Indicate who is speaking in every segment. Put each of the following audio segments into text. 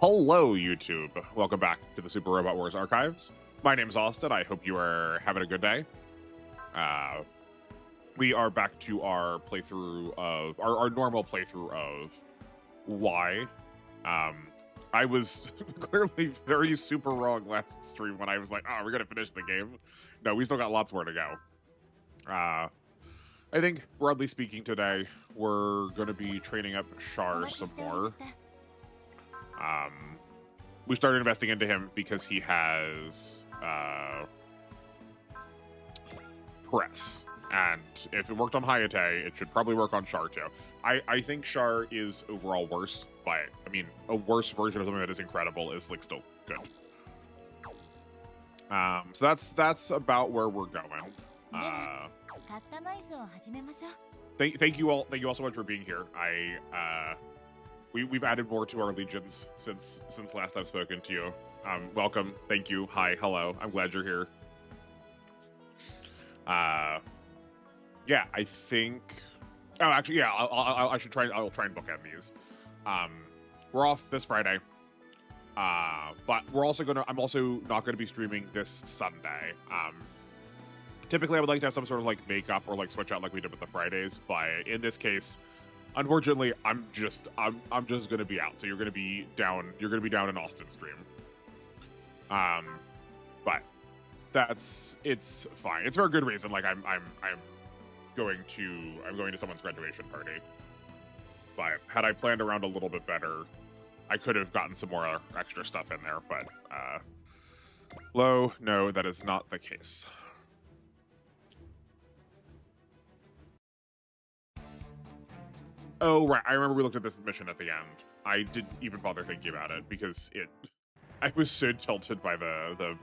Speaker 1: Hello, YouTube. Welcome back to the Super Robot Wars Archives. My name's Austin. I hope you are having a good day. We are back to our playthrough of our normal playthrough of Y. I was clearly very super wrong last stream when I was like, "Oh, we're gonna finish the game." No, we still got lots more to go. I think broadly speaking, today we're gonna be training up Char some more. We started investing into him because he has press, and if it worked on Hayate, it should probably work on Char too. I think Char is overall worse, but I mean, a worse version of something that is incredible is like still good. So that's about where we're going. Thank you all so much for being here. We've added more to our legions since last I've spoken to you. Welcome, thank you, hi, hello. I'm glad you're here. Yeah, I think. Oh, actually, yeah, I'll try and bookend these. We're off this Friday, but I'm also not gonna be streaming this Sunday. Typically, I would like to have some sort of like makeup or like switch out like we did with the Fridays, but in this case, unfortunately, I'm just gonna be out. So you're gonna be down in Austin stream. But it's fine. It's for a good reason. Like I'm going to someone's graduation party. But had I planned around a little bit better, I could have gotten some more extra stuff in there. But no, that is not the case. Oh, right. I remember we looked at this mission at the end. I didn't even bother thinking about it because I was so tilted by the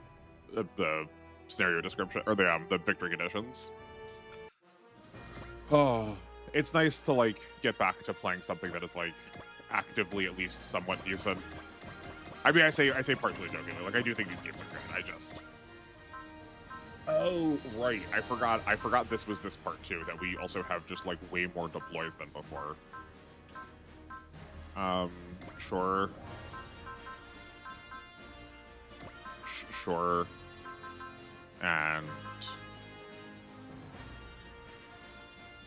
Speaker 1: scenario description or the victory conditions. Oh, it's nice to like get back to playing something that is like actively at least somewhat decent. I mean, I say partially jokingly. Like I do think these games are good. Oh, right. I forgot this was this part too, that we also have just like way more deploys than before. Sure. Sure. And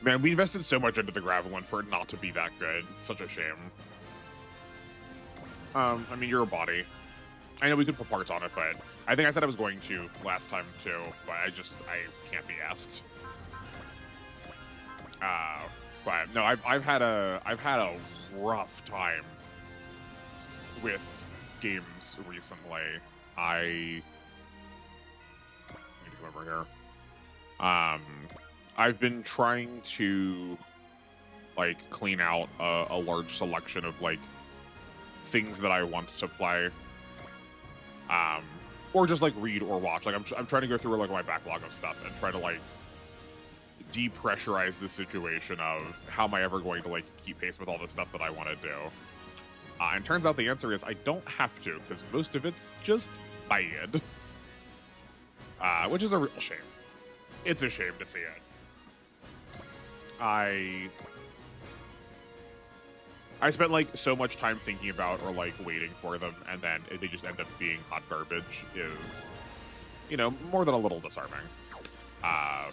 Speaker 1: man, we invested so much into the gravel one for it not to be that good. It's such a shame. I mean, you're a body. I know we could put parts on it, but I think I said I was going to last time too, but I can't be asked. But no, I've had a rough time with games recently. I need to come over here. I've been trying to like clean out a large selection of like things that I want to play. Or just like read or watch. Like I'm trying to go through like my backlog of stuff and try to like depressurize the situation of how am I ever going to like keep pace with all the stuff that I want to do. And turns out the answer is I don't have to, because most of it's just bad. Which is a real shame. It's a shame to see it. I spent like so much time thinking about or like waiting for them, and then they just end up being hot garbage is, you know, more than a little disarming. I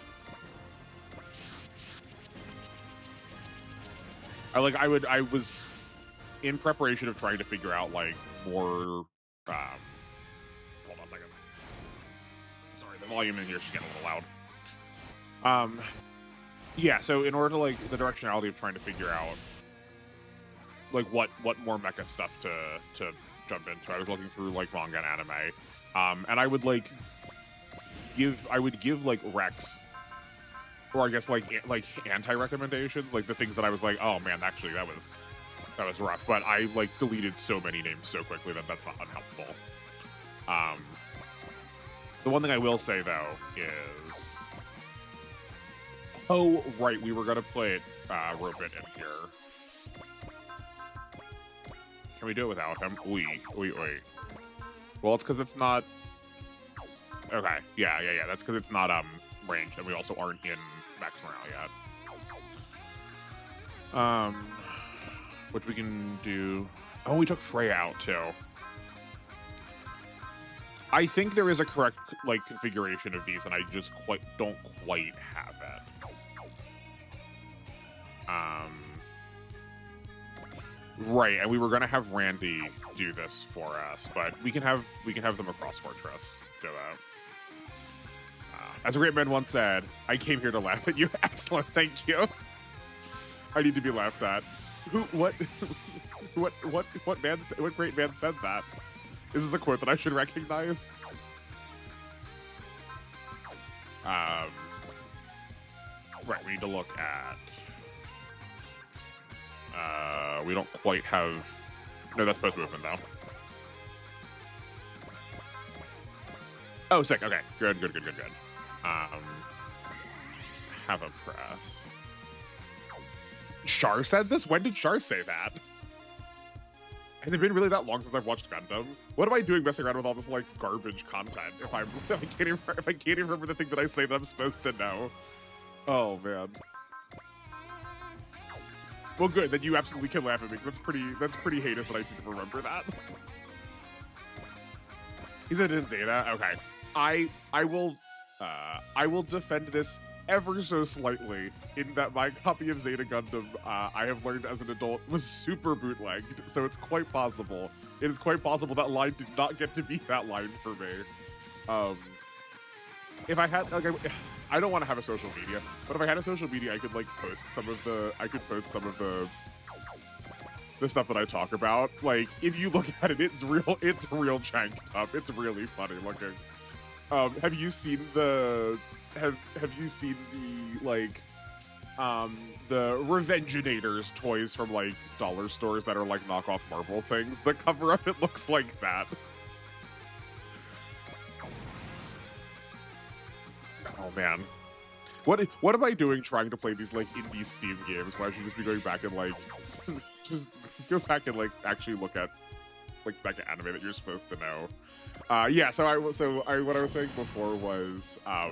Speaker 1: was in preparation of trying to figure out like more. Hold on a second. Sorry, the volume in here is getting a little loud. Yeah. So in order to like the directionality of trying to figure out like what more mecha stuff to jump into, I was looking through like manga and anime, and I would give like Rex, or I guess like anti-recommendations, like the things that I was like, oh man, actually that was rough, but I like deleted so many names so quickly that that's not unhelpful. The one thing I will say though is, oh right, we were gonna play it Robit in here. Can we do it without him? Wait. Well, it's because it's not. Okay, yeah. That's because it's not ranged, and we also aren't in max morale yet. Which we can do. Oh, we took Frey out too. I think there is a correct like configuration of these, and I just don't quite have it. Right, and we were gonna have Randy do this for us, but we can have them across Fortress do that. As a great man once said, "I came here to laugh at you." Excellent, thank you. I need to be laughed at. Who? What? What man? What great man said that? Is this a quote that I should recognize? Right, we need to look at. We don't quite have. No, that's post movement though. Oh, sick. Okay, good. Have a press. Char said this? When did Char say that? Has it been really that long since I've watched Gundam? What am I doing messing around with all this like garbage content if I can't even remember the thing that I say that I'm supposed to know? Oh man. Well, good. Then you absolutely can laugh at me. That's pretty heinous that I didn't remember that. He said in Zeta. Okay. I will defend this ever so slightly in that my copy of Zeta Gundam, I have learned as an adult, was super bootlegged. So it's quite possible. It is quite possible that line did not get to be that line for me. If I had, like, I don't want to have a social media, but if I had a social media, I could like post some of the stuff that I talk about. Like, if you look at it, it's real chanked up. It's really funny looking. Have you seen the like the Revenginators toys from like dollar stores that are like knockoff Marvel things? The cover of it looks like that. Oh man, what am I doing trying to play these like indie Steam games when I should just be going back and like just go back and like actually look at like anime that you're supposed to know. Yeah, what I was saying before was I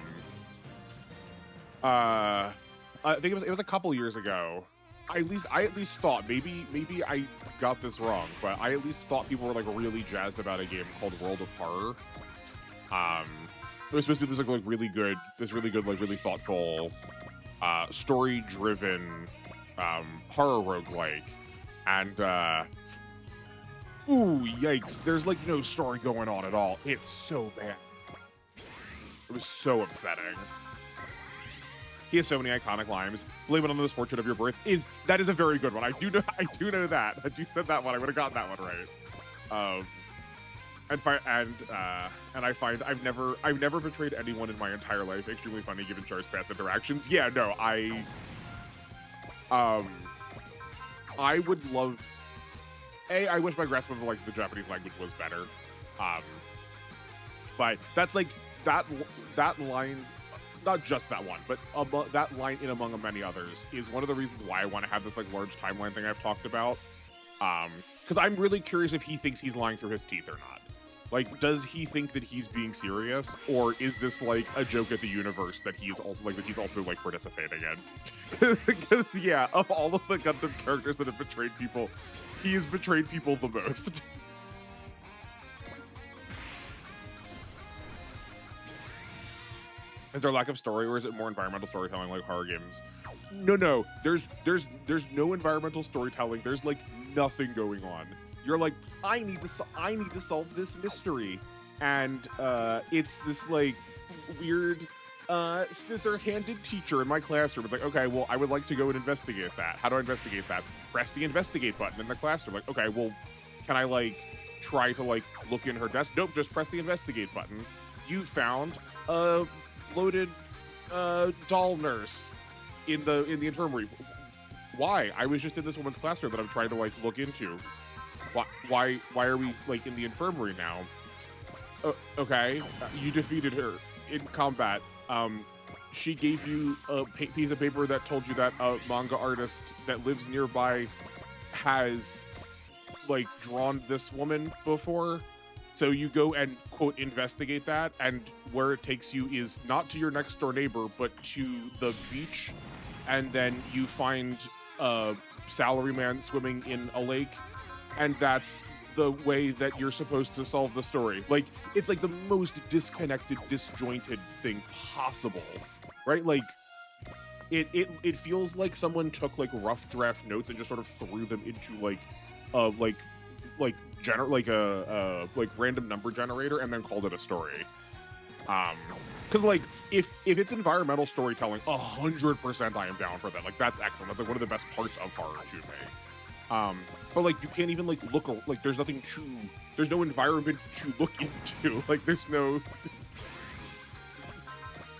Speaker 1: think it was a couple years ago. I at least thought maybe I got this wrong, but I at least thought people were like really jazzed about a game called World of Horror. It was supposed to be this like really good, like really thoughtful, story-driven horror roguelike, and ooh, yikes! There's like no story going on at all. It's so bad. It was so upsetting. He has so many iconic lines. Blame it on the misfortune of your birth. That is a very good one. I do know that. Had you said that one, I would have gotten that one right. And I find I've never betrayed anyone in my entire life. Extremely funny given Char's past interactions. Yeah, no, I would love. I wish my grasp of like the Japanese language was better. But that's like that line. Not just that one, but that line in among many others is one of the reasons why I want to have this like large timeline thing I've talked about. Because I'm really curious if he thinks he's lying through his teeth or not. Like, does he think that he's being serious, or is this like a joke at the universe that he's also like participating in? Because yeah, of all of the Gundam characters that have betrayed people, he has betrayed people the most. Is there a lack of story, or is it more environmental storytelling like horror games? No. There's no environmental storytelling. There's like nothing going on. You're like, I need to solve this mystery, and it's this like weird scissor-handed teacher in my classroom. It's like, okay, well, I would like to go and investigate that. How do I investigate that? Press the investigate button in the classroom. Like, okay, well, can I like try to like look in her desk? Nope, just press the investigate button. You found a loaded doll nurse in the infirmary. Why? I was just in this woman's classroom that I'm trying to like look into. Why are we like in the infirmary now? Okay, you defeated her in combat. She gave you a piece of paper that told you that a manga artist that lives nearby has like drawn this woman before. So you go and, quote, investigate that, and where it takes you is not to your next door neighbor, but to the beach, and then you find a salaryman swimming in a lake, and that's the way that you're supposed to solve the story. Like, it's like the most disconnected, disjointed thing possible, right? Like, it feels like someone took like rough draft notes and just sort of threw them into like a like random number generator and then called it a story. Because like if it's environmental storytelling, 100% I am down for that. Like that's excellent. That's like one of the best parts of horror to me. But like you can't even like look like there's no environment to look into. Like there's no.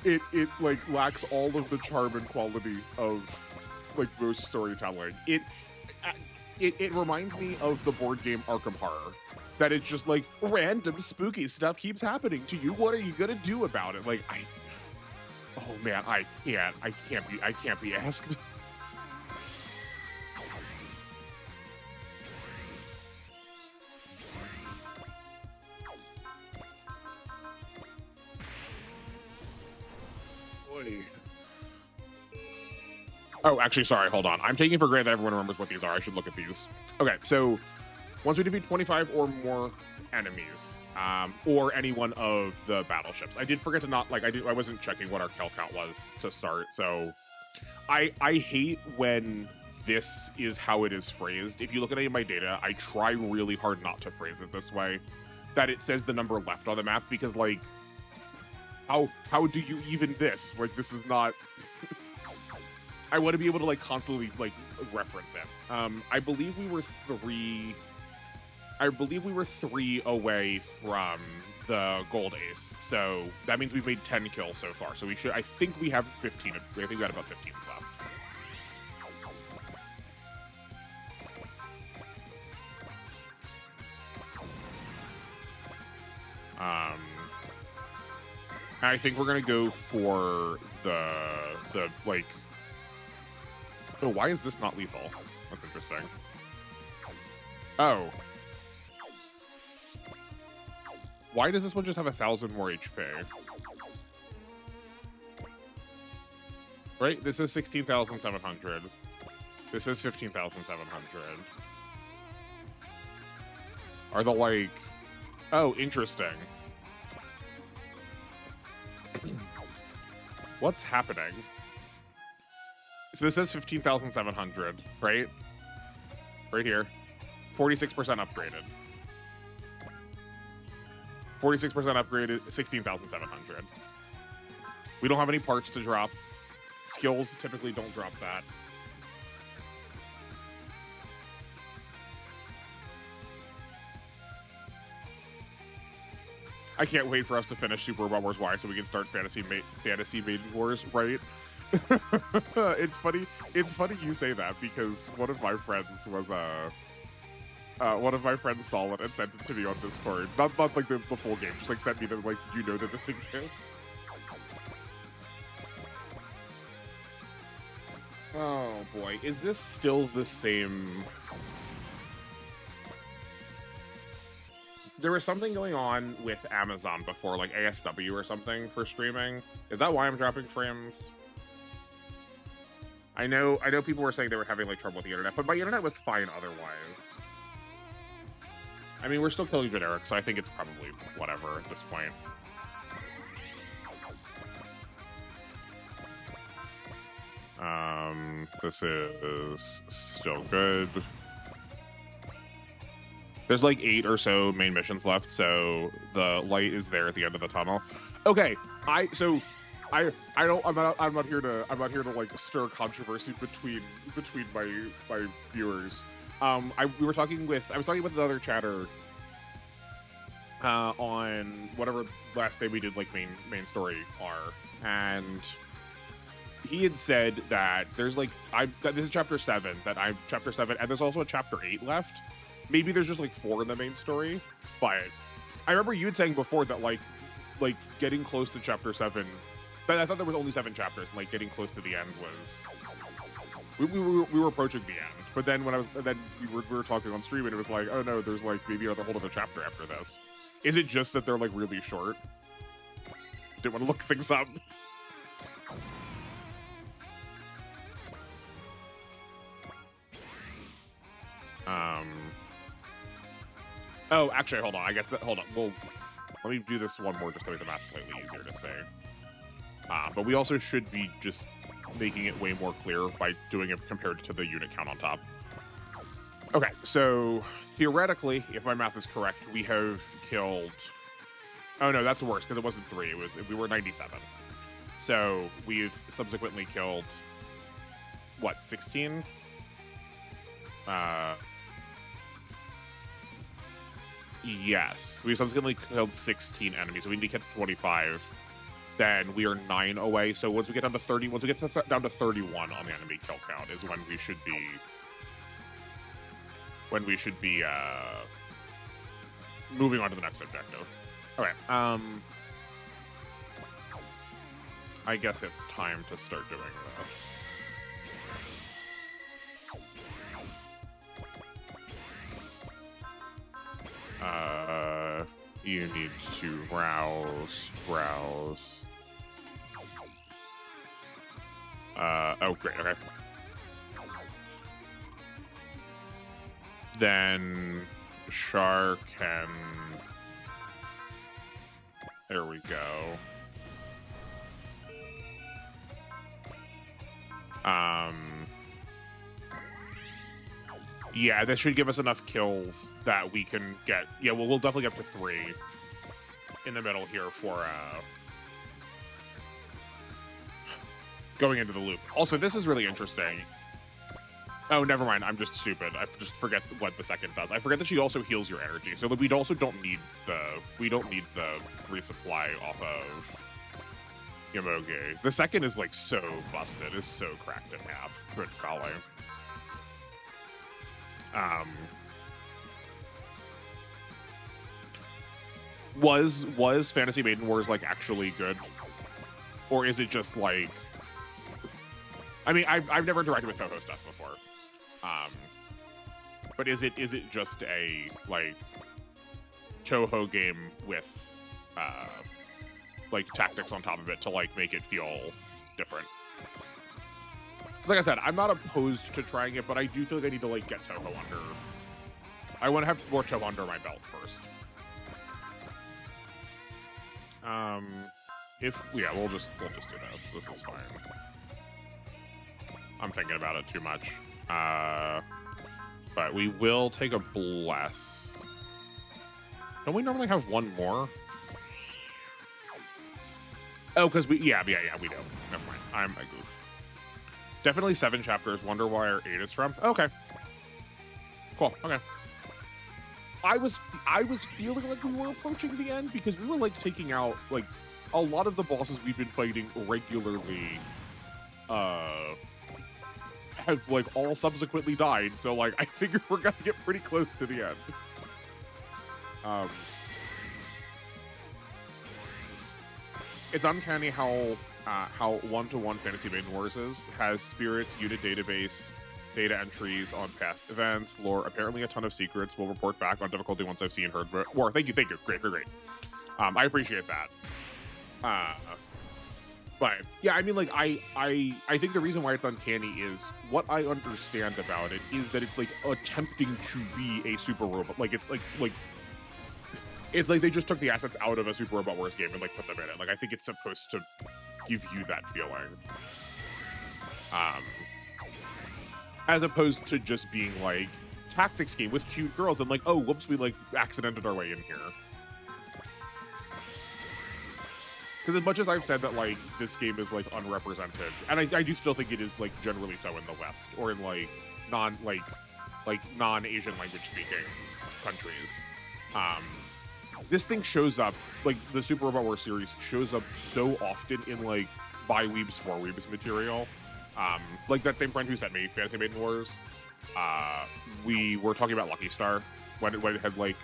Speaker 1: It like lacks all of the charm and quality of like most storytelling. It reminds me of the board game Arkham Horror. That it's just like random spooky stuff keeps happening to you. What are you gonna do about it? Like oh man, I can't be asked. Oh, actually, sorry, hold on. I'm taking for granted that everyone remembers what these are. I should look at these. Okay, so once we defeat 25 or more enemies, or any one of the battleships. I did forget to I wasn't checking what our kill count was to start, so I hate when this is how it is phrased. If you look at any of my data, I try really hard not to phrase it this way, that it says the number left on the map, because like, how do you even this? Like, this is not... I want to be able to like constantly like reference it. I believe we were three away from the gold ace, so that means we've made 10 kills so far. So I think we have 15. I think we got about 15 left. I think we're gonna go for the like. Oh, why is this not lethal? That's interesting. Oh. Why does this one just have 1,000 more HP? Right? This is 16,700. This is 15,700. Are the like... Oh, interesting. What's happening? So this says 15,700, right? Right here. 46% upgraded. 46% upgraded, 16,700. We don't have any parts to drop. Skills typically don't drop that. I can't wait for us to finish Super Robot Wars Y so we can start Fantasy Maiden Wars, right? It's funny you say that, because one of my friends was one of my friends saw it and sent it to me on Discord. Not like the full game, just like sent me the like, you know that this exists. Oh boy, is this still the same? There was something going on with Amazon before, like ASW or something for streaming. Is that why I'm dropping frames? I know people were saying they were having like trouble with the internet, but my internet was fine otherwise. I mean, we're still killing generic, so I think it's probably whatever at this point. This is still good. There's like 8 or so main missions left, so the light is there at the end of the tunnel. Okay, I'm not here to like stir controversy between my viewers. I was talking with another chatter on whatever last day we did like main story are, and he had said that there's like this is chapter 7, and there's also a chapter 8 left. Maybe there's just like 4 in the main story, but I remember you had saying before that like getting close to chapter 7. But I thought there was only 7 chapters, and like getting close to the end was we were approaching the end. But then when we were talking on stream, and it was like, oh no, there's like maybe another whole other chapter after this. Is it just that they're like really short? Didn't want to look things up. Oh, actually, hold on. I guess that, hold on. Well, let me do this one more just to make the math slightly easier to say. But we also should be just making it way more clear by doing it compared to the unit count on top. Okay, so theoretically, if my math is correct, we have killed... Oh no, that's worse, because it wasn't 3. We were 97. So we've subsequently killed... What, 16? Yes, we subsequently killed 16 enemies, so we need to get to 25. Then we are 9 away. So once we get down to 30, once we get to down to 31 on the enemy kill count is when we should be moving on to the next objective. Okay. I guess it's time to start doing this. You need to browse. Oh, great, okay. Then Char can... There we go. Yeah, this should give us enough kills that we can get... Yeah, well, we'll definitely get up to 3 in the middle here for going into the loop. Also, this is really interesting. Oh, never mind. I'm just stupid. I just forget what the second does. I forget that she also heals your energy, so that we also don't need the resupply off of Yamogi. The second is like so busted. It's so cracked in half. Good golly. Was Fantasy Maiden Wars like actually good, or is it just like? I mean, I've never interacted with Toho stuff before, but is it just a like Toho game with like tactics on top of it to like make it feel different? Like I said, I'm not opposed to trying it, but I do feel like I need to like get Toho under. I want to have more Toho under my belt first. We'll just do this. This is fine. I'm thinking about it too much. But we will take a bless. Don't we normally have one more? Oh, because we do. Never mind. I'm a goof. Definitely 7 chapters. Wonder where 8 is from. Okay. Cool. Okay. I was feeling like we were approaching the end because we were like taking out like a lot of the bosses we've been fighting regularly. Have like all subsequently died, so like I figure we're gonna get pretty close to the end. It's uncanny how one-to-one Fantasy Maiden Wars has spirits, unit database, data entries on past events, lore, apparently a ton of secrets. We'll report back on difficulty once I've seen heard more. Thank you. Great. I appreciate that. But yeah, I mean, like I think the reason why it's uncanny is what I understand about it is that it's like attempting to be a Super Robot. Like it's like they just took the assets out of a Super Robot Wars game and like put them in it. Like I think it's supposed to give you that feeling, as opposed to just being like tactics game with cute girls and like, oh whoops, we like accidented our way in here. Because as much as I've said that, like, this game is, like, unrepresented, and I do still think it is, like, generally so in the West, or in, like, non-Asian language-speaking countries. This thing shows up, like, the Super Robot Wars series shows up so often in, like, by Weebs for Weebs material. Like, that same friend who sent me Fantasy Maiden Wars, we were talking about Lucky Star when it had, like,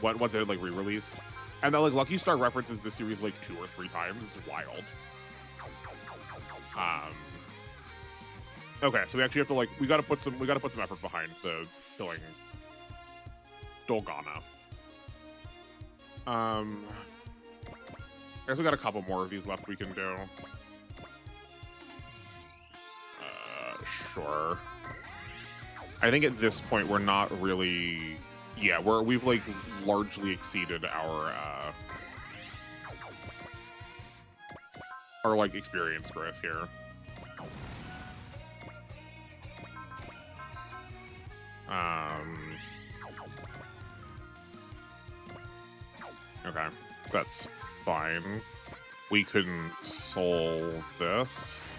Speaker 1: once it had, like, re-released. And that like Lucky Star references the series like 2 or 3 times. It's wild. Okay, so we actually have to like we gotta put some effort behind the killing Dolgana. I guess we got a couple more of these left we can do. Sure. I think at this point we're not really Yeah, we've like largely exceeded our like experience growth here. Okay, that's fine. We can soul this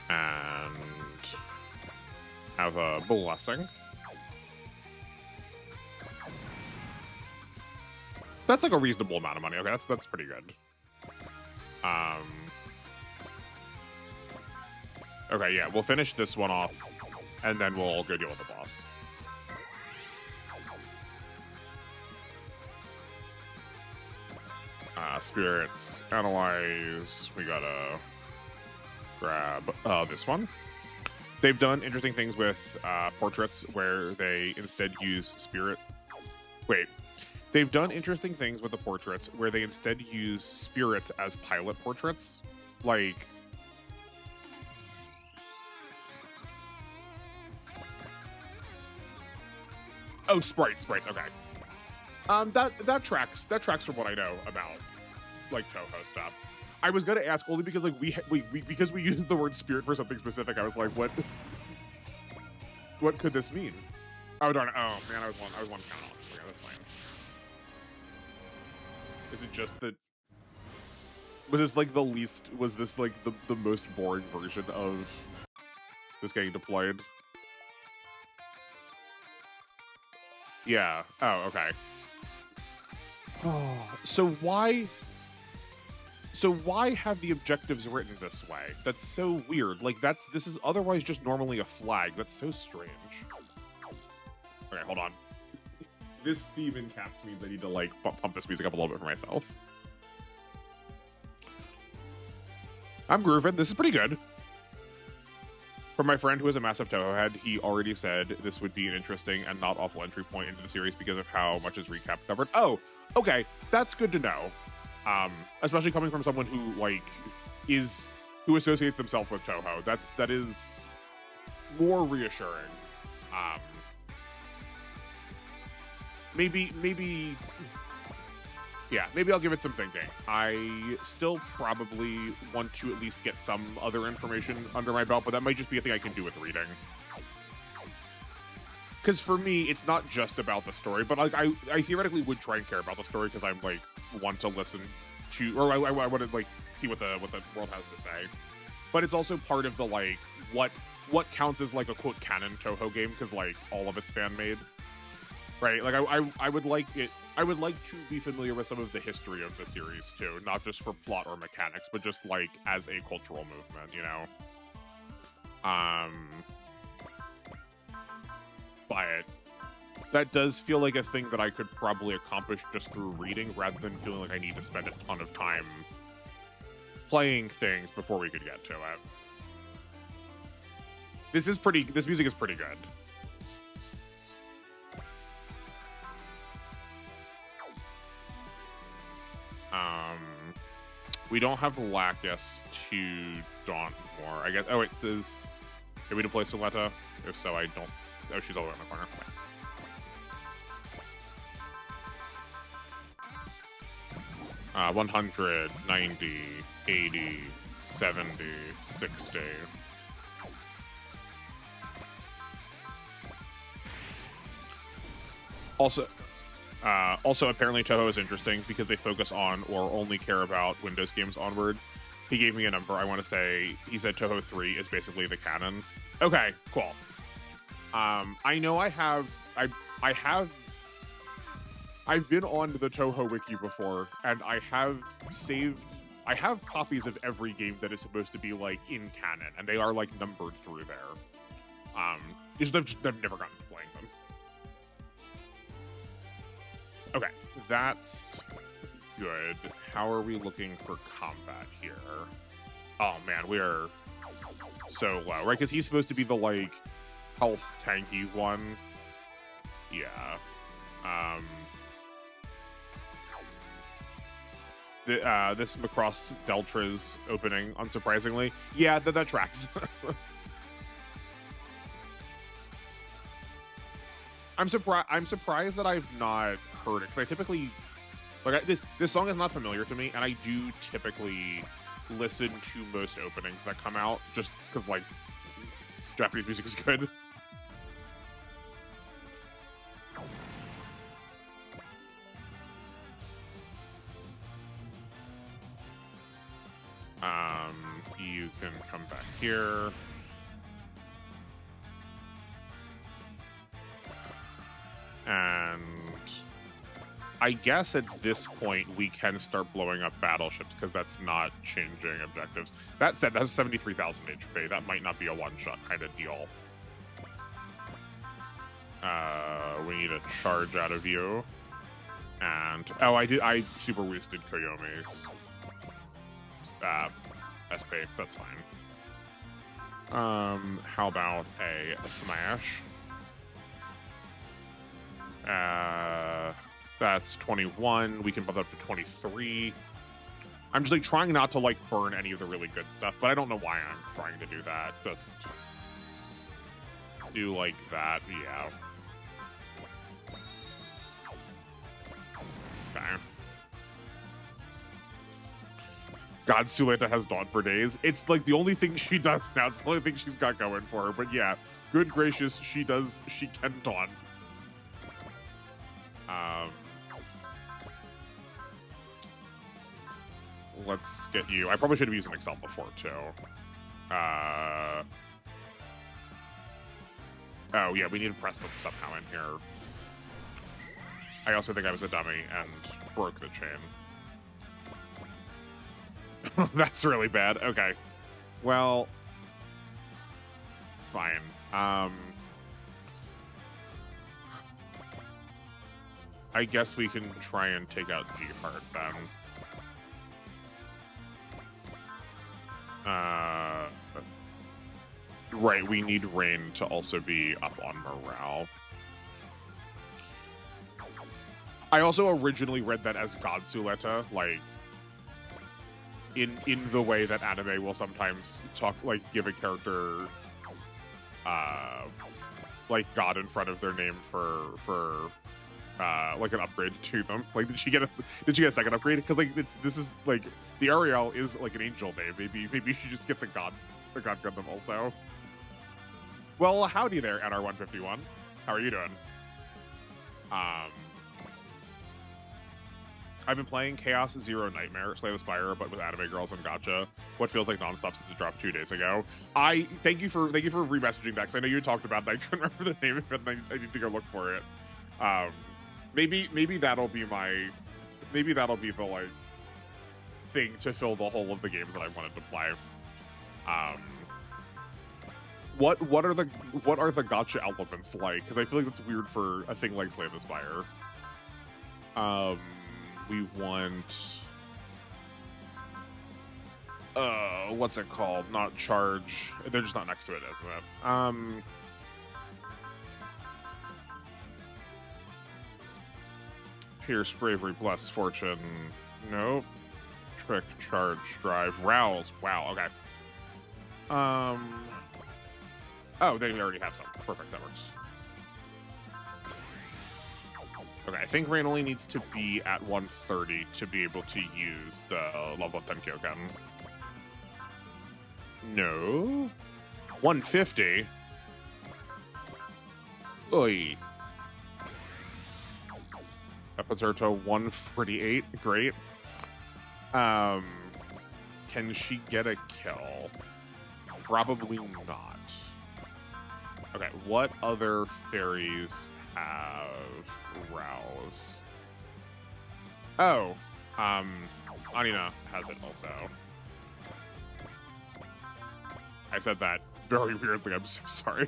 Speaker 1: and have a blessing. That's like a reasonable amount of money. Okay, that's pretty good. Okay, yeah, we'll finish this one off, and then we'll go deal with the boss. Spirits, analyze. We gotta grab this one. They've done interesting things with portraits where they instead use spirit. Wait. They've done interesting things with the portraits where they instead use spirits as pilot portraits. Like, oh, sprites, okay. That tracks from what I know about like Toho stuff. I was gonna ask only because like we because we used the word spirit for something specific. I was like, what could this mean? Oh darn it! Oh man, I was one count off. Okay, that's fine. Is it just that? Was this like the least? Was this like the most boring version of this getting deployed? Yeah. Oh, okay. Oh, so why have the objectives written this way? That's so weird. Like this is otherwise just normally a flag. That's so strange. Okay, hold on. This theme in caps means I need to like pump this music up a little bit for myself. I'm grooving. This is pretty good. From my friend who is a massive Toho head, he already said this would be an interesting and not awful entry point into the series because of how much is recap covered. Oh, okay, that's good to know. Especially coming from someone who like who associates themselves with Toho. That is more reassuring. Maybe I'll give it some thinking. I still probably want to at least get some other information under my belt, but that might just be a thing I can do with reading. Because for me, it's not just about the story, but like I theoretically would try and care about the story because I'm like want to listen to, or I want to like see what the world has to say. But it's also part of the like what counts as like a quote canon Toho game because like all of it's fan made. Right, like I would like it. I would like to be familiar with some of the history of the series too, not just for plot or mechanics, but just like as a cultural movement, you know. But that does feel like a thing that I could probably accomplish just through reading, rather than feeling like I need to spend a ton of time playing things before we could get to it. This music is pretty good. We don't have Lacus to daunt more. I guess. Oh wait, did we deploy Soletta? If so, I don't. Oh, she's all around the corner. 100, 90, 80, 70, 60. Also, apparently Toho is interesting because they focus on or only care about Windows games onward. He gave me a number. I want to say he said Toho 3 is basically the canon. Okay, cool. I know I've been on the Toho wiki before, and I have copies of every game that is supposed to be like in canon, and they are like numbered through there. They've never gotten to playing them. Okay, that's good. How are we looking for combat here? Oh man, we are so low, right? Because he's supposed to be the like health tanky one. Yeah. This Macross Deltra's opening, unsurprisingly. Yeah, that tracks. I'm surprised that I've not heard it, because I typically like this song is not familiar to me, and I do typically listen to most openings that come out just because like Japanese music is good. You can come back here. And I guess at this point we can start blowing up battleships because that's not changing objectives. That said, that's 73,000 HP. That might not be a one-shot kind of deal. We need a charge out of you. And oh, I super wasted Koyomi's SP. That's fine. How about a smash? That's 21. We can bump up to 23. I'm just like trying not to like burn any of the really good stuff, but I don't know why I'm trying to do that. Just do like that. Yeah. Okay. God, Suleta has Dawn for days. It's like the only thing she does now. It's the only thing she's got going for her. But yeah, good gracious, she can Dawn. Let's get you. I probably should have used an Excel before too. Oh yeah, we need to press them somehow in here. I also think I was a dummy and broke the chain. That's really bad. Okay. Well, fine. I guess we can try and take out G-Heart then. Right, we need Rain to also be up on morale. I also originally read that as God Suleta, like in the way that anime will sometimes talk, like give a character like God in front of their name for like an upgrade to them. Like did she get a second upgrade? Because like this is like the Ariel is like an angel name. Maybe she just gets a God Gundam also. Well, howdy there, NR151. How are you doing? I've been playing Chaos Zero Nightmare, Slay the Spire, but with anime girls and gacha. What feels like nonstop since it dropped 2 days ago. I thank you for remessaging that, because I know you talked about it. I couldn't remember the name of it, and I need to go look for it. Maybe that'll be the like thing to fill the whole of the games that I wanted to play. What are the gacha elements like? Because I feel like that's weird for a thing like Slay the Spire. We want what's it called? Not charge. They're just not next to it, isn't it? Pierce, bravery, bless, fortune. Nope. Trick, charge, drive, rouse. Wow. Okay. Oh, they already have some. Perfect. That works. Okay, I think Rain only needs to be at 130 to be able to use the level 10 Kyoken. No. 150? Oy. That puts her to 148. Great. Can she get a kill? Probably not. Okay, what other fairies have Rouse? Oh, Anina has it also. I said that very weirdly, I'm so sorry.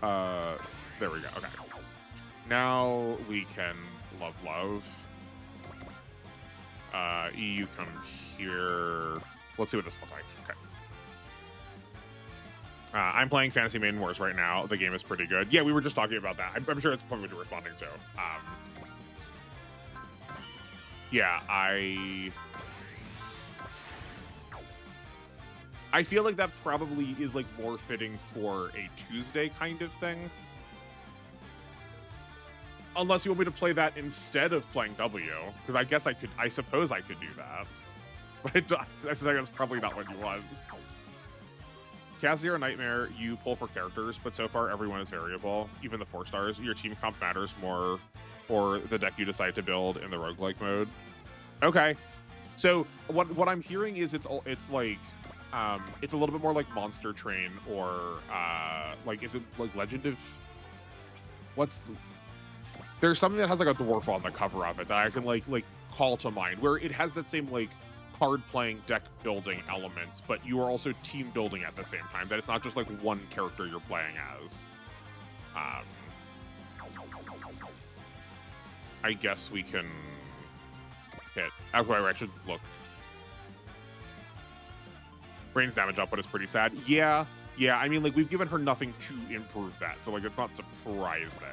Speaker 1: There we go, okay. Now we can love. EU come here. Let's see what this looks like, okay. I'm playing Fantasy Maiden Wars right now. The game is pretty good. Yeah, we were just talking about that. I'm sure it's probably what you're responding to. Yeah, I feel like that probably is like more fitting for a Tuesday kind of thing. Unless you want me to play that instead of playing W, because I guess I suppose I could do that. But I think that's probably not what you want. Cassier Nightmare, you pull for characters, but so far everyone is variable, even the 4 stars. Your team comp matters more, or the deck you decide to build in the roguelike mode. Okay. So what I'm hearing is it's like it's a little bit more like Monster Train, or like, is it like Legend of there's something that has like a dwarf on the cover of it that I can like call to mind, where it has that same like card playing, deck building elements, but you are also team building at the same time, that it's not just like one character you're playing as. I guess we can hit. Actually, I should look. Brain's damage output is pretty sad. Yeah. I mean, like, we've given her nothing to improve that, so like it's not surprising.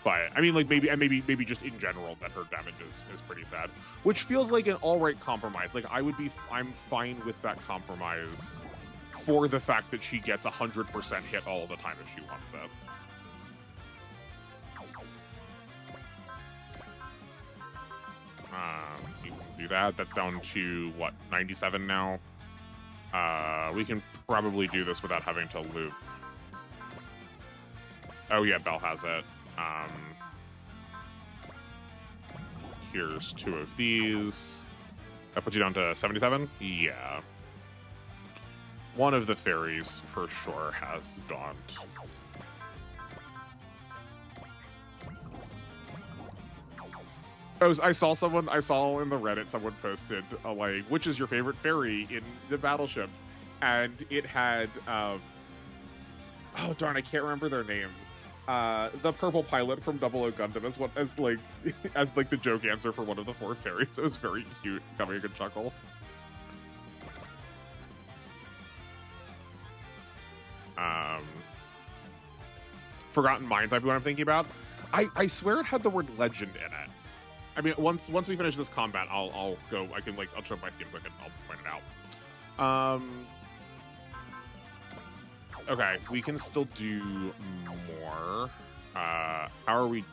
Speaker 1: But I mean, like, maybe just in general that her damage is pretty sad, which feels like an all right compromise. Like, I'm fine with that compromise for the fact that she gets 100% hit all the time if she wants it. We can do that. That's down to what, 97 now. We can probably do this without having to loop. Oh yeah, Belle has it. Here's 2 of these. That puts you down to 77? Yeah. One of the fairies for sure has Daunt. I saw in the Reddit, someone posted, like, which is your favorite fairy in the battleship? And it had, oh darn, I can't remember their name. The purple pilot from 00 Gundam as the joke answer for one of the 4 fairies. It was very cute, got me a good chuckle. Forgotten Minds might be what I'm thinking about. I swear it had the word legend in it. I mean, once we finish this combat, I'll go. I'll show up my Steam quick and I'll point it out. Okay, we can still do more. How are we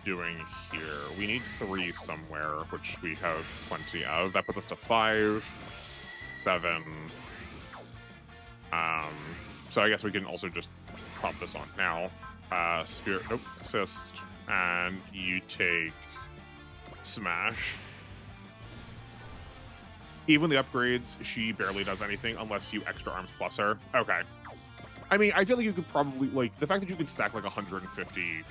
Speaker 1: doing here? We need 3 somewhere, which we have plenty of. That puts us to 5, 7. So I guess we can also just pop this on now. Spirit, nope, assist, and you take smash. Even the upgrades, she barely does anything unless you extra arms plus her. Okay. I mean, I feel like you could probably, like, the fact that you can stack like 150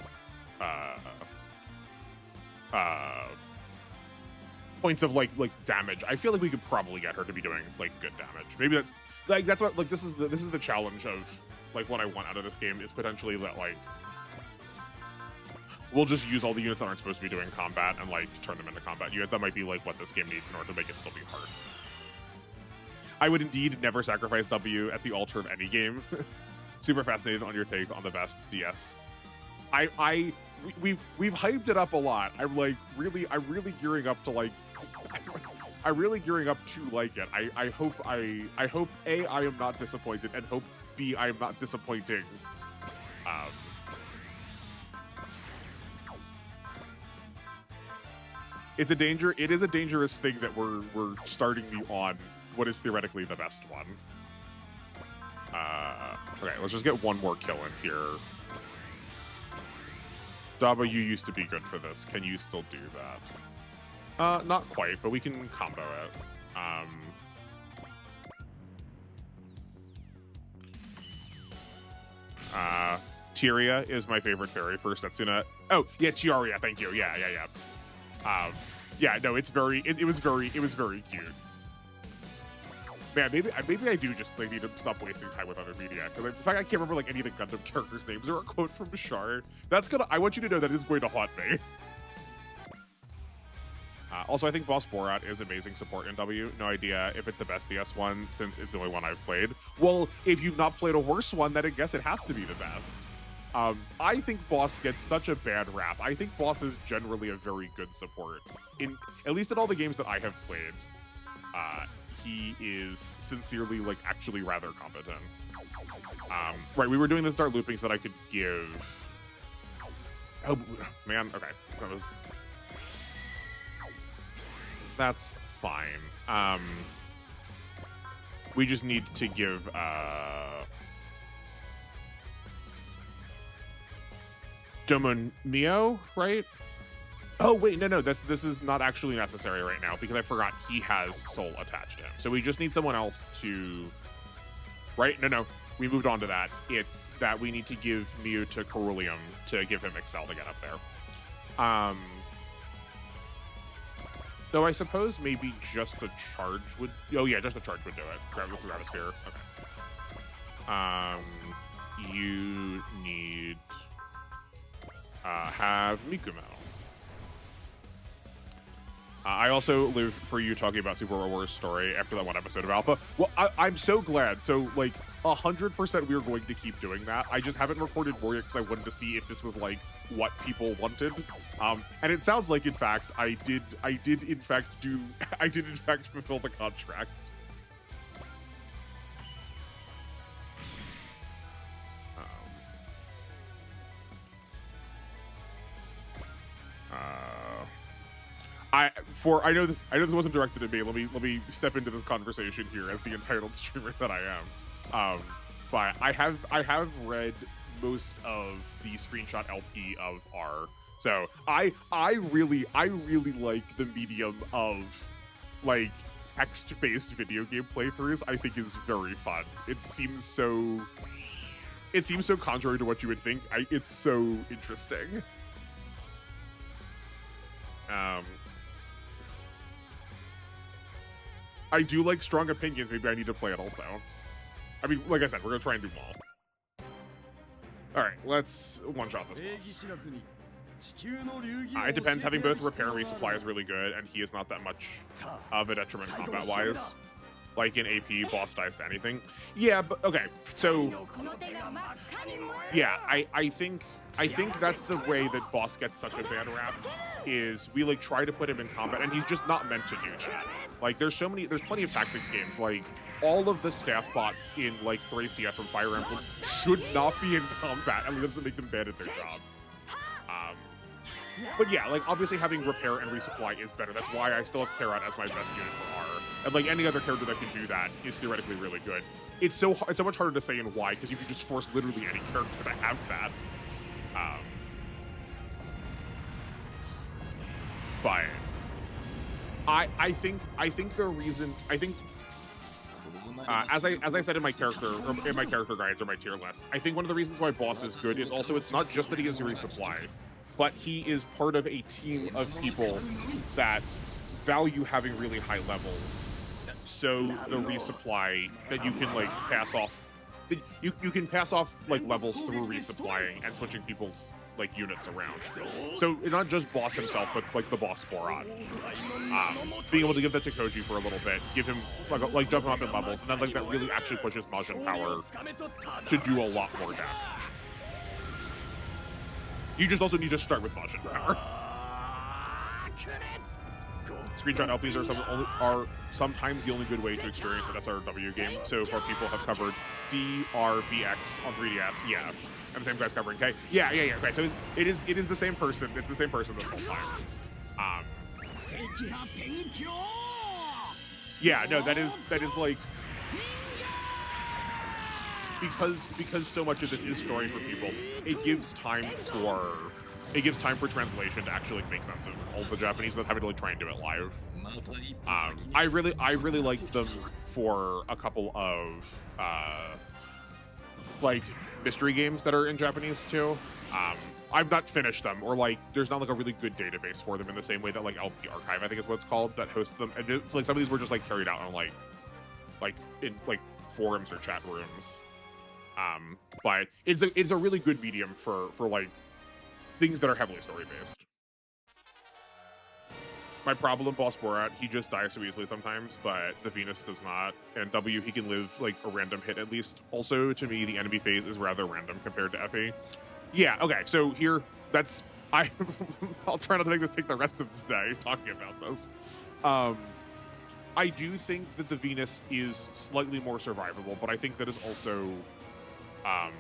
Speaker 1: points of like damage, I feel like we could probably get her to be doing like good damage. Maybe that, like, that's what, like, this is the challenge of like what I want out of this game, is potentially that, like, we'll just use all the units that aren't supposed to be doing combat and like turn them into combat units. That might be like what this game needs in order to make it still be hard. I would indeed never sacrifice W at the altar of any game. Super fascinated on your take on the best DS. We've hyped it up a lot. I'm really gearing up to like. I'm really gearing up to like it. I hope A, I am not disappointed, and hope B, I am not disappointing. It is a dangerous thing that we're starting you on what is theoretically the best one. Okay, let's just get one more kill in here. W used to be good for this. Can you still do that? Not quite, but we can combo it. Tyria is my favorite fairy for Setsuna. Oh, yeah, Chiaria, thank you. Yeah. Yeah, no, it was very cute. Man, maybe I do just like need to stop wasting time with other media. Because the fact I can't remember like any of the Gundam characters' names or a quote from Char. I want you to know that is going to haunt me. Also, I think Boss Borat is amazing support in W. No idea if it's the best DS one, since it's the only one I've played. Well, if you've not played a worse one, then I guess it has to be the best. I think Boss gets such a bad rap. I think Boss is generally a very good support. At least in all the games that I have played. he is sincerely, like, actually rather competent. Right, we were doing the start looping so that I could give... Oh, man, okay. That's fine. We just need to give, Domonio, right? Oh, wait, no, this is not actually necessary right now because I forgot he has soul attached to him. So we just need someone else to... Right? No, we moved on to that. It's that we need to give Mew to Ceruleum to give him Excel to get up there. Though I suppose maybe just the charge would... Oh, yeah, just the charge would do it. Gravisphere. Okay. You need... have Mikumo. I also live for you talking about Super War's story after that one episode of Alpha. Well, I'm so glad. So, like, 100% we are going to keep doing that. I just haven't recorded more yet because I wanted to see if this was, like, what people wanted. And it sounds like, in fact, I did in fact fulfill the contract. I know this wasn't directed at me. Let me step into this conversation here as the entitled streamer that I am. But I have read most of the screenshot LP of R. So I really like the medium of, like, text-based video game playthroughs. I think is very fun. It seems so contrary to what you would think. It's so interesting. I do like strong opinions. Maybe I need to play it also. I mean, like I said, we're gonna try and do them all. All right, let's one-shot this boss. It depends. Having both repair and resupply is really good, and he is not that much of a detriment combat-wise. Like in AP, boss dives to anything. Yeah, but okay. So, yeah, I think that's the way that boss gets such a bad rap. Is we like try to put him in combat, and he's just not meant to do that. Like there's plenty of tactics games. Like all of the staff bots in like Thracia from Fire Emblem should not be in combat, and it doesn't make them bad at their job. But yeah, like obviously having repair and resupply is better. That's why I still have Karat as my best unit for R. And like any other character that can do that is theoretically really good. It's so much harder to say in why because you can just force literally any character to have that. But I think the reason as I said in my character guides or my tier list, I think one of the reasons why boss is good is also it's not just that he has a resupply, but he is part of a team of people that value having really high levels. So the resupply that you can like pass off, you can pass off like levels through resupplying and switching people's like units around. So not just boss himself, but like the boss Boron. Being able to give that to Koji for a little bit, give him like jump him up in levels, and then like that really actually pushes Majin power to do a lot more damage. You just also need to start with Majin power. Screenshot LPs are sometimes the only good way to experience an SRW game. So far, people have covered DRBX on 3DS. Yeah, and the same guy's covering K. Yeah. Okay, so it is the same person. It's the same person this whole time. Yeah, no, that is like because so much of this is story for people. It gives time for translation to actually make sense of all the Japanese without having to like try and do it live. I really like them for a couple of like mystery games that are in Japanese too. I've not finished them, or like there's not like a really good database for them in the same way that like LP Archive I think is what it's called that hosts them. And it's like some of these were just like carried out on like in like forums or chat rooms. But it's a really good medium for like things that are heavily story-based. My problem, Boss Borat, he just dies so easily sometimes, but the Venus does not. And W, he can live like a random hit at least. Also, to me, the enemy phase is rather random compared to FE. Yeah, okay, so here, I'll try not to make this take the rest of the day talking about this. I do think that the Venus is slightly more survivable, but I think that is also um,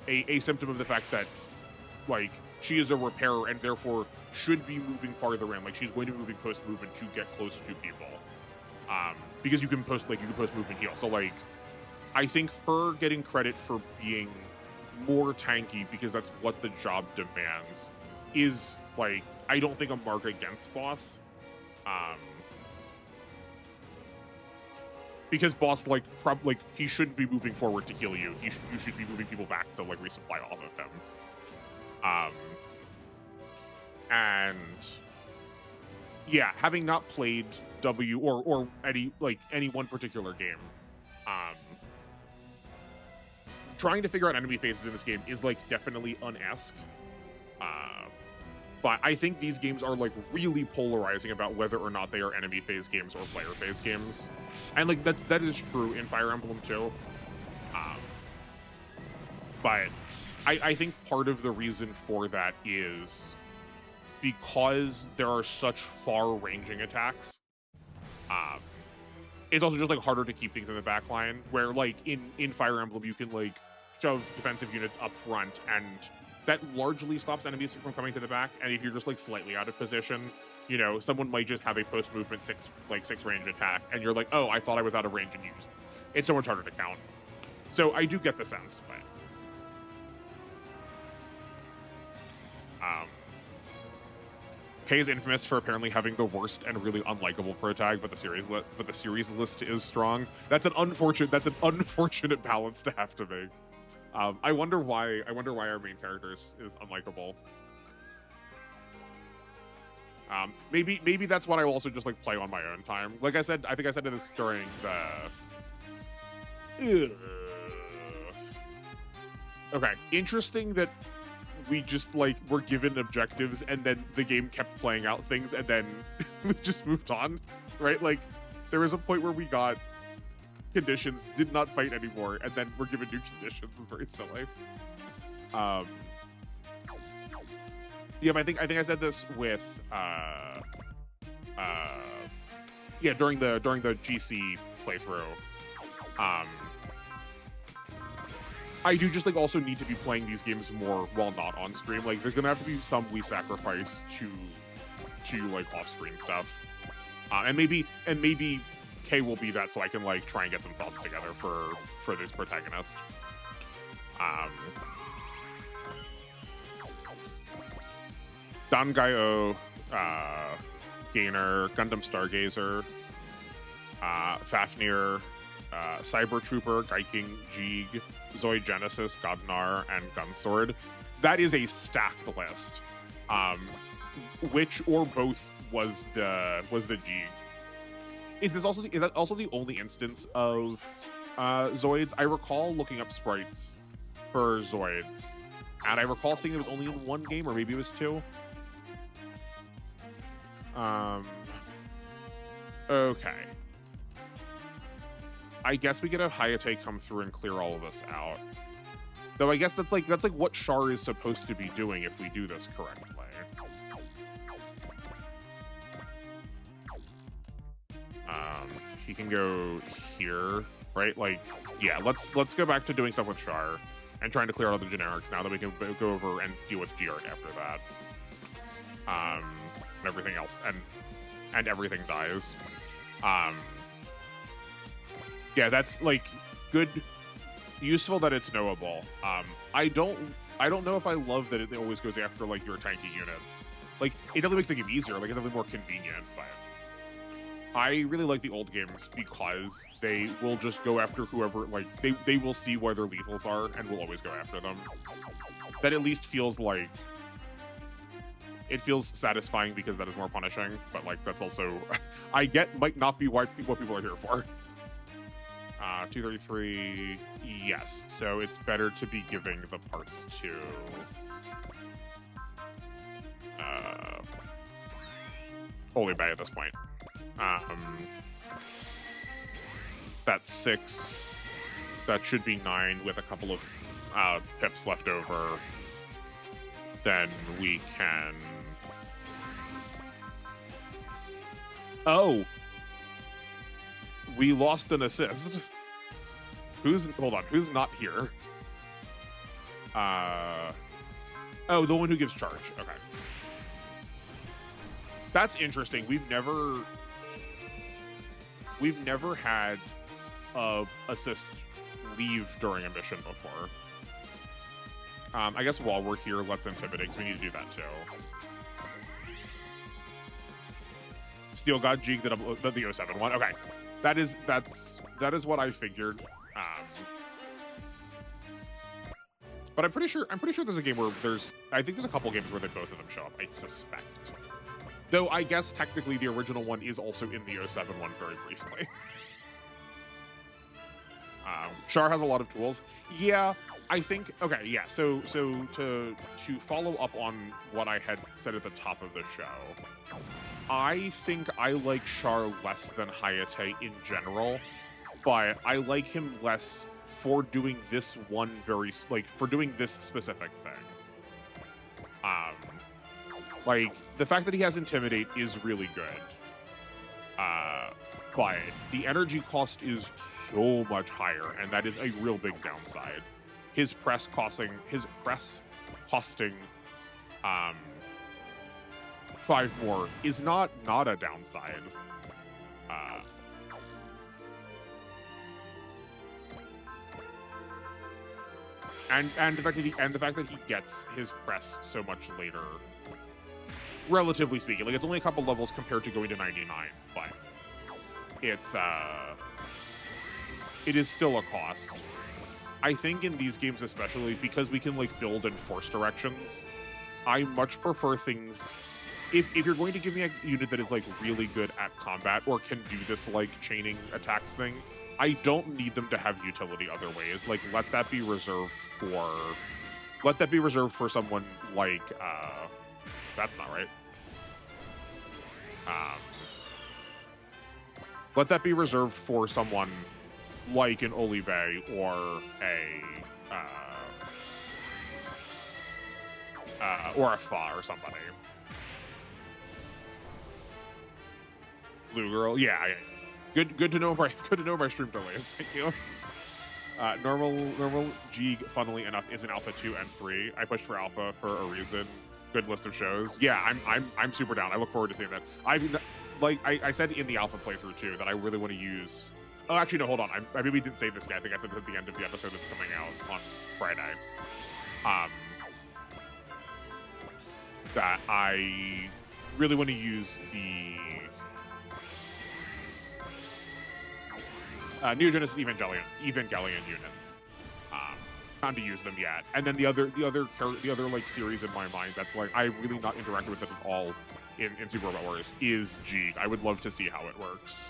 Speaker 1: a symptom of the fact that, like, she is a repairer and therefore should be moving farther in. Like, she's going to be moving post movement to get closer to people, because you can post movement heal. So, like, I think her getting credit for being more tanky because that's what the job demands is, like, I don't think a mark against Boss. Because Boss, like, he shouldn't be moving forward to heal you. You should be moving people back to, like, resupply off of him. And yeah, having not played W or any one particular game, trying to figure out enemy phases in this game is, like, definitely un-esque. But I think these games are, like, really polarizing about whether or not they are enemy phase games or player phase games. And, like, that is true in Fire Emblem too. But I think part of the reason for that is because there are such far-ranging attacks. It's also just, like, harder to keep things in the back line, where, like, in Fire Emblem you can, like, shove defensive units up front, and that largely stops enemies from coming to the back. And if you're just, like, slightly out of position, you know, someone might just have a post-movement 6 range attack, and you're like, oh, I thought I was out of range, and you just, it's so much harder to count. So I do get the sense, but Kay is infamous for apparently having the worst and really unlikable protag, but the series list is strong. That's an unfortunate balance to have to make. I wonder why our main character is unlikable. Maybe that's what I will also just, like, play on my own time. Like I said, I think I said this during the. Okay, interesting that we just, like, were given objectives and then the game kept playing out things and then we just moved on, right? Like, there was a point where we got conditions, did not fight anymore, and then we're given new conditions. Very silly. Yeah, I think I said this with during the GC playthrough. I do just, like, also need to be playing these games more while not on stream. Like, there's gonna have to be some we sacrifice to like off-screen stuff, and maybe Kay will be that, so I can, like, try and get some thoughts together for this protagonist. Dangaio, Gainer, Gundam Stargazer, Fafnir, Cyber Trooper, Gaiking, Jeeg, Zoe Genesis, Godnar, and Gunsword. That is a stacked list. Which or both was the Jeeg? Is that also the only instance of Zoids? I recall looking up sprites for Zoids, and I recall seeing it was only in one game, or maybe it was two. Okay. I guess we get a Hayate come through and clear all of this out. Though I guess that's like what Char is supposed to be doing if we do this correctly. He can go here, right? Like, yeah, let's go back to doing stuff with Char and trying to clear out the generics now that we can go over and deal with Geart after that. And everything else, and everything dies. Yeah, that's, like, good, useful that it's knowable. I don't know if I love that it always goes after, like, your tanky units. Like, it definitely makes the game easier, like, it's definitely more convenient, but I really like the old games because they will just go after whoever, like, they will see where their lethals are and will always go after them. That at least feels like, it feels satisfying because that is more punishing, but, like, that's also, I get, might not be what people are here for. 233, yes. So it's better to be giving the parts to Holy Bay at this point. That's 6. That should be 9 with a couple of pips left over. Then we can... We lost an assist. Hold on, who's not here? Oh, the one who gives charge. Okay. That's interesting. We've never had a assist leave during a mission before. I guess while we're here, let's intimidate, because we need to do that too. Steel God Jig the 07 one. Okay. That is what I figured. But I'm pretty sure there's a game where I think there's a couple games where both of them show up, I suspect. Though I guess technically the original one is also in the 07 one very briefly. Char has a lot of tools. Yeah, I think, okay, yeah, so to follow up on what I had said at the top of the show, I think I like Char less than Hayate in general, but I like him less for doing this one for doing this specific thing. Like, the fact that he has Intimidate is really good. But the energy cost is so much higher, and that is a real big downside. His press costing 5 more is not a downside. And the fact that he gets his press so much later, relatively speaking, like it's only a couple levels compared to going to 99, but it is still a cost. I think in these games especially, because we can like build in force directions, I much prefer things. If you're going to give me a unit that is like really good at combat or can do this like chaining attacks thing, I don't need them to have utility other ways. Like let that be reserved for someone like that's not right. Let that be reserved for someone like an Olive or a Fa or somebody. Blue Girl, yeah. Good to know my stream delays. Thank you. Normal G, funnily enough, is in Alpha 2 and 3. I pushed for Alpha for a reason. Good list of shows. Yeah, I'm super down. I look forward to seeing that. I said in the Alpha playthrough too that I really want to use. Oh, actually no, hold on. I maybe didn't say this guy. I think I said it at the end of the episode that's coming out on Friday. That I really want to use the Neo Genesis Evangelion units. Time to use them yet. And then the other like series in my mind that's like I've really not interacted with it at all in Super Robot Wars is Jeeg. I would love to see how it works.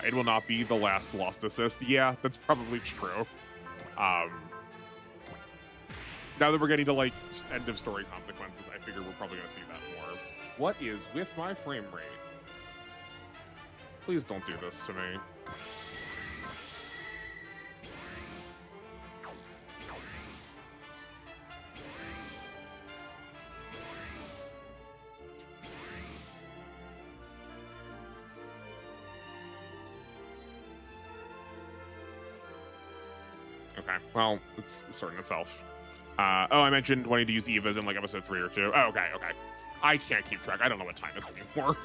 Speaker 1: It will not be the last lost assist. Yeah, that's probably true. Now that we're getting to like end of story consequences, I figure we're probably gonna see that more. What is with my frame rate? Please don't do this to me. Okay, well, it's sorting itself. Oh, I mentioned wanting to use the Evas in like episode 3 or 2. Oh, okay. I can't keep track. I don't know what time is anymore.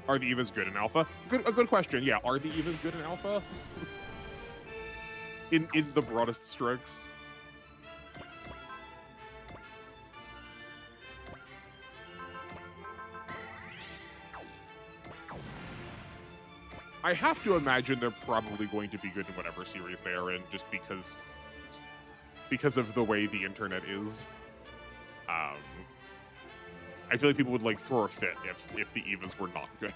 Speaker 1: Are the Evas good in Alpha? A good question. Yeah, are the Evas good in Alpha? in the broadest strokes. I have to imagine they're probably going to be good in whatever series they are in, just because of the way the internet is. I feel like people would like throw a fit if the Evas were not good.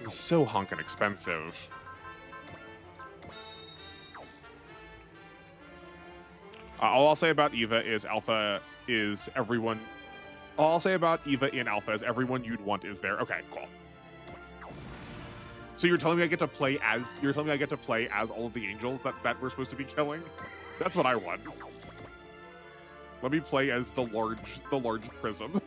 Speaker 1: It's so honkin' expensive. All I'll say about Eva is Alpha is everyone. All I'll say about Eva in Alpha is everyone you'd want is there. Okay, cool. So you're telling me I get to play as all of the angels that we're supposed to be killing? That's what I want. Let me play as the large prism.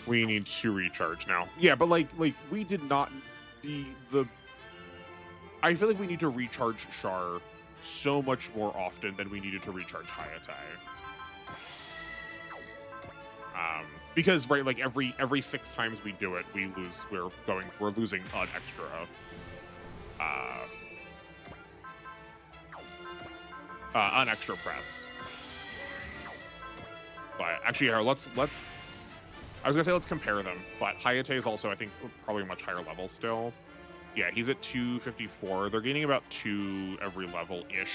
Speaker 1: We need to recharge now. Yeah, but like we did not the I feel like we need to recharge Char so much more often than we needed to recharge Hayate. Because right, like every 6 times we do it, we're losing an extra press. But actually, here, let's I was gonna say let's compare them, but Hayate is also, I think, probably a much higher level still. Yeah, he's at 254. They're gaining about 2 every level-ish.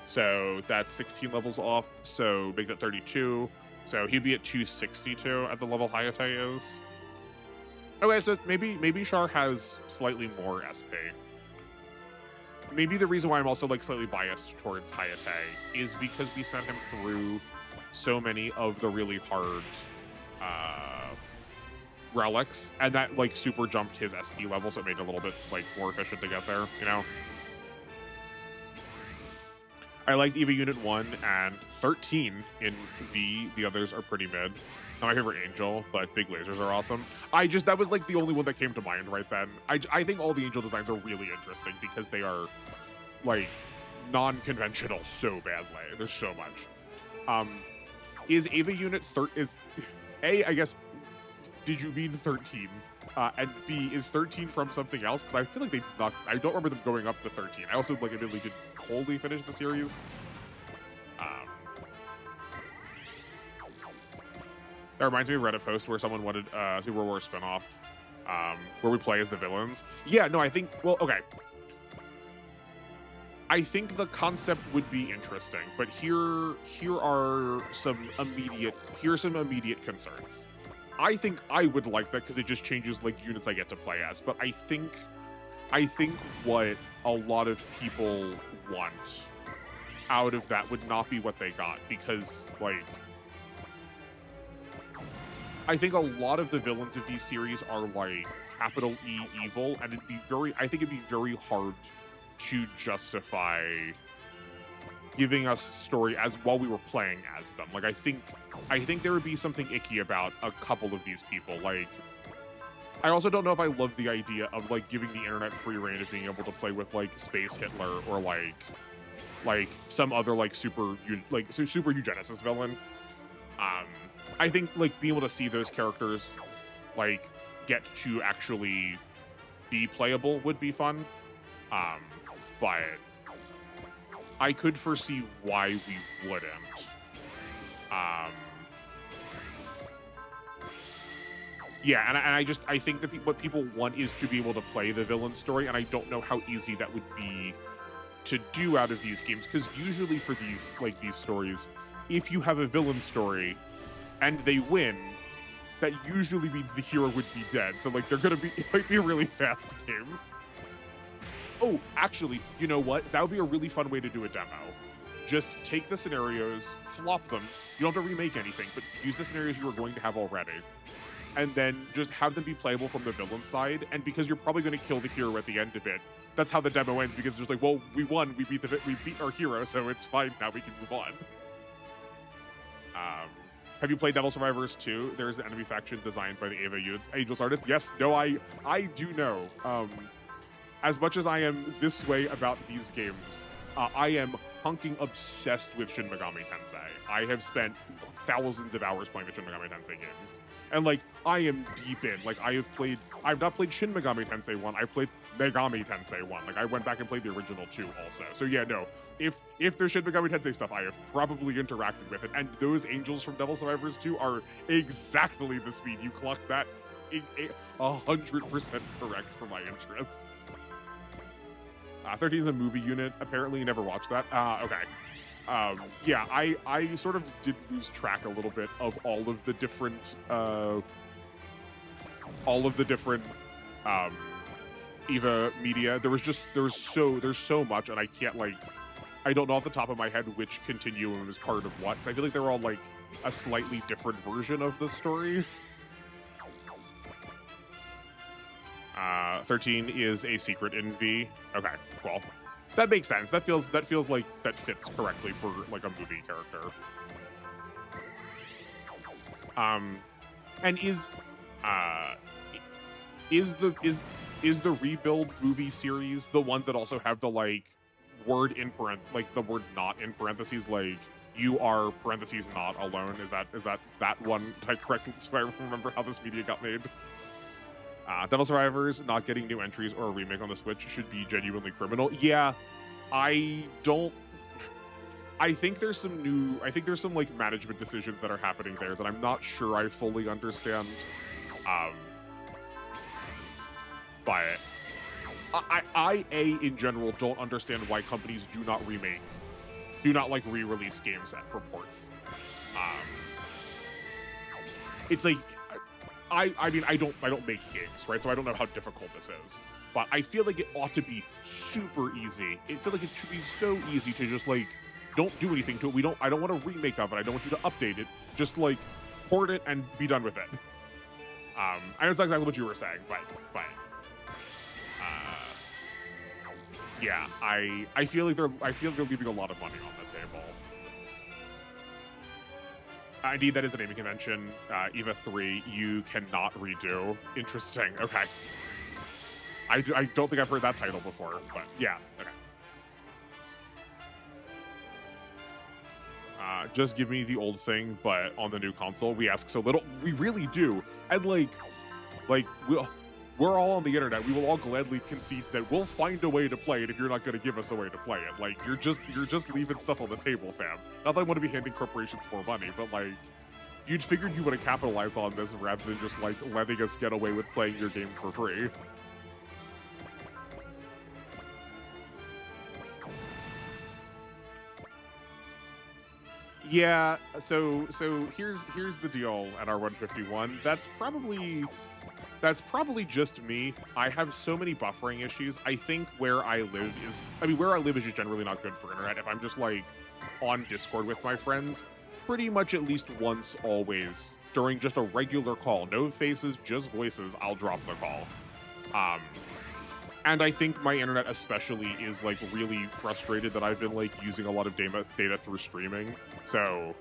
Speaker 1: So that's 16 levels off, so make that 32. So he'd be at 262 at the level Hayate is. Okay, so maybe Char has slightly more SP. Maybe the reason why I'm also like slightly biased towards Hayate is because we sent him through so many of the really hard relics, and that like super jumped his SP level, so it made it a little bit like more efficient to get there, you know? I liked EVA Unit 1 and 13 in V. The others are pretty mid. Not my favorite angel, but big lasers are awesome. That was like the only one that came to mind right then. I think all the angel designs are really interesting because they are like non-conventional so badly. There's so much. Is EVA Unit I guess, did you mean 13? And B, is 13 from something else? Because I feel like I don't remember them going up to 13. I also like admittedly didn't wholly finish the series. That reminds me of a Reddit post where someone wanted Super War spinoff, where we play as the villains. Yeah, no, I think, well, okay. I think the concept would be interesting, but here are some immediate concerns. I think I would like that because it just changes like units I get to play as. But I think what a lot of people want out of that would not be what they got, because like I think a lot of the villains of these series are like capital E evil, and I think it'd be very hard to justify giving us story as while we were playing as them. Like I think there would be something icky about a couple of these people. Like I also don't know if I love the idea of like giving the internet free reign of being able to play with like Space Hitler or like some other like super eugenicist villain. I think like being able to see those characters like get to actually be playable would be fun. But I could foresee why we wouldn't. Yeah, and I think that what people want is to be able to play the villain story, and I don't know how easy that would be to do out of these games, because usually for these stories, if you have a villain story and they win, that usually means the hero would be dead. So like it might be a really fast game. Oh, actually, you know what? That would be a really fun way to do a demo. Just take the scenarios, flop them. You don't have to remake anything, but use the scenarios you were going to have already. And then just have them be playable from the villain side. And because you're probably going to kill the hero at the end of it, that's how the demo ends, because it's just like, well, we won, we beat our hero, so it's fine now, we can move on. Have you played Devil Survivors 2? There's an enemy faction designed by the Ava units. Angels artist? Yes, no, I do know. As much as I am this way about these games, I am hunking obsessed with Shin Megami Tensei. I have spent thousands of hours playing the Shin Megami Tensei games. And like, I am deep in. Like, I've not played Shin Megami Tensei 1, I've played Megami Tensei 1. Like, I went back and played the original 2 also. So yeah, no, if there's Shin Megami Tensei stuff, I have probably interacted with it. And those angels from Devil Survivors 2 are exactly the speed. You clock that 100% correct for my interests. 13 is a movie unit. Apparently, you never watched that. Okay. Yeah, I sort of did lose track a little bit of all of the different Eva Media. There's so much, and I can't like, I don't know off the top of my head which continuum is part of what. I feel like they're all like a slightly different version of the story. 13 is a secret in V. Okay, well, that makes sense. That feels like that fits correctly for like a movie character. And is the Rebuild movie series the ones that also have the like word in like the word not in parentheses, like you are parentheses not alone? Is that one? Did I correct? Do I remember how this media got made? Devil Survivors not getting new entries or a remake on the Switch should be genuinely criminal. Yeah, I think there's some like management decisions that are happening there that I'm not sure I fully understand. But I in general don't understand why companies do not like re-release games for ports. It's like I mean I don't make games, right? So I don't know how difficult this is. But I feel like it ought to be super easy. I feel like it should be so easy to just like don't do anything to it. I don't want a remake of it. I don't want you to update it. Just like port it and be done with it. I know it's not exactly what you were saying, but yeah, I feel like they're leaving a lot of money on the table. Indeed, that is the naming convention. EVA 3, you cannot redo. Interesting. Okay. I don't think I've heard that title before, but yeah. Okay. Just give me the old thing, but on the new console. We ask so little. We really do. And like we're all on the internet. We will all gladly concede that we'll find a way to play it if you're not going to give us a way to play it. Like you're just leaving stuff on the table, fam. Not that I want to be handing corporations more money, but like you'd figured you would have capitalized on this rather than just like letting us get away with playing your game for free. Yeah, so here's the deal at our 151. That's probably just me. I have so many buffering issues. I think where I live is just generally not good for internet. If I'm just like on Discord with my friends, pretty much at least once always during just a regular call, no faces, just voices, I'll drop the call. And I think my internet especially is like really frustrated that I've been like using a lot of data through streaming. So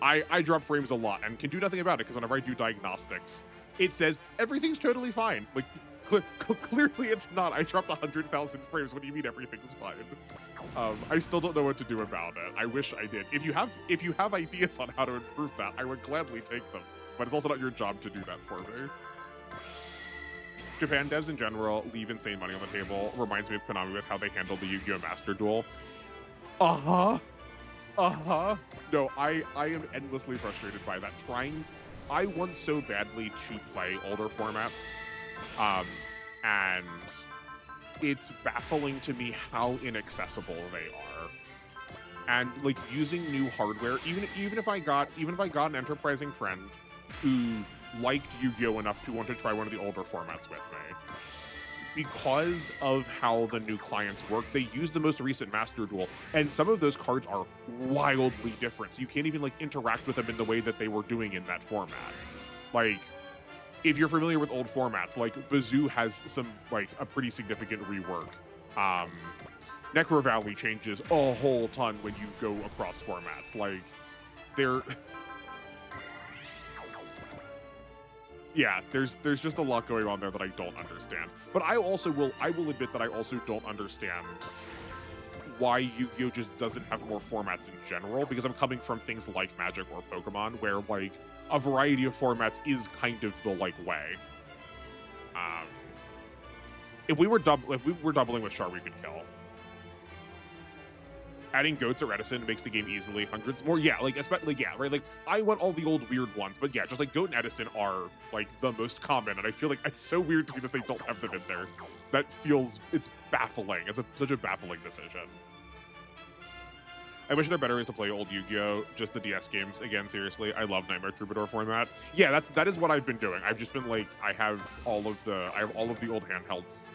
Speaker 1: I drop frames a lot and can do nothing about it because whenever I do diagnostics, it says everything's totally fine. Like clearly it's not. I dropped 100,000 frames. What do you mean everything's fine? I still don't know what to do about it. I wish I did. If you have ideas on how to improve that, I would gladly take them. But it's also not your job to do that for me. Japan devs in general leave insane money on the table. Reminds me of Konami with how they handled the Yu-Gi-Oh! Master Duel. No, I am endlessly frustrated by that. I want so badly to play older formats, and it's baffling to me how inaccessible they are. And like using new hardware, even if I got an enterprising friend who liked Yu-Gi-Oh! Enough to want to try one of the older formats with me, because of how the new clients work, they use the most recent Master Duel, and some of those cards are wildly different. So you can't even like interact with them in the way that they were doing in that format. Like, if you're familiar with old formats, like Bazoo has some like a pretty significant rework. Necro Valley changes a whole ton when you go across formats. Like, they're yeah, there's just a lot going on there that I don't understand. But I will admit that I also don't understand why Yu-Gi-Oh! Just doesn't have more formats in general, because I'm coming from things like Magic or Pokemon, where like a variety of formats is kind of the like way. If we were doubling with Char, we could kill. Adding goats or Edison makes the game easily hundreds more. Yeah, like especially right. Like I want all the old weird ones, but yeah, just like goat and Edison are like the most common, and I feel like it's so weird to me that they don't have them in there. It's baffling. It's such a baffling decision. I wish there were better ways to play old Yu-Gi-Oh! Just the DS games. Again, seriously, I love Nightmare Troubadour format. Yeah, that is what I've been doing. I've just been like, I have all of the old handhelds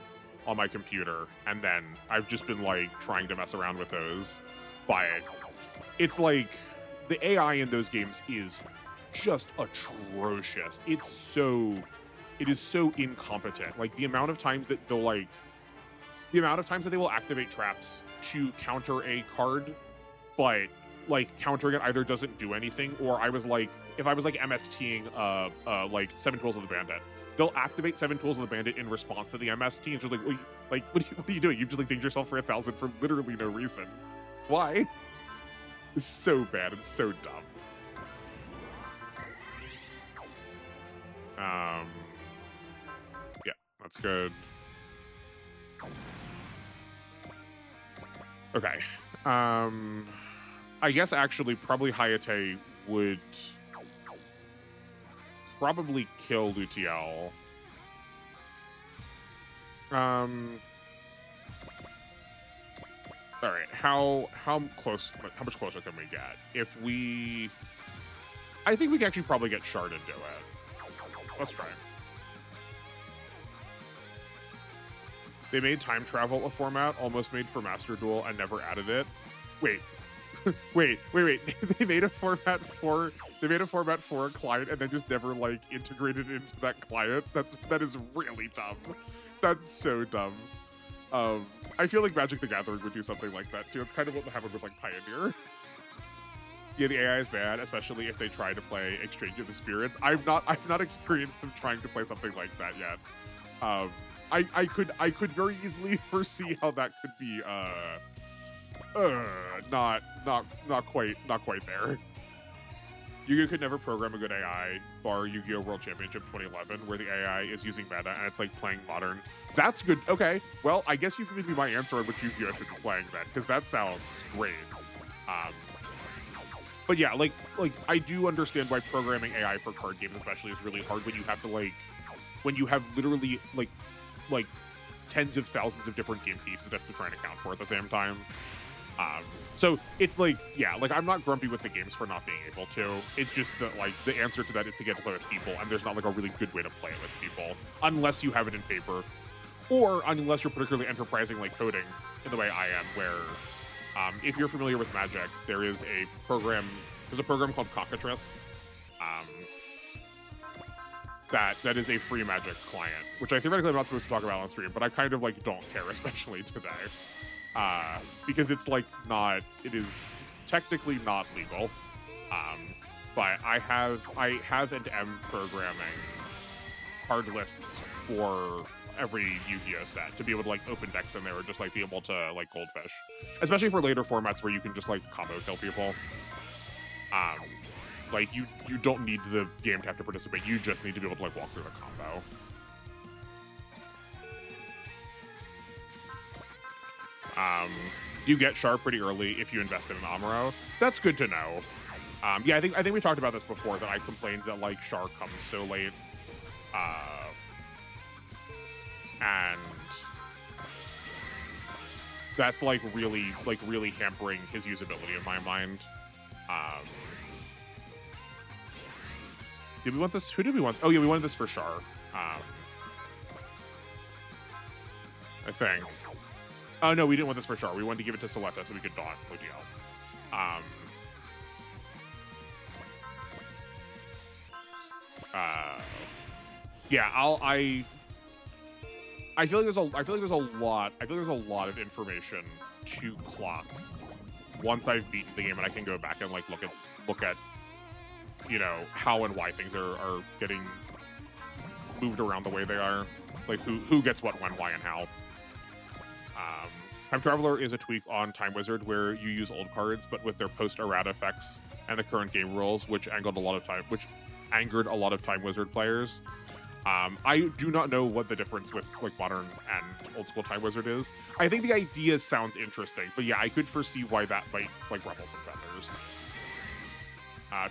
Speaker 1: on my computer, and then I've just been like trying to mess around with those. But it's like the AI in those games is just atrocious. It is so incompetent. Like the amount of times that they will activate traps to counter a card, but like countering it either doesn't do anything, or if I was like MSTing like 7 Tools of the Bandit, they'll activate 7 Tools of the Bandit in response to the MST, and just like, what are you doing? You've just like dinged yourself for 1,000 for literally no reason. Why? It's so bad. It's so dumb. Yeah, that's good. Okay. I guess actually probably Hayate would probably kill Lutiel. All right, how much closer can we get? I think we can actually probably get Char to do it. Let's try. They made time travel a format almost made for Master Duel and never added it. Wait. wait. They made a format for a client and then just never like integrated it into that client. That is really dumb. That's so dumb. I feel like Magic the Gathering would do something like that too. It's kind of what happened with like Pioneer. Yeah, the AI is bad, especially if they try to play Exchange of the Spirits. I've not experienced them trying to play something like that yet. I could very easily foresee how that could be not quite there. Yu-Gi-Oh could never program a good AI, bar Yu-Gi-Oh! World Championship 2011, where the AI is using meta and it's like playing modern. That's good. Okay, well, I guess you can give me my answer on which Yu-Gi-Oh! Should be playing then, because that sounds great. But yeah, like I do understand why programming AI for card games especially is really hard when you have to when you have literally like tens of thousands of different game pieces that you have to try and account for at the same time. So it's like, yeah, like I'm not grumpy with the games for not being able to. It's just that like the answer to that is to get to play with people, and there's not like a really good way to play it with people unless you have it in paper, or unless you're particularly enterprising like coding in the way I am, where if you're familiar with Magic, there's a program called Cockatrice. That is a free Magic client, which I theoretically am not supposed to talk about on stream, but I kind of like don't care, especially today. Because it's like it is technically not legal. But I have and am programming card lists for every Yu-Gi-Oh set to be able to like open decks in there or just like be able to like goldfish, especially for later formats where you can just like combo kill people. Like you don't need the game to have to participate. You just need to be able to like walk through the combo. You get Char pretty early if you invest in an Amuro. That's good to know. Yeah, I think we talked about this before, that I complained that like Char comes so late. And that's like really hampering his usability in my mind. Did we want this? Who did we want? Oh yeah, we wanted this for Char. I think. Oh no, we didn't want this for Char. We wanted to give it to Soletta so we could daunt Lutiel. Yeah, I feel like there's a lot of information to clock once I've beaten the game, and I can go back and like look at you know how and why things are getting moved around the way they are, like who gets what, when, why, and how. Time Traveler is a tweak on Time Wizard where you use old cards, but with their post-errata effects and the current game rules, which angered a lot of Time Wizard players. I do not know what the difference with like modern and old school Time Wizard is. I think the idea sounds interesting, but yeah, I could foresee why that might like ruffle some feathers.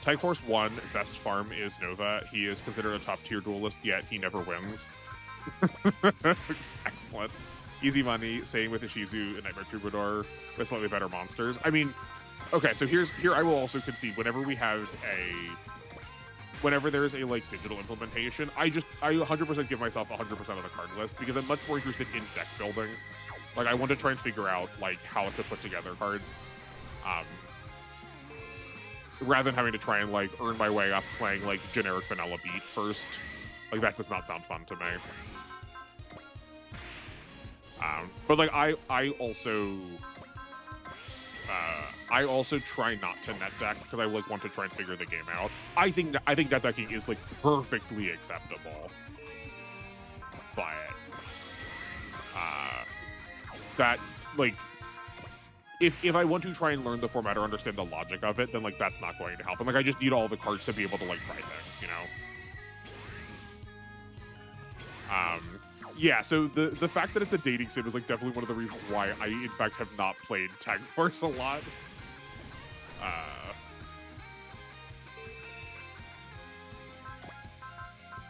Speaker 1: Type Force 1 best farm is Nova. He is considered a top tier duelist, yet he never wins. Excellent. Easy money, same with Ishizu and Nightmare Troubadour with slightly better monsters. I mean, okay, so here I will also concede, whenever we have whenever there's a like digital implementation, I 100% give myself 100% of the card list because I'm much more interested in deck building. Like I want to try and figure out like how to put together cards, rather than having to try and like earn my way up playing like generic vanilla beat first. Like that does not sound fun to me. But like I also try not to net deck because I like want to try and figure the game out. I think net decking is like perfectly acceptable, but that like if I want to try and learn the format or understand the logic of it, then like that's not going to help. And like I just need all the cards to be able to like try things, you know. Yeah, so the fact that it's a dating sim is like definitely one of the reasons why I in fact have not played Tag Force a lot.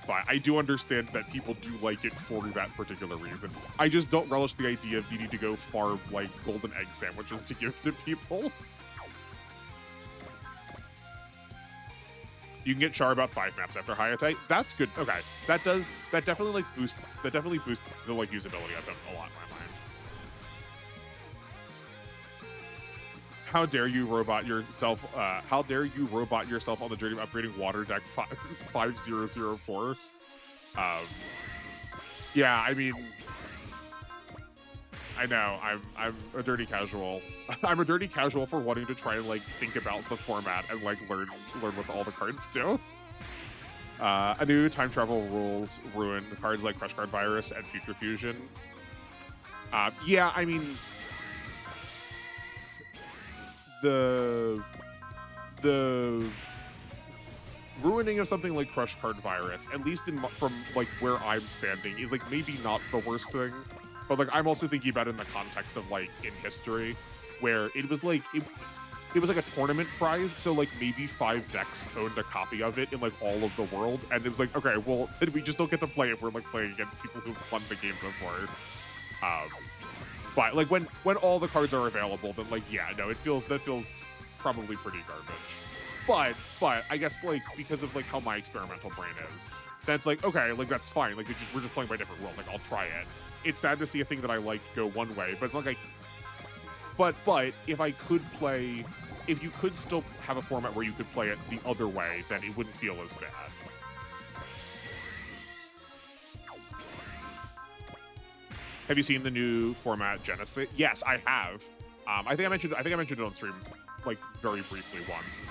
Speaker 1: But I do understand that people do like it for that particular reason. I just don't relish the idea of needing to go farm like golden egg sandwiches to give to people. You can get Char about 5 maps after Hayate. That's good. Okay, that definitely like boosts the like usability of him a lot in my mind. How dare you robot yourself? How dare you robot yourself on the journey of upgrading Water Deck 5004? Yeah, I mean, I know I'm a dirty casual. I'm a dirty casual for wanting to try and like think about the format and like learn what all the cards do. A new time travel rules ruin cards like Crush Card Virus and Future Fusion. Yeah, I mean, the ruining of something like Crush Card Virus, at least from like where I'm standing, is like maybe not the worst thing. But like I'm also thinking about it in the context of like in history, where it was like it was like a tournament prize, so like maybe 5 decks owned a copy of it in like all of the world, and it was like, okay, well then we just don't get to play if we're like playing against people who've won the game before. But like when all the cards are available, then like yeah, no, that feels probably pretty garbage. But I guess like because of like how my experimental brain is, that's like okay, like that's fine. Like we're just playing by different rules. Like I'll try it. It's sad to see a thing that I liked go one way, but it's not like. But if I could play, if you could still have a format where you could play it the other way, then it wouldn't feel as bad. Have you seen the new format Genesis? Yes, I have. I think I mentioned it on stream like very briefly once.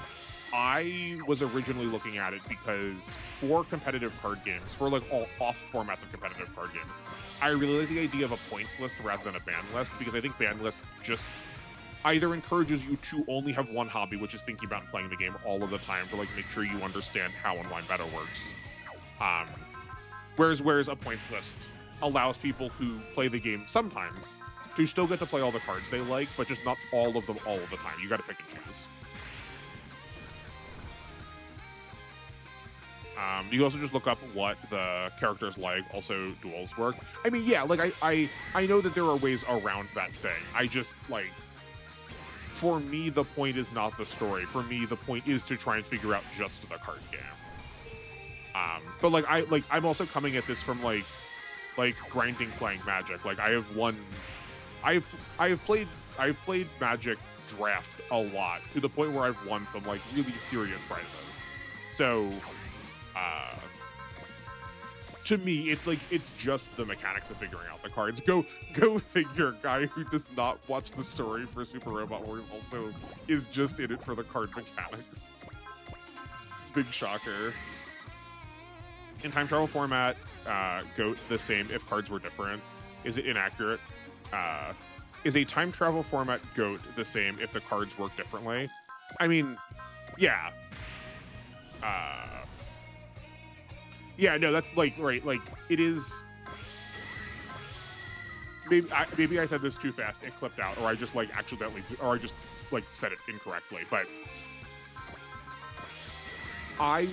Speaker 1: I was originally looking at it because for competitive card games, for like all off formats of competitive card games, I really like the idea of a points list rather than a ban list, because I think ban list just either encourages you to only have one hobby, which is thinking about playing the game all of the time to like make sure you understand how online meta works. Whereas a points list allows people who play the game sometimes to still get to play all the cards they like, but just not all of them all of the time. You got to pick and choose. You also just look up what the characters like, also duels work. I mean, yeah, like I know that there are ways around that thing. I just like, for me, the point is not the story. For me, the point is to try and figure out just the card game. But like I'm also coming at this from like grinding playing Magic. Like I have played Magic Draft a lot to the point where I've won some like really serious prizes. So to me, it's just the mechanics of figuring out the cards. Go figure. Guy who does not watch the story for Super Robot Wars also is just in it for the card mechanics. Big shocker. In time travel format, GOAT the same if cards were different? Is it inaccurate? Is a time travel format GOAT the same if the cards work differently? I mean, yeah. Yeah, no, that's like right. Like it is. Maybe I said this too fast. It clipped out, or I just like accidentally, or I just like said it incorrectly. But I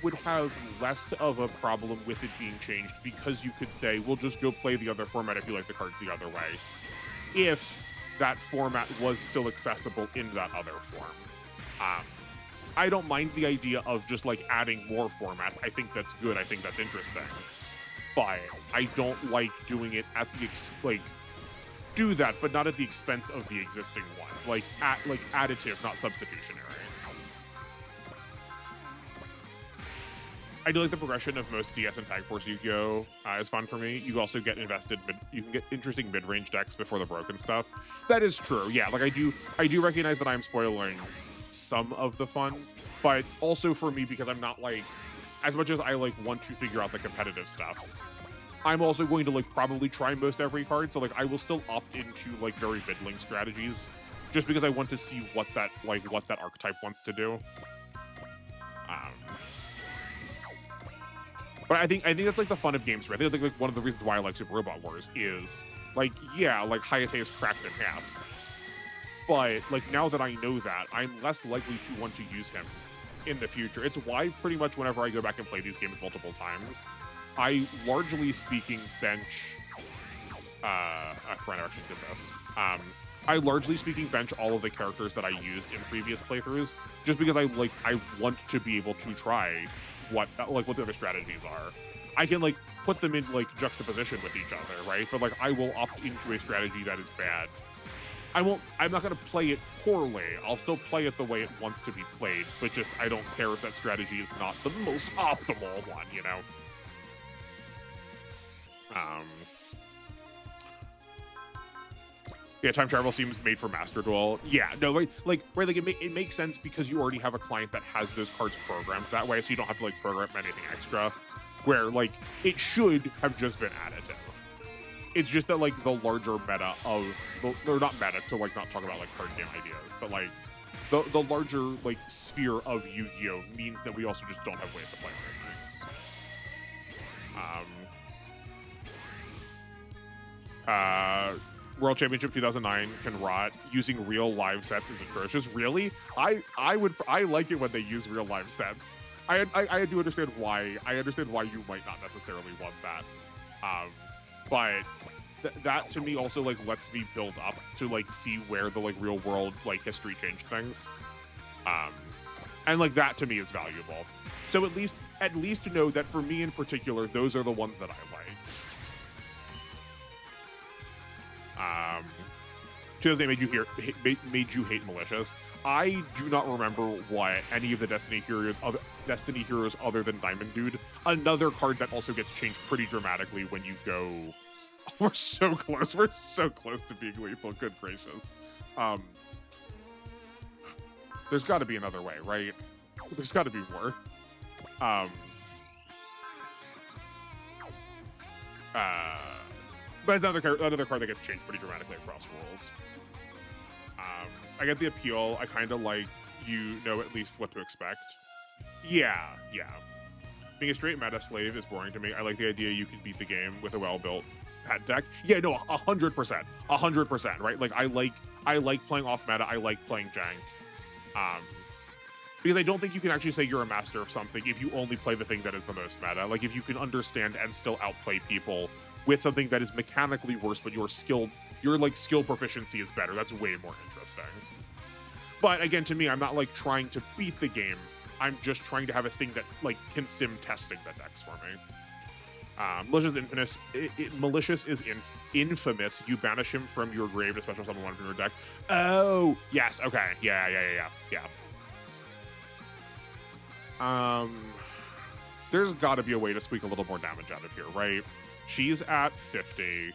Speaker 1: would have less of a problem with it being changed because you could say, we'll just go play the other format if you like the cards the other way, if that format was still accessible in that other form. I don't mind the idea of just like adding more formats. I think that's good. I think that's interesting. But I don't like doing it at the do that, but not at the expense of the existing ones. Like additive, not substitutionary. I do like the progression of most DS and Tag Force Yu-Gi-Oh! Is fun for me. You also get invested, you can get interesting mid-range decks before the broken stuff. That is true. Yeah, like I do recognize that I'm spoiling some of the fun, but also for me, because I'm not like, as much as I like want to figure out the competitive stuff, I'm also going to like probably try most every card. So like I will still opt into like very middling strategies, just because I want to see what that archetype wants to do. But I think that's like the fun of games. Right? I think like one of the reasons why I like Super Robot Wars is like, yeah, like Hayate is cracked in half. But like now that I know that, I'm less likely to want to use him in the future. It's why pretty much whenever I go back and play these games multiple times, I largely speaking bench. A friend actually did this. I largely speaking bench all of the characters that I used in previous playthroughs, just because I want to be able to try what the other strategies are. I can like put them in like juxtaposition with each other, right? But like I will opt into a strategy that is bad. I'm not gonna play it poorly. I'll still play it the way it wants to be played, but just I don't care if that strategy is not the most optimal one, you know? Yeah, time travel seems made for Master Duel. Yeah, no, it makes sense because you already have a client that has those cards programmed that way, so you don't have to like program anything extra. Where like it should have just been additive. It's just that like the larger meta or not meta to like not talk about like card game ideas, but like the larger like sphere of Yu-Gi-Oh means that we also just don't have ways to play other things. World Championship 2009 can rot. Using real live sets is atrocious. Really? I like it when they use real live sets. I do understand why. I understand why you might not necessarily want that. But that to me also like lets me build up to like see where the like real world like history changed things. And like that to me is valuable. So at least know that for me in particular, those are the ones that I like. 2008 made you hate Malicious. I do not remember what any of the Destiny heroes other than Diamond Dude. Another card that also gets changed pretty dramatically when you go. We're so close. We're so close to being lethal. Good gracious. There's got to be another way, right? There's got to be more. But it's another card that gets changed pretty dramatically across rules. I get the appeal. I kind of like you know at least what to expect. Yeah. Being a straight meta slave is boring to me. I like the idea you can beat the game with a well-built pet deck. Yeah, no, 100%, right? Like I like playing off meta. I like playing jank. Because I don't think you can actually say you're a master of something if you only play the thing that is the most meta. Like if you can understand and still outplay people with something that is mechanically worse, but your skill proficiency is better. That's way more interesting. But again, to me, I'm not like trying to beat the game. I'm just trying to have a thing that like can sim testing the decks for me. Malicious is infamous. You banish him from your grave to special summon one from your deck. Oh, yes. Okay. Yeah. There's got to be a way to squeak a little more damage out of here, right? She's at 50.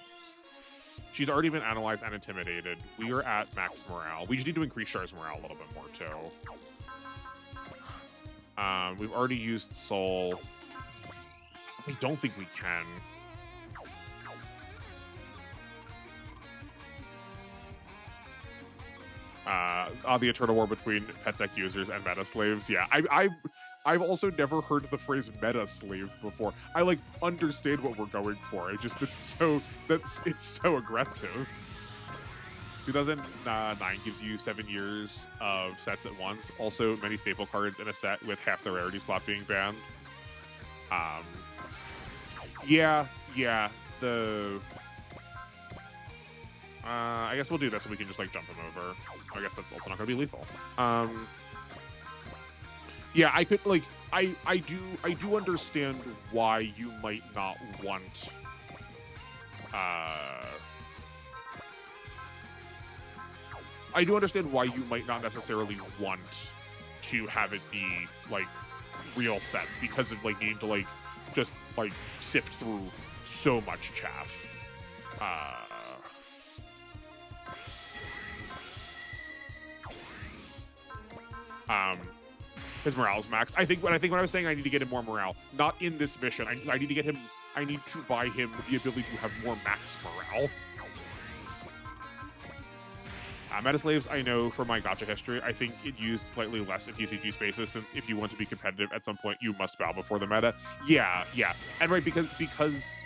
Speaker 1: She's already been analyzed and intimidated. We are at max morale. We just need to increase Char's morale a little bit more, too. We've already used Soul. I don't think we can. The eternal war between pet deck users and meta slaves. Yeah, I've also never heard the phrase meta slave before. I like understand what we're going for. It's so aggressive. 2009 gives you 7 years of sets at once. Also, many staple cards in a set with half the rarity slot being banned. Yeah. I guess we'll do this so we can just like jump him over. I guess that's also not going to be lethal. Yeah, I could like I do understand why you might not want uh I do understand why you might not necessarily want to have it be like real sets because of like needing to like just like sift through so much chaff. Um his morale's maxed. I think when I was saying I need to get him more morale, not in this mission. I need to get him. I need to buy him the ability to have more max morale. Meta slaves, I know from my gacha history, I think it used slightly less in TCG spaces, since if you want to be competitive at some point, you must bow before the meta. Yeah, and right because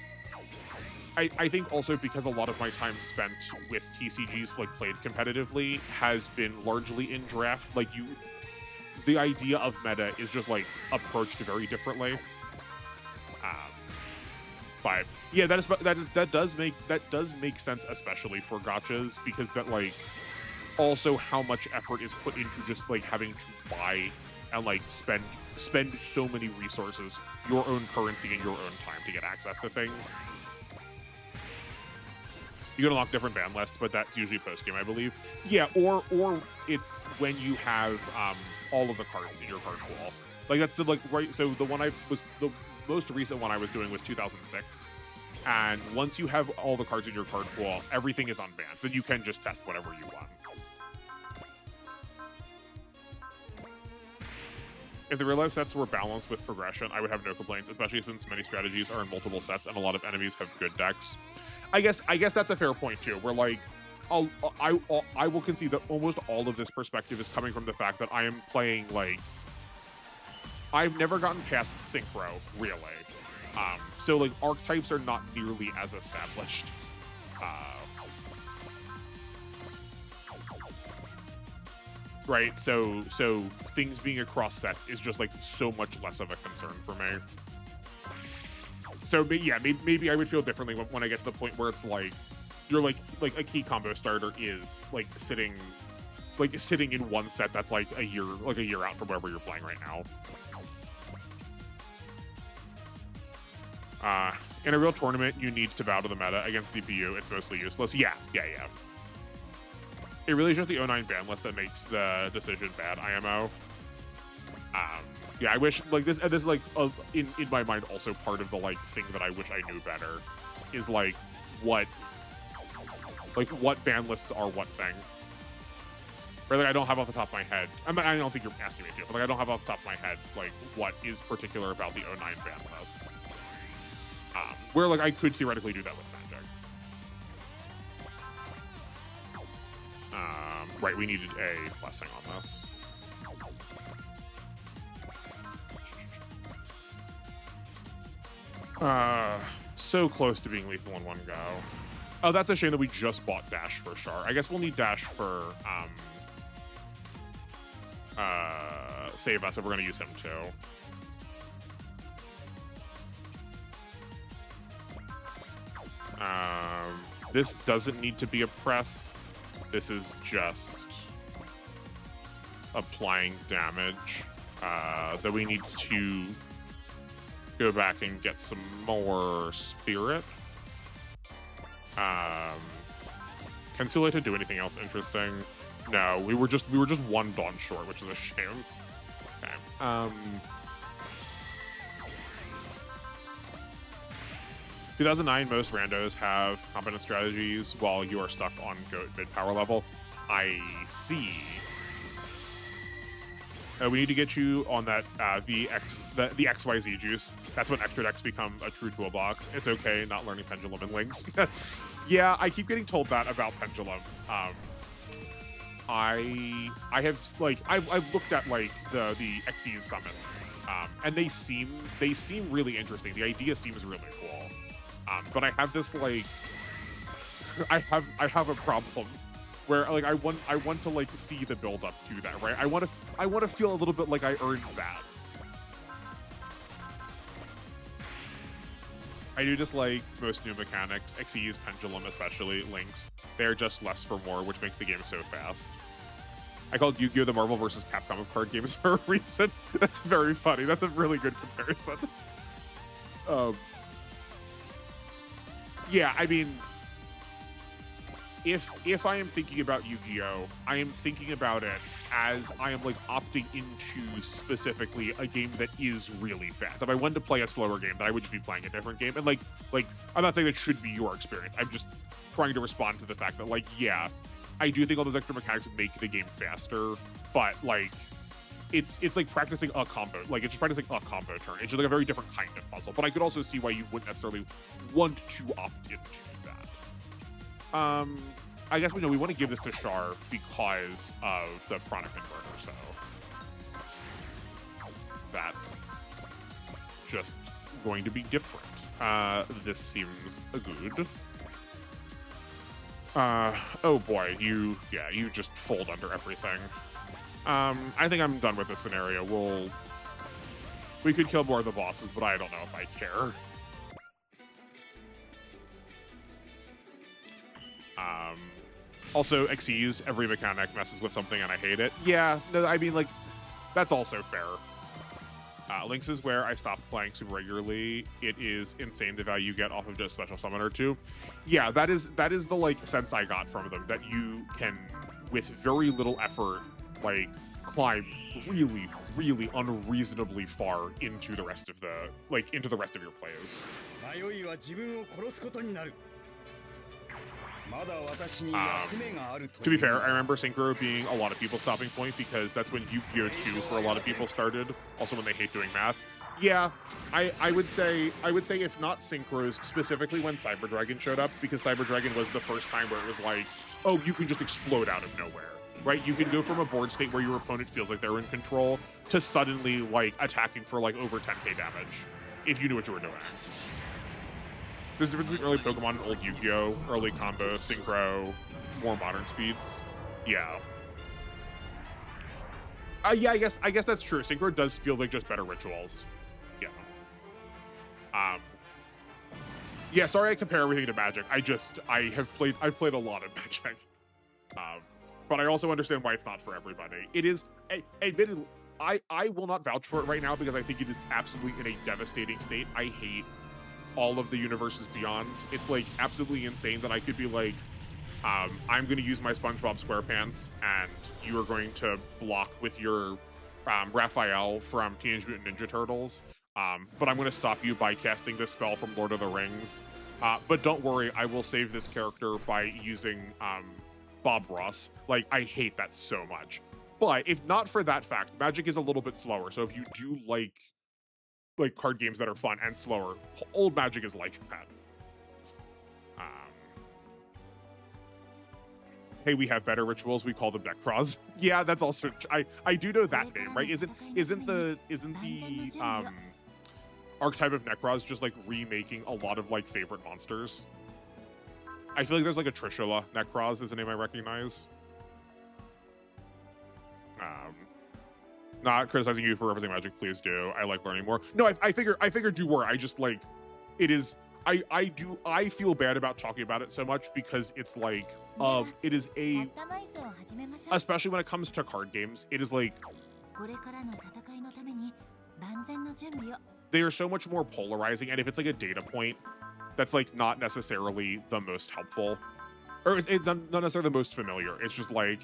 Speaker 1: I think also because a lot of my time spent with TCGs like played competitively has been largely in draft. Like the idea of meta is just like approached very differently. But yeah, that does make sense, especially for gachas, because that like also how much effort is put into just like having to buy and like spend so many resources, your own currency and your own time to get access to things. You can unlock different ban lists, but that's usually post game, I believe. Yeah, or it's when you have all of the cards in your card pool. Like that's like right. So the most recent one I was doing was 2006, and once you have all the cards in your card pool, everything is unbanned. Then you can just test whatever you want. If the real life sets were balanced with progression, I would have no complaints, especially since many strategies are in multiple sets and a lot of enemies have good decks. I guess that's a fair point too, where like I will concede that almost all of this perspective is coming from the fact that I am playing like I've never gotten past synchro, really. So like archetypes are not nearly as established. Right, so things being across sets is just like so much less of a concern for me. So yeah, maybe I would feel differently when I get to the point where it's like you're like a key combo starter is like sitting in one set that's like a year out from wherever you're playing right now. In a real tournament, you need to bow to the meta. Against CPU, it's mostly useless. Yeah. It really is just the 09 ban list that makes the decision bad, IMO. Yeah, I wish, like, this is, like, in my mind, also part of the, like, thing that I wish I knew better is, like, what ban lists are what thing. Or, like, I don't have off the top of my head. I don't think you're asking me to, but, like, I don't have off the top of my head, like, what is particular about the 09 ban list. Where, like, I could theoretically do that with Magic. Right, we needed a blessing on this. So close to being lethal in one go. Oh, that's a shame that we just bought Dash for Char. I guess we'll need Dash for Save Us if we're gonna use him too. This doesn't need to be a press. This is just applying damage that we need to go back and get some more spirit. Can Suleta do anything else interesting? No, we were just one Dawn short, which is a shame. Okay. 2009, most randos have competent strategies while you are stuck on GOAT mid-power level. I see. We need to get you on that the XYZ juice. That's when extra decks become a true toolbox. It's okay not learning Pendulum and Links. Yeah, I keep getting told that about Pendulum. I have like I've looked at like the XYZ summons, and they seem really interesting. The idea seems really cool. But I have this like I have a problem where like I want to like see the build up to that, right? I want to feel a little bit like I earned that. I do dislike most new mechanics, XYZ, Pendulum, especially Links. They're just less for more, which makes the game so fast. I called Yu-Gi-Oh! The Marvel vs. Capcom of card games for a reason. That's very funny. That's a really good comparison. Um, yeah, I mean, if I am thinking about Yu-Gi-Oh, I am thinking about it as I am like opting into specifically a game that is really fast. If I wanted to play a slower game, then I would just be playing a different game. And like I'm not saying that should be your experience. I'm just trying to respond to the fact that like, yeah, I do think all those extra mechanics make the game faster, but like it's like practicing a combo. Like it's just practicing a combo turn. It's just like a very different kind of puzzle. But I could also see why you wouldn't necessarily want to opt into that. I guess we want to give this to Char because of the Prana Converter, so that's just going to be different. This seems good. Oh boy, you just fold under everything. I think I'm done with this scenario. We could kill more of the bosses, but I don't know if I care. Also, Xyz, every mechanic messes with something and I hate it. Yeah, no, I mean, like, that's also fair. Lynx is where I stopped playing super regularly. It is insane the value you get off of just Special Summon or two. Yeah, that is the, like, sense I got from them, that you can, with very little effort, like, climb really, really unreasonably far into the rest of the, like, into the rest of your plays. To be fair, I remember Synchro being a lot of people's stopping point because that's when Yu-Gi-Oh! 2 for a lot of people started. Also when they hate doing math. Yeah, I would say if not Synchros, specifically when Cyber Dragon showed up, because Cyber Dragon was the first time where it was like, oh, you can just explode out of nowhere, right? You can go from a board state where your opponent feels like they're in control to suddenly like attacking for like over 10k damage if you knew what you were doing. There's a difference between early Pokemon and old Yu-Gi-Oh! Early combo, synchro, more modern speeds. Yeah. Yeah, I guess that's true. Synchro does feel like just better rituals. Yeah. Yeah, sorry I compare everything to Magic. I've played a lot of Magic. But I also understand why it's not for everybody. It is, admittedly, I will not vouch for it right now because I think it is absolutely in a devastating state. I hate all of the universes beyond. It's like absolutely insane that I could be like, I'm going to use my SpongeBob SquarePants and you are going to block with your Raphael from Teenage Mutant Ninja Turtles, but I'm going to stop you by casting this spell from Lord of the Rings. But don't worry, I will save this character by using Bob Ross. Like, I hate that so much. But if not for that fact, Magic is a little bit slower. So if you do like card games that are fun and slower, old Magic is like that. Hey, we have better rituals. We call them Necros. Yeah, that's also I do know that name, right? Isn't the archetype of Necros just like remaking a lot of like favorite monsters? I feel like there's like a Trishula Necros is a name I recognize. Not criticizing you for everything Magic, please do. I like learning more. No, I figured you were. I just like, it is, I feel bad about talking about it so much because it's like, it is especially when it comes to card games, it is like, they are so much more polarizing, and if it's like a data point, that's like not necessarily the most helpful, or it's not necessarily the most familiar. It's just like,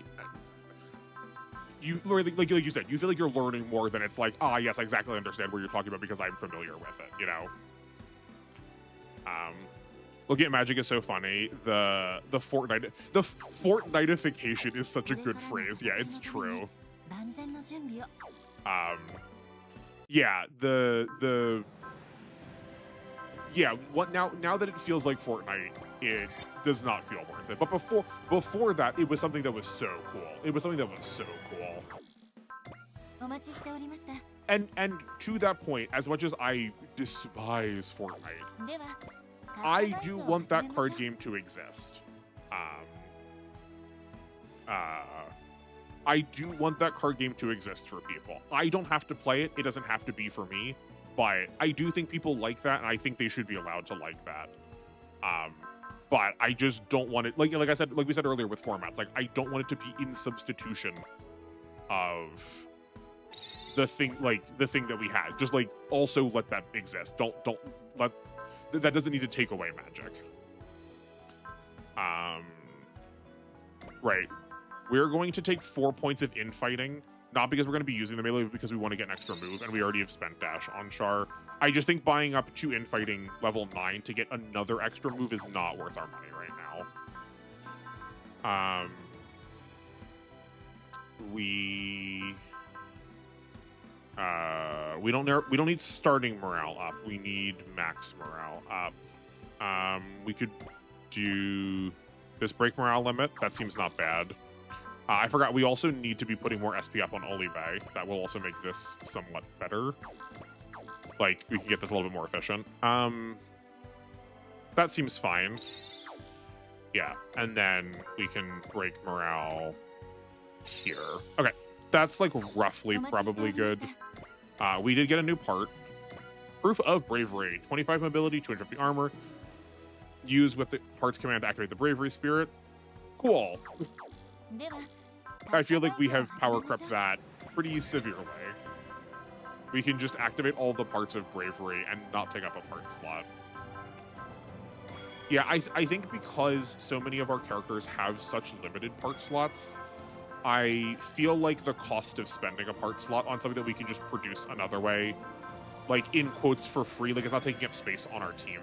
Speaker 1: like you said, you feel like you're learning more than it's like, yes, I exactly understand what you're talking about because I'm familiar with it, you know? Looking at Magic is so funny. The Fortnite-ification is such a good phrase. Yeah, it's true. Yeah, what now that it feels like Fortnite, it does not feel worth it. But before that, it was something that was so cool. It was something that was so cool. And to that point, as much as I despise Fortnite, I do want that card game to exist. I do want that card game to exist for people. I don't have to play it. It doesn't have to be for me. But I do think people like that, and I think they should be allowed to like that. But I just don't want it, like I said, like we said earlier with formats, like I don't want it to be in substitution of the thing that we had. Just like also let that exist. Don't let that doesn't need to take away magic. Right. We're going to take 4 points of infighting, not because we're going to be using the melee, but because we want to get an extra move, and we already have spent dash on Char. I just think buying up 2 infighting level 9 to get another extra move is not worth our money right now. We don't need starting morale up. We need max morale up. We could do this break morale limit. That seems not bad. I forgot we also need to be putting more SP up on Olive. That will also make this somewhat better. Like, we can get this a little bit more efficient. That seems fine. Yeah, and then we can break morale here. Okay, that's like roughly probably good. We did get a new part. Proof of Bravery. 25 mobility, 250 armor. Use with the parts command to activate the Bravery Spirit. Cool. I feel like we have power crept that pretty severely. We can just activate all the parts of Bravery and not take up a part slot. Yeah, I think because so many of our characters have such limited part slots, I feel like the cost of spending a part slot on something that we can just produce another way, like in quotes for free, like it's not taking up space on our team,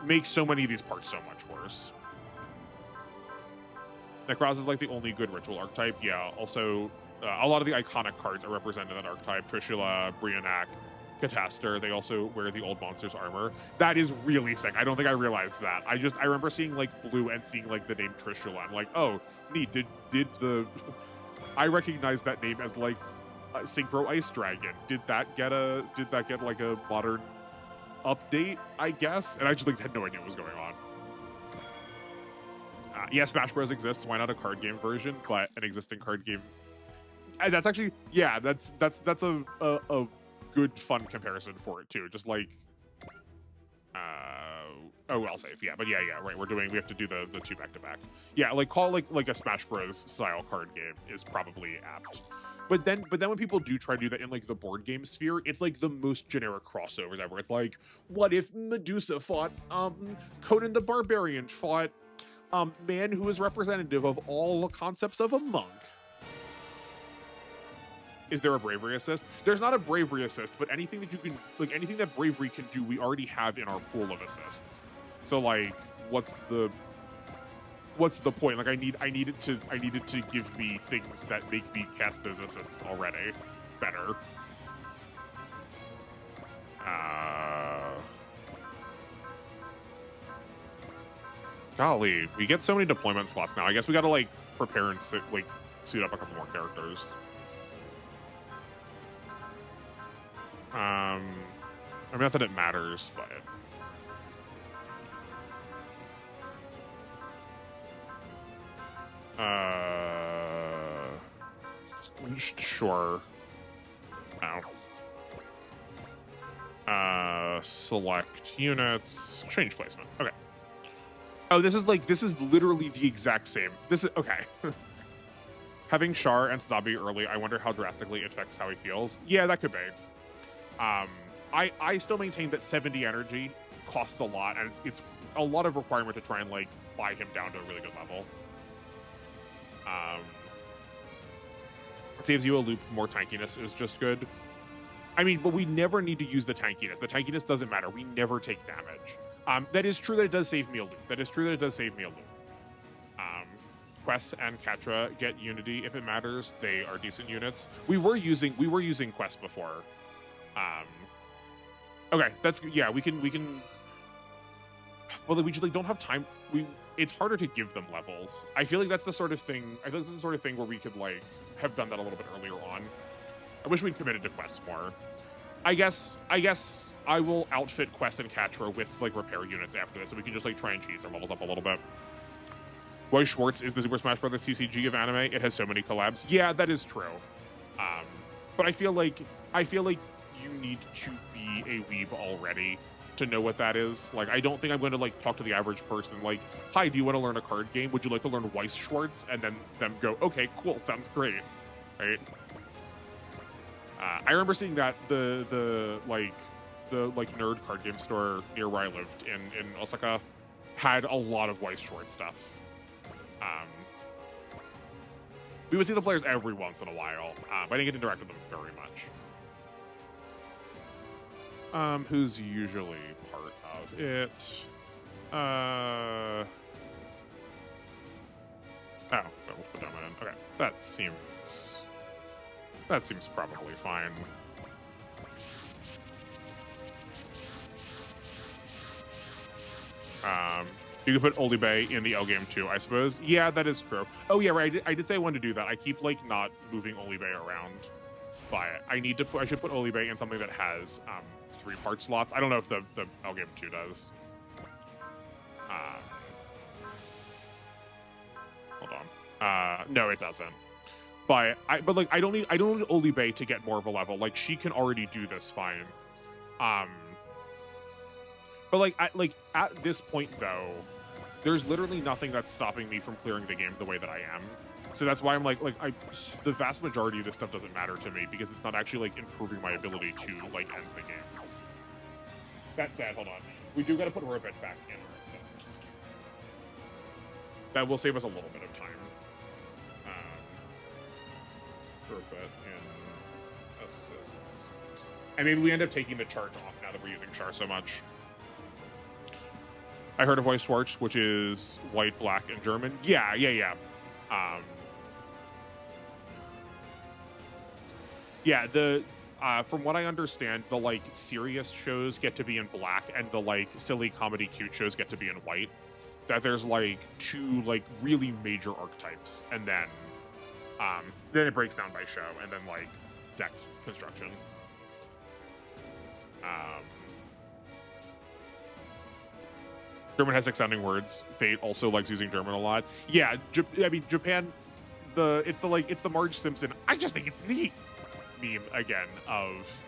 Speaker 1: makes so many of these parts so much worse. Necros is like the only good ritual archetype. Yeah, also a lot of the iconic cards are represented in that archetype. Trishula, Brionac, Cataster, they also wear the old monster's armor. That is really sick. I don't think I realized that. I remember seeing like blue and seeing like the name Trishula. I'm like, oh, neat. I recognize that name as like Synchro Ice Dragon. Did that get like a modern update, I guess? And I just like had no idea what was going on. Yeah, Smash Bros exists. Why not a card game version? But an existing card game. And that's actually, yeah, that's a good fun comparison for it too. Just like well safe, yeah, but yeah, right. We have to do the 2 back-to-back. Yeah, like call like a Smash Bros style card game is probably apt. But then when people do try to do that in like the board game sphere, it's like the most generic crossovers ever. It's like, what if Medusa fought Conan the Barbarian fought man who is representative of all the concepts of a monk? Is there a bravery assist? There's not a bravery assist, but anything that you can, like anything that bravery can do, we already have in our pool of assists. So like, what's the point? Like I need it to give me things that make me cast those assists already better. Golly, we get so many deployment slots now. I guess we gotta like prepare and suit up a couple more characters. I mean, not that it matters, but sure. Oh. Select units, change placement. Okay. Oh, this is literally the exact same. This is okay. Having Char and Sazabi early, I wonder how drastically it affects how he feels. Yeah, that could be. I still maintain that 70 energy costs a lot, and it's a lot of requirement to try and like buy him down to a really good level. It saves you a loop. More tankiness is just good. I mean, but we never need to use the tankiness. The tankiness doesn't matter. We never take damage. That is true that it does save me a loop. Quest and Katra get Unity if it matters. They are decent units. We were using Quest before. Okay, that's yeah. We can. Well, we just like don't have time. It's harder to give them levels. I feel like that's the sort of thing. Where we could like have done that a little bit earlier on. I wish we'd committed to Quest more. I guess I will outfit Quest and Katra with like repair units after this, so we can just like try and cheese their levels up a little bit. Roy Schwartz is the Super Smash Bros. TCG of anime. It has so many collabs. Yeah, that is true. But I feel like you need to be a weeb already to know what that is. Like, I don't think I'm going to like talk to the average person like, hi, do you want to learn a card game? Would you like to learn Weiss Schwartz? And then them go, okay, cool, sounds great, right? I remember seeing that the nerd card game store near where I lived in Osaka had a lot of Weiss Schwartz stuff. We would see the players every once in a while, but I didn't get to interact with them very much. Who's usually part of it? Oh, we'll put them in. Okay, that seems probably fine. You could put Olibe in the L game too, I suppose. Yeah, that is true. Oh yeah, right. I did say I wanted to do that. I keep like not moving Olibe around by it. I should put Olibe in something that has 3-part slots. I don't know if the L game 2 does. Hold on. No, it doesn't. But I don't need Olibe to get more of a level. Like, she can already do this fine. But at this point though, there's literally nothing that's stopping me from clearing the game the way that I am. So that's why I'm the vast majority of this stuff doesn't matter to me because it's not actually like improving my ability to like end the game. That said, hold on. We do got to put Robit back in our assists. That will save us a little bit of time. Robit in assists. And maybe we end up taking the charge off now that we're using Char so much. I heard of Weiss Schwartz, which is white, black, and German. Yeah. From what I understand, the like serious shows get to be in black, and the like silly comedy cute shows get to be in white. That there's like 2 like really major archetypes, and then it breaks down by show, and then like deck construction. German has 6 sounding words. Fate also likes using German a lot. Yeah, I mean Japan. It's the Marge Simpson. I just think it's neat meme again of.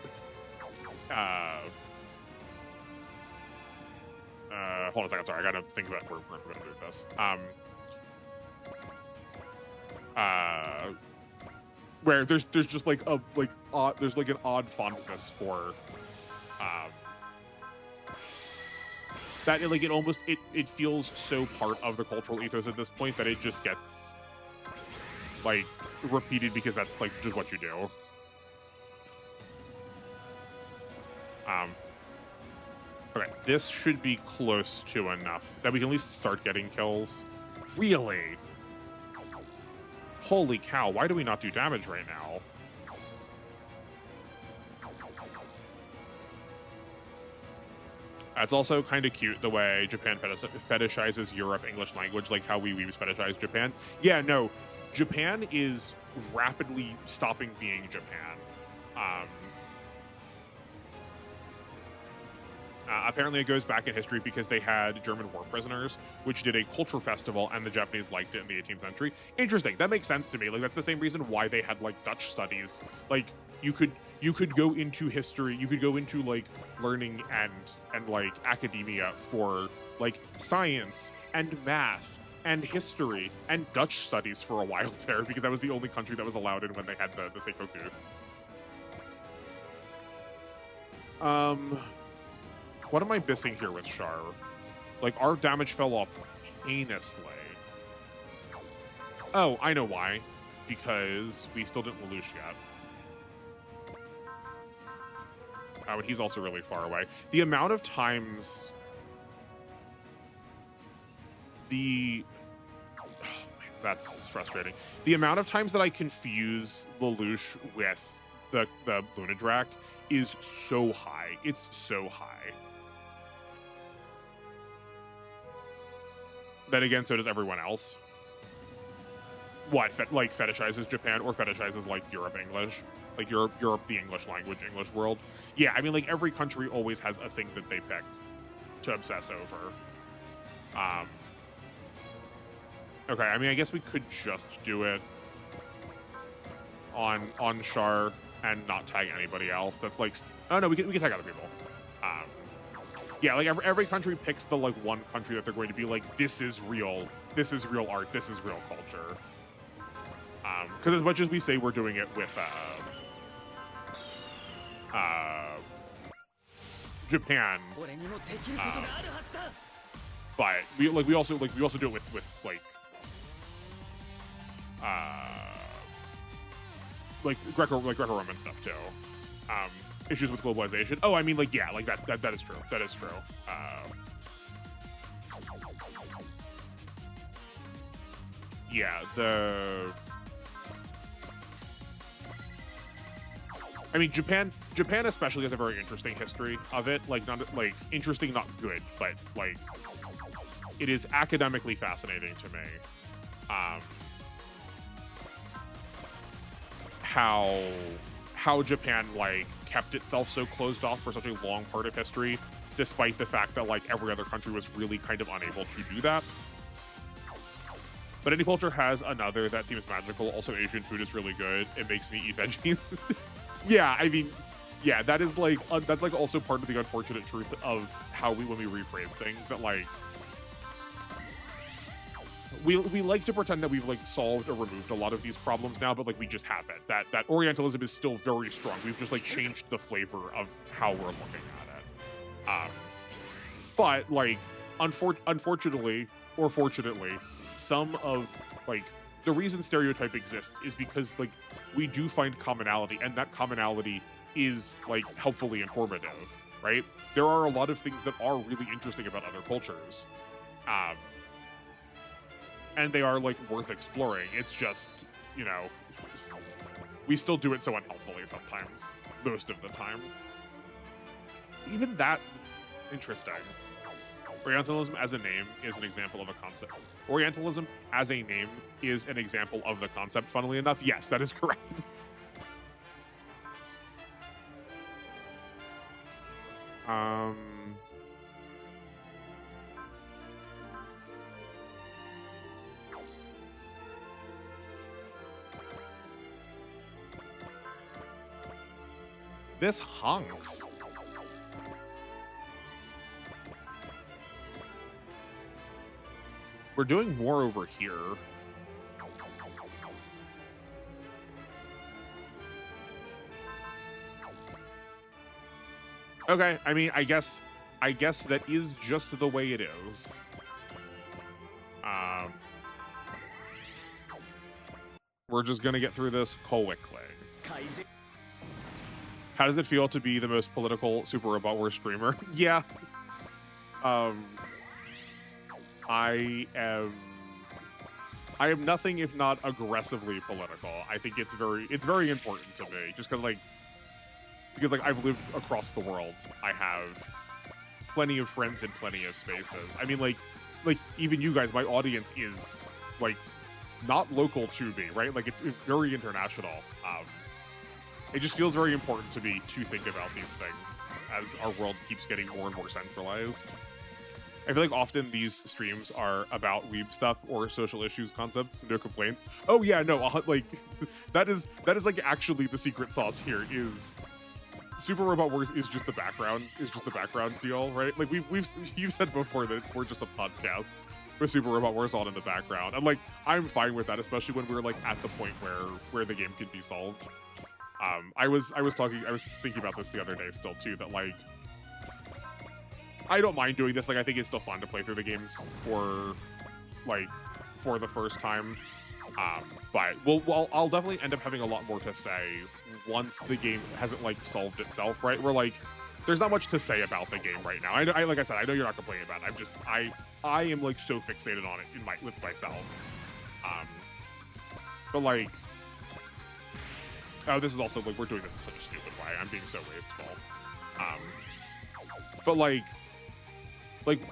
Speaker 1: Hold on a second. Sorry, I gotta think about where we're gonna move this. Where there's just like a there's like an odd fondness for. That like it feels so part of the cultural ethos at this point that it just gets like repeated because that's like just what you do. Okay, this should be close to enough that we can at least start getting kills. Really? Holy cow, why do we not do damage right now? It's also kind of cute the way Japan fetishizes Europe English language, like how we fetishize Japan. Yeah, no, Japan is rapidly stopping being Japan. Apparently it goes back in history because they had German war prisoners, which did a culture festival, and the Japanese liked it in the 18th century. Interesting. That makes sense to me. Like, that's the same reason why they had, like, Dutch studies. Like, you could go into history, you could go into, like, learning and like, academia for, like, science and math and history and Dutch studies for a while there, because that was the only country that was allowed in when they had the Seikoku. What am I missing here with Char? Like, our damage fell off heinously. Oh, I know why. Because we still didn't Lelouch yet. Oh, and he's also really far away. The amount of times... Oh, man, that's frustrating. The amount of times that I confuse Lelouch with the Lunadrak is so high. It's so high. Then again, so does everyone else. What, like, fetishizes Japan or fetishizes, like, Europe English? Like, Europe, the English language, English world? Yeah, I mean, like, every country always has a thing that they pick to obsess over. Okay, I mean, I guess we could just do it on Char and not tag anybody else. That's like... Oh, no, we can tag other people. Yeah, like every country picks the like one country that they're going to be like, this is real art, this is real culture. Because as much as we say we're doing it with Japan, but we also do it with Greco-Roman stuff too. Issues with globalization. Oh, I mean, like, yeah, like that is true. That is true. Yeah, I mean, Japan especially has a very interesting history of it. Like, not like interesting, not good, but like it is academically fascinating to me. How Japan like kept itself so closed off for such a long part of history, despite the fact that like every other country was really kind of unable to do that. But any culture has another that seems magical. Also, Asian food is really good. It makes me eat veggies. Yeah, I mean, yeah, that is like that's like also part of the unfortunate truth of how when we rephrase things, that like we like to pretend that we've like solved or removed a lot of these problems now, but like we just haven't. That Orientalism is still very strong. We've just like changed the flavor of how we're looking at it. But like unfortunately or fortunately, some of like the reason stereotype exists is because like we do find commonality, and that commonality is like helpfully informative, right? There are a lot of things that are really interesting about other cultures. And they are like worth exploring. It's just, you know, we still do it so unhelpfully sometimes, most of the time. Even that, interesting. Orientalism as a name is an example of a concept. Orientalism as a name is an example of the concept, funnily enough. Yes, that is correct. This hunks. We're doing more over here. Okay, I mean, I guess that is just the way it is. We're just gonna get through this quickly. How does it feel to be the most political Super Robot Wars streamer? Yeah. I am nothing if not aggressively political. I think it's very important to me, just because I've lived across the world. I have plenty of friends in plenty of spaces. I mean, like even you guys, my audience is like not local to me, right? Like it's very international. It just feels very important to me to think about these things as our world keeps getting more and more centralized. I feel like often these streams are about weeb stuff or social issues, concepts, no complaints. Oh yeah, no, like that is like actually the secret sauce here. Is Super Robot Wars is just the background deal, right? Like you've said before that we're just a podcast with Super Robot Wars on in the background, and like I'm fine with that, especially when we're like at the point where the game can be solved. I was thinking about this the other day still too, that like I don't mind doing this. Like I think it's still fun to play through the games for the first time. But I'll definitely end up having a lot more to say once the game hasn't like solved itself, right? We're like, there's not much to say about the game right now. I like I said, I know you're not complaining about it. I am like so fixated on it with myself. But like, oh, this is also like we're doing this in such a stupid way. I'm being so wasteful. But like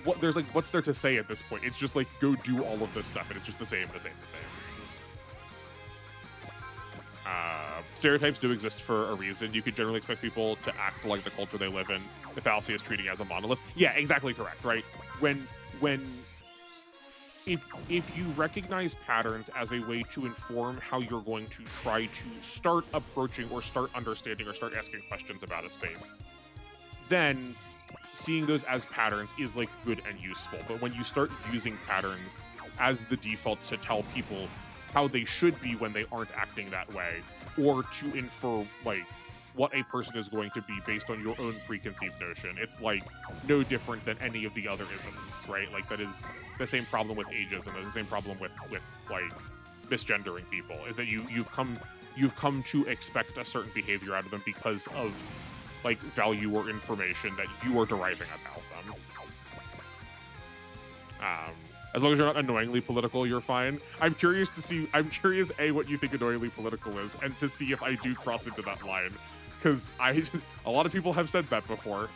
Speaker 1: what there's like what's there to say at this point? It's just like go do all of this stuff, and it's just the same. Stereotypes do exist for a reason. You could generally expect people to act like the culture they live in. The fallacy is treating it as a monolith. Yeah, exactly correct, right? If you recognize patterns as a way to inform how you're going to try to start approaching or start understanding or start asking questions about a space, then seeing those as patterns is like good and useful. But when you start using patterns as the default to tell people how they should be when they aren't acting that way, or to infer like what a person is going to be based on your own preconceived notion, it's like no different than any of the other isms, right? Like that is the same problem with ageism, the same problem with like misgendering people, is that you've come to expect a certain behavior out of them because of like value or information that you are deriving about them. As long as you're not annoyingly political, you're fine. I'm curious, A, what you think annoyingly political is, and to see if I do cross into that line. Because a lot of people have said that before.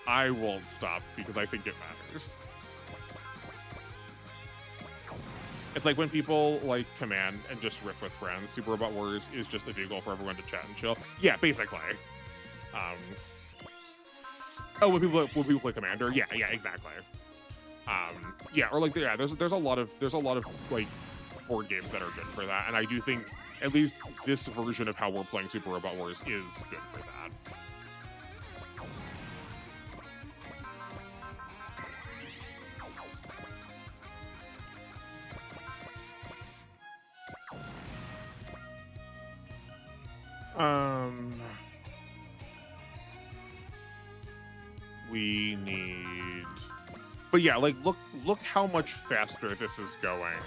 Speaker 1: I won't stop because I think it matters. It's like when people like command and just riff with friends. Super Robot Wars is just a vehicle for everyone to chat and chill. Yeah, basically. When people play Commander, yeah, exactly. Yeah, or like there's a lot of like board games that are good for that, and I do think at least this version of how we're playing Super Robot Wars is good for that. We need, but yeah, like look how much faster this is going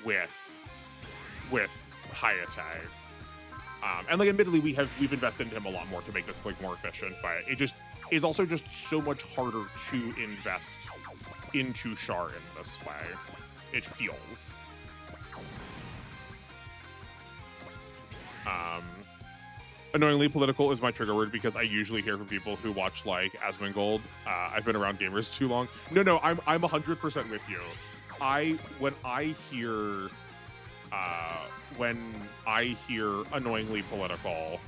Speaker 1: with Hayate. And like admittedly we've invested in him a lot more to make this like more efficient, but it just is also just so much harder to invest into Char in this way. It feels. Annoyingly political is my trigger word because I usually hear from people who watch like Asmongold. I've been around gamers too long. No, I'm 100% with you. When I hear annoyingly political,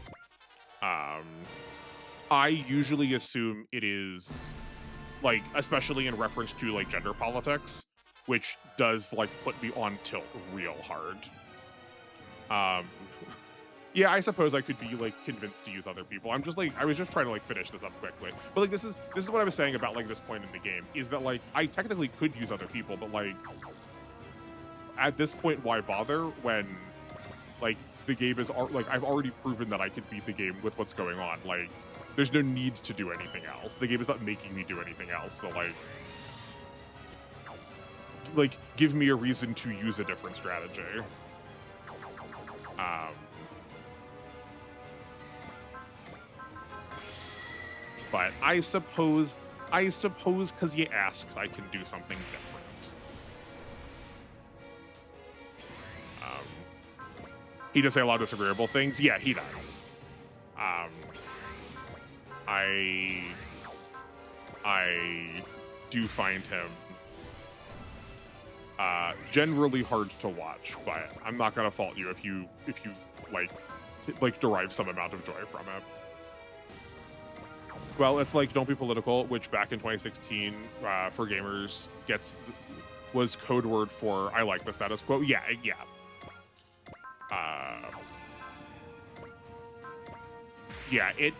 Speaker 1: I usually assume it is like, especially in reference to like gender politics, which does like put me on tilt real hard. Yeah, I suppose I could be like convinced to use other people. I was just trying to like finish this up quickly. But like this is what I was saying about like this point in the game, is that like I technically could use other people, but like at this point, why bother when like the game is like I've already proven that I could beat the game with what's going on. Like there's no need to do anything else. The game is not making me do anything else. So like give me a reason to use a different strategy. But I suppose because you asked, I can do something different. He does say a lot of disagreeable things. Yeah, he does. I do find him generally hard to watch, but I'm not gonna fault you if you like derive some amount of joy from it. Well, it's like Don't Be Political, which back in 2016 for gamers was code word for I like the status quo. Yeah. Yeah, it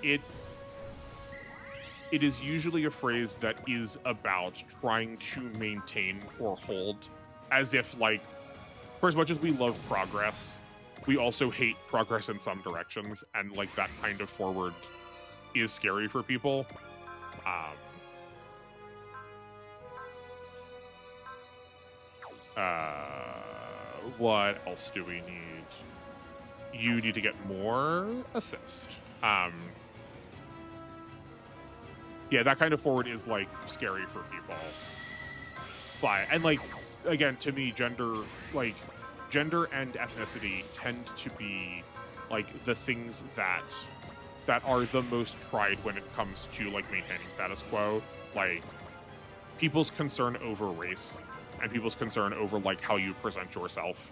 Speaker 1: is usually a phrase that is about trying to maintain or hold, as if like, for as much as we love progress, we also hate progress in some directions, and like that kind of forward is scary for people. What else do we need? You need to get more assist. Yeah, that kind of forward is like scary for people. But, and like, again, to me, gender and ethnicity tend to be like the things that are the most tried when it comes to like maintaining status quo. Like people's concern over race and people's concern over like how you present yourself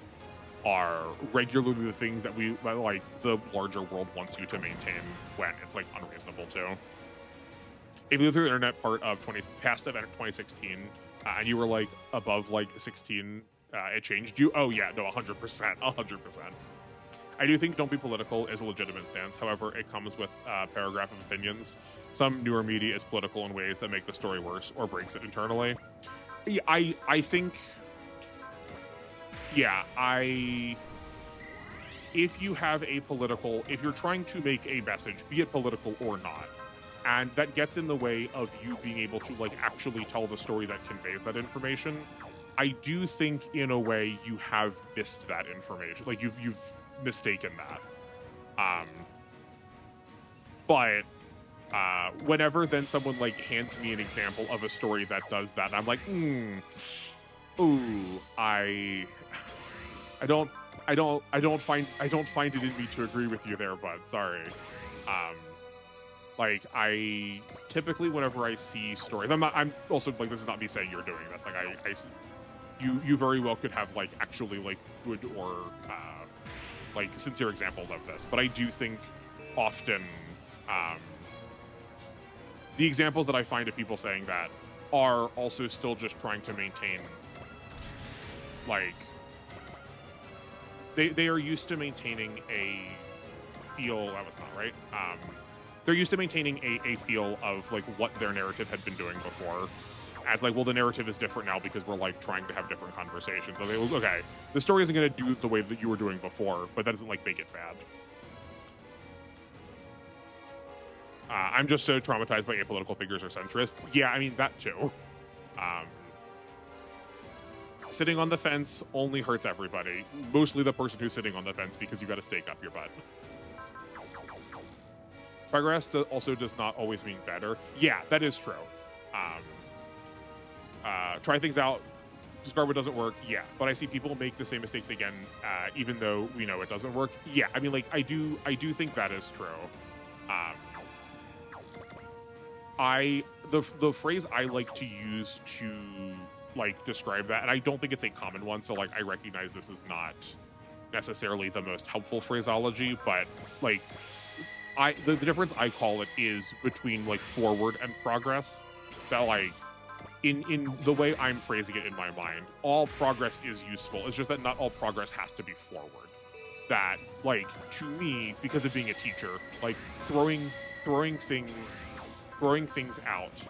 Speaker 1: are regularly the things that like the larger world wants you to maintain when it's like unreasonable to. If you look through the internet part of past event 2016 and you were like above like 16, it changed you. Oh yeah, no, 100%. I do think don't be political is a legitimate stance. However, it comes with a paragraph of opinions. Some newer media is political in ways that make the story worse or breaks it internally. Yeah, I think, yeah, if you have a political, if you're trying to make a message, be it political or not, and that gets in the way of you being able to like actually tell the story that conveys that information, I do think in a way you have missed that information. Like you've mistaken that. But whenever then someone like hands me an example of a story that does that, I'm like, ooh, I don't find it in me to agree with you there, bud. Sorry. Like I typically whenever I see stories, I'm also like, this is not me saying you're doing this. Like you very well could have like actually like good or like sincere examples of this, but I do think often the examples that I find of people saying that are also still just trying to maintain like they are used to maintaining a feel. That was not right. They're used to maintaining a feel of like what their narrative had been doing before. As like, well, the narrative is different now because we're like trying to have different conversations. So they, okay, the story isn't going to do it the way that you were doing before, but that doesn't like make it bad. I'm just so traumatized by apolitical figures or centrists. Yeah, I mean that too. Sitting on the fence only hurts everybody. Mostly the person who's sitting on the fence because you got to stake up your butt. Progress also does not always mean better. Yeah, that is true. Try things out, discard what doesn't work. Yeah, but I see people make the same mistakes again, even though we know it doesn't work. Yeah, I mean, like I do think that is true. The phrase I like to use to like describe that, and I don't think it's a common one, so like I recognize this is not necessarily the most helpful phraseology, but like the difference I call it is between like forward and progress. That like in the way I'm phrasing it in my mind, all progress is useful. It's just that not all progress has to be forward. That like to me, because of being a teacher, like throwing things out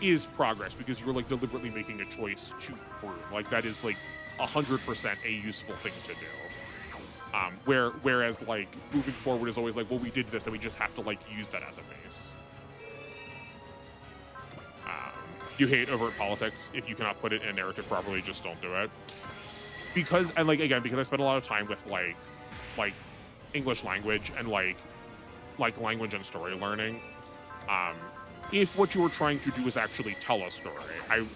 Speaker 1: is progress because you're like deliberately making a choice to prune. Like that is like 100% a useful thing to do. Whereas like moving forward is always like, well, we did this and we just have to like use that as a base. You hate overt politics. If you cannot put it in a narrative properly, just don't do it. Because, and like again, because I spent a lot of time with like English language and like language and story learning. If what you were trying to do is actually tell a story,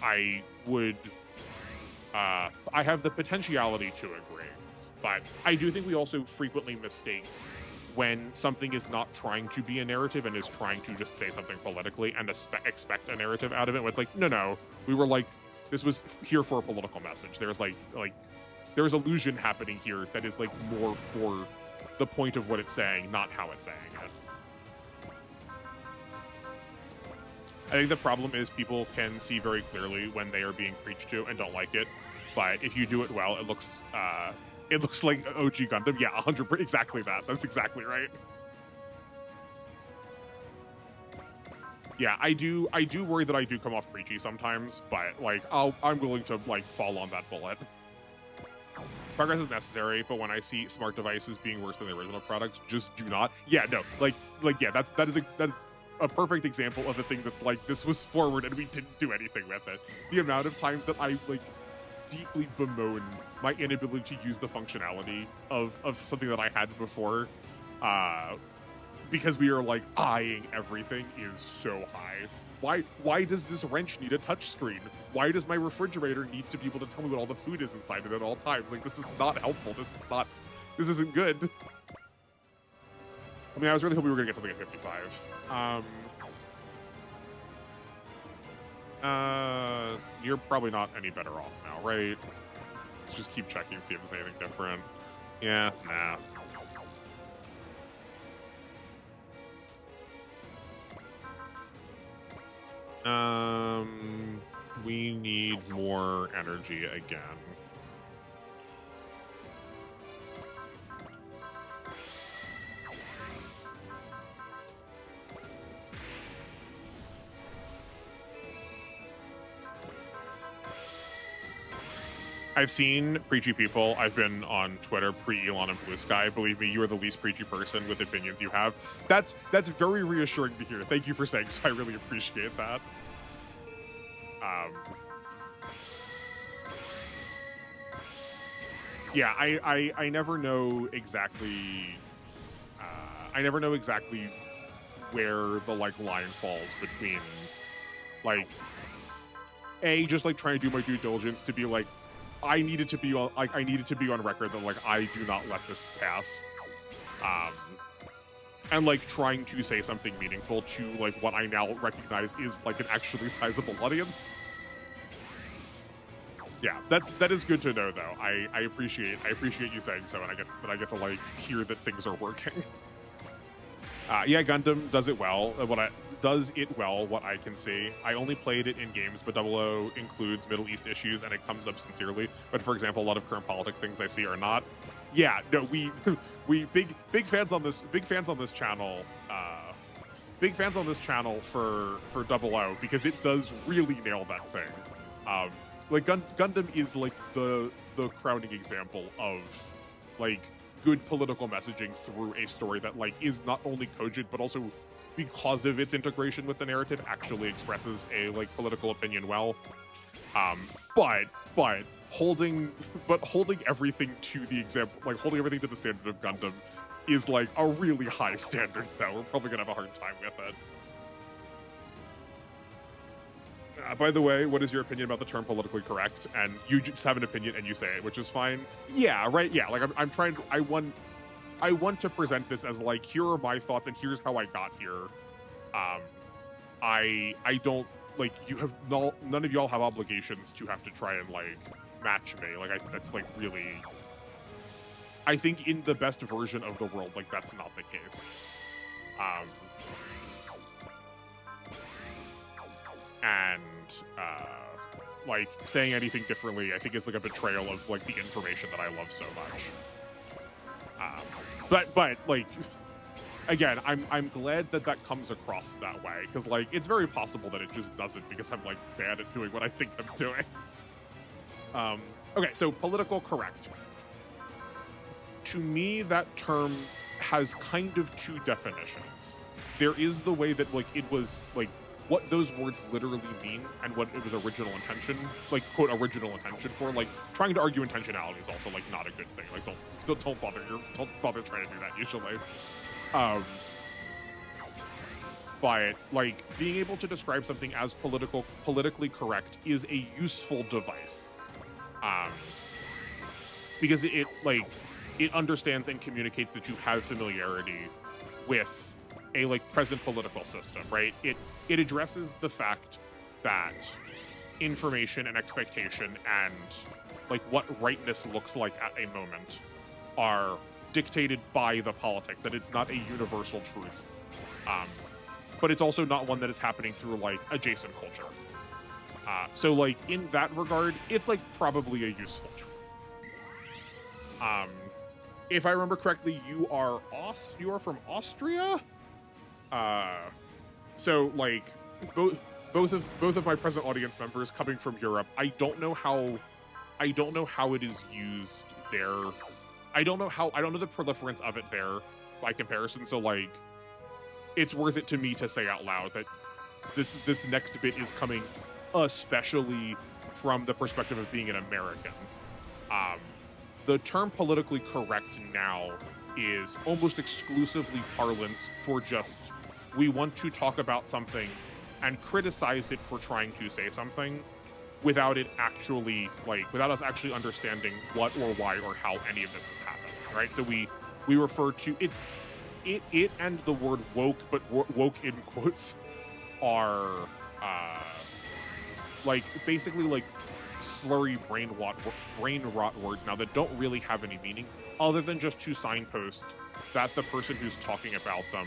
Speaker 1: I would I have the potentiality to agree. But I do think we also frequently mistake when something is not trying to be a narrative and is trying to just say something politically and expect a narrative out of it. Where it's like, no, we were like, this was here for a political message. There's like there's illusion happening here that is like more for the point of what it's saying, not how it's saying it. I think the problem is people can see very clearly when they are being preached to and don't like it. But if you do it well, it looks like OG Gundam. Yeah, 100%. Exactly that. That's exactly right. Yeah, I do worry that I do come off preachy sometimes, but like I'm willing to like fall on that bullet. Progress is necessary, but when I see smart devices being worse than the original product, just do not. Yeah, no, like yeah, that is a perfect example of a thing that's like, this was forward and we didn't do anything with it. The amount of times that I like deeply bemoan my inability to use the functionality of something that I had before, because we are like eyeing everything is so high. Why does this wrench need a touchscreen? Why does my refrigerator need to be able to tell me what all the food is inside it at all times? Like, this is not helpful. This isn't good. I mean, I was really hoping we were gonna get something at 55. You're probably not any better off now, right? Let's just keep checking and see if there's anything different. Yeah, nah. We need more energy again. I've seen preachy people. I've been on Twitter pre-Elon and Blue Sky. Believe me, you are the least preachy person with opinions you have. That's very reassuring to hear. Thank you for saying so. I really appreciate that. Yeah, I never know exactly. I never know exactly where the like line falls between like just like trying to do my due diligence to be like I needed to be on record that like I do not let this pass, and like trying to say something meaningful to like what I now recognize is like an actually sizable audience. Yeah, that is good to know though. I appreciate you saying so, and I get to like hear that things are working. Yeah, Gundam does it well. What I can see. I only played it in games, but 00 includes Middle East issues, and it comes up sincerely. But for example, a lot of current politic things I see are not. Yeah, no, we big fans on this channel. Big fans on this channel for 00 because it does really nail that thing. Like Gundam is like the crowning example of like good political messaging through a story that like is not only cogent but also, because of its integration with the narrative, actually expresses a like political opinion well. But holding everything to the example, like holding everything to the standard of Gundam is like a really high standard though. We're probably gonna have a hard time with it. By the way, what is your opinion about the term politically correct? And you just have an opinion and you say it, which is fine. Yeah, right. Yeah, like I'm trying to, I want to present this as like, here are my thoughts and here's how I got here. I don't like, you have none of y'all have obligations to have to try and like match me. Like that's like really, I think in the best version of the world, like that's not the case. And like saying anything differently, I think is like a betrayal of like the information that I love so much. But like, again, I'm glad that comes across that way, because like it's very possible that it just doesn't, because I'm like bad at doing what I think I'm doing. Okay, so political correct. To me, that term has kind of two definitions. There is the way that like it was like what those words literally mean and what it was original intention, like quote original intention for. Like trying to argue intentionality is also like not a good thing. Like don't bother trying to do that usually. But like being able to describe something as politically correct is a useful device, because it understands and communicates that you have familiarity with a like present political system, right? It addresses the fact that information and expectation and like what rightness looks like at a moment are dictated by the politics, that it's not a universal truth. But it's also not one that is happening through like adjacent culture. So like in that regard, it's like probably a useful term. If I remember correctly, you are from Austria? So like both of my present audience members coming from Europe, I don't know how it is used there. I don't know the proliferance of it there by comparison. So like it's worth it to me to say out loud that this next bit is coming especially from the perspective of being an American. The term politically correct now is almost exclusively parlance for just, we want to talk about something and criticize it for trying to say something without us actually understanding what or why or how any of this has happened, right? So we refer to it and the word woke, but woke in quotes, are like basically like slurry brain rot words now that don't really have any meaning other than just to signpost that the person who's talking about them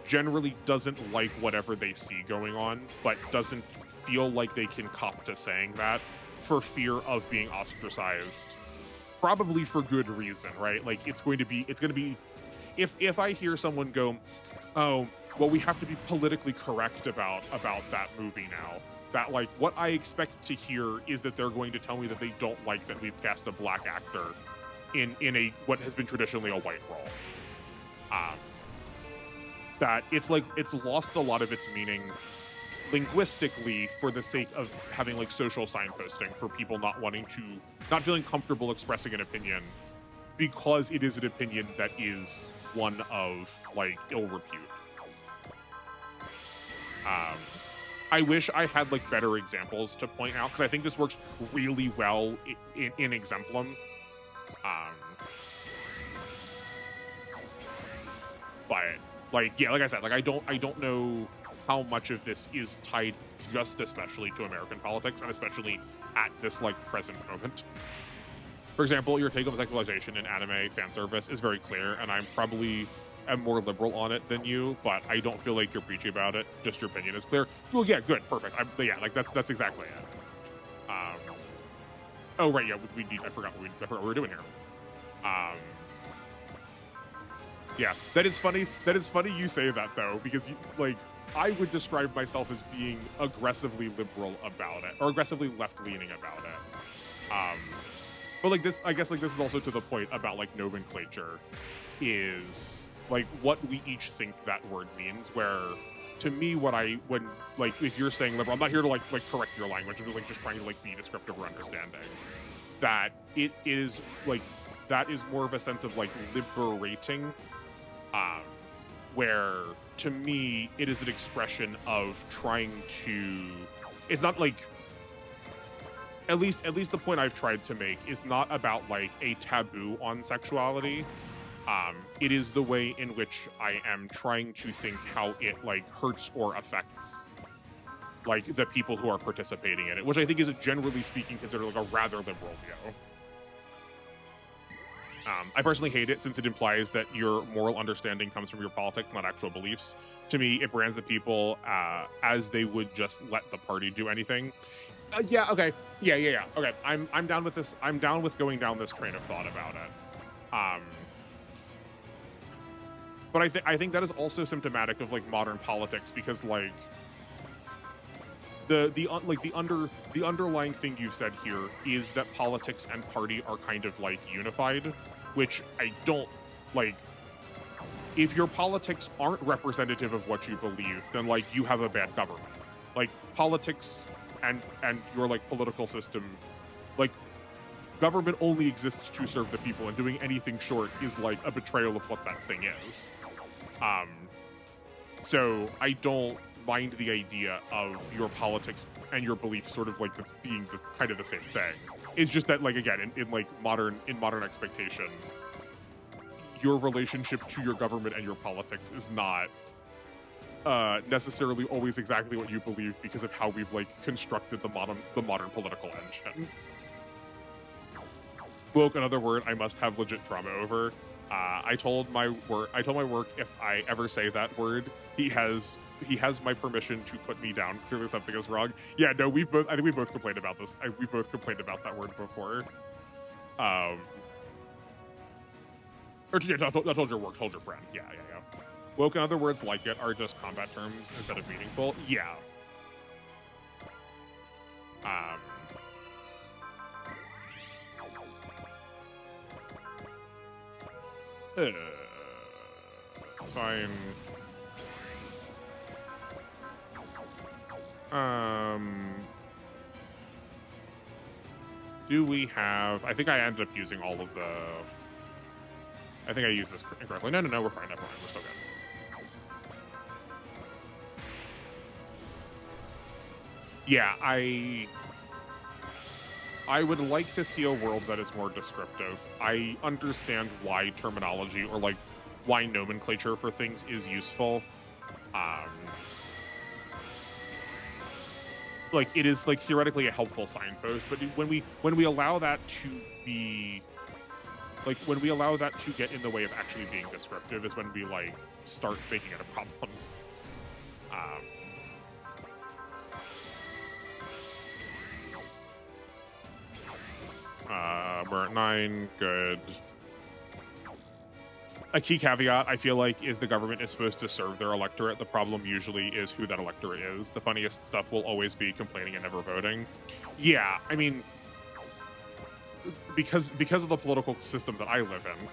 Speaker 1: generally doesn't like whatever they see going on, but doesn't feel like they can cop to saying that for fear of being ostracized, probably for good reason, right? Like it's going to be if I hear someone go, oh, well, we have to be politically correct about that movie now, that like what I expect to hear is that they're going to tell me that they don't like that we've cast a black actor in a what has been traditionally a white role. That it's like it's lost a lot of its meaning linguistically for the sake of having like social signposting for people not feeling comfortable expressing an opinion because it is an opinion that is one of like ill repute. I wish I had like better examples to point out because I think this works really well in Exemplum. But like, yeah, like I said, like I don't know how much of this is tied just especially to American politics and especially at this like present moment. For example, your take on sexualization in anime fan service is very clear, and I'm probably am more liberal on it than you, but I don't feel like you're preachy about it. Just your opinion is clear. Well, yeah, good, perfect. Yeah, like that's exactly it. Oh right, yeah, we need. I forgot what we were doing here. Yeah, that is funny. That is funny you say that though, because like I would describe myself as being aggressively liberal about it, or aggressively left-leaning about it. But like this, I guess like this is also to the point about like nomenclature, is like what we each think that word means. Where to me, when like if you're saying liberal, I'm not here to like correct your language. I'm like just trying to like be descriptive or understanding. That it is like that is more of a sense of like liberating. Where to me it is an expression of trying to, it's not like, at least the point I've tried to make is not about like a taboo on sexuality. It is the way in which I am trying to think how it like hurts or affects like the people who are participating in it, which I think is generally speaking considered like a rather liberal view. I personally hate it since it implies that your moral understanding comes from your politics, not actual beliefs. To me, it brands the people as they would just let the party do anything. Yeah, okay. Yeah. Okay, I'm down with this. I'm down with going down this train of thought about it. But I think that is also symptomatic of like modern politics because like the underlying thing you've said here is that politics and party are kind of like unified, which I don't like. If your politics aren't representative of what you believe, then like you have a bad government. Like politics and your like political system, like government only exists to serve the people, and doing anything short is like a betrayal of what that thing is. So I don't mind the idea of your politics and your beliefs sort of like this being the kind of the same thing. It's just that like again in modern expectation, your relationship to your government and your politics is not necessarily always exactly what you believe because of how we've like constructed the modern political engine. Woke, another word I must have legit trauma over. I told my work if I ever say that word, he has my permission to put me down. Clearly something is wrong. Yeah, no, I think we both complained about this. We both complained about that word before. Or yeah, not told your work, told your friend. Yeah. Woke and other words like it are just combat terms instead of meaningful. Yeah. It's fine. Do we have... I think I ended up using all of the... I think I used this incorrectly. No, we're fine. Never mind. We're still good. Yeah, I would like to see a world that is more descriptive. I understand why terminology or like why nomenclature for things is useful. Like it is like theoretically a helpful signpost, but when we allow that to be like when we allow that to get in the way of actually being descriptive is when we like start making it a problem. We're at 9, good. A key caveat, I feel like, is the government is supposed to serve their electorate. The problem usually is who that electorate is. The funniest stuff will always be complaining and never voting. Yeah, I mean, because of the political system that I live in,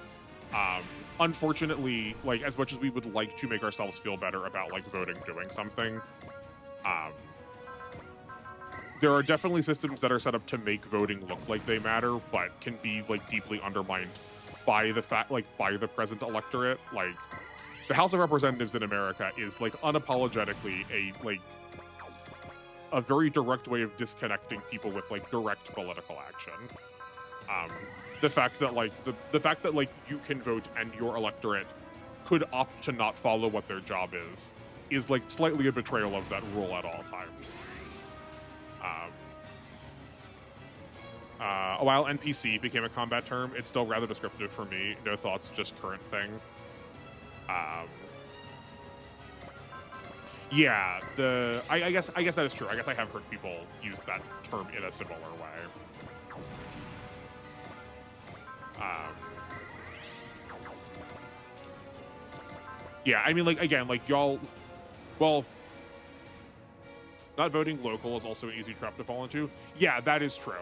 Speaker 1: unfortunately, like, as much as we would like to make ourselves feel better about, like, voting doing something, there are definitely systems that are set up to make voting look like they matter, but can be, like, deeply undermined by the fact, like, by the present electorate. Like, the House of Representatives in America is, like, unapologetically a very direct way of disconnecting people with, like, direct political action. The fact that, like, the fact that, like, you can vote and your electorate could opt to not follow what their job is like slightly a betrayal of that rule at all times. While NPC became a combat term, it's still rather descriptive for me. No thoughts, just current thing. Yeah, I guess that is true. I guess I have heard people use that term in a similar way. Yeah, I mean, like, again, like, y'all, well, not voting local is also an easy trap to fall into. Yeah, that is true.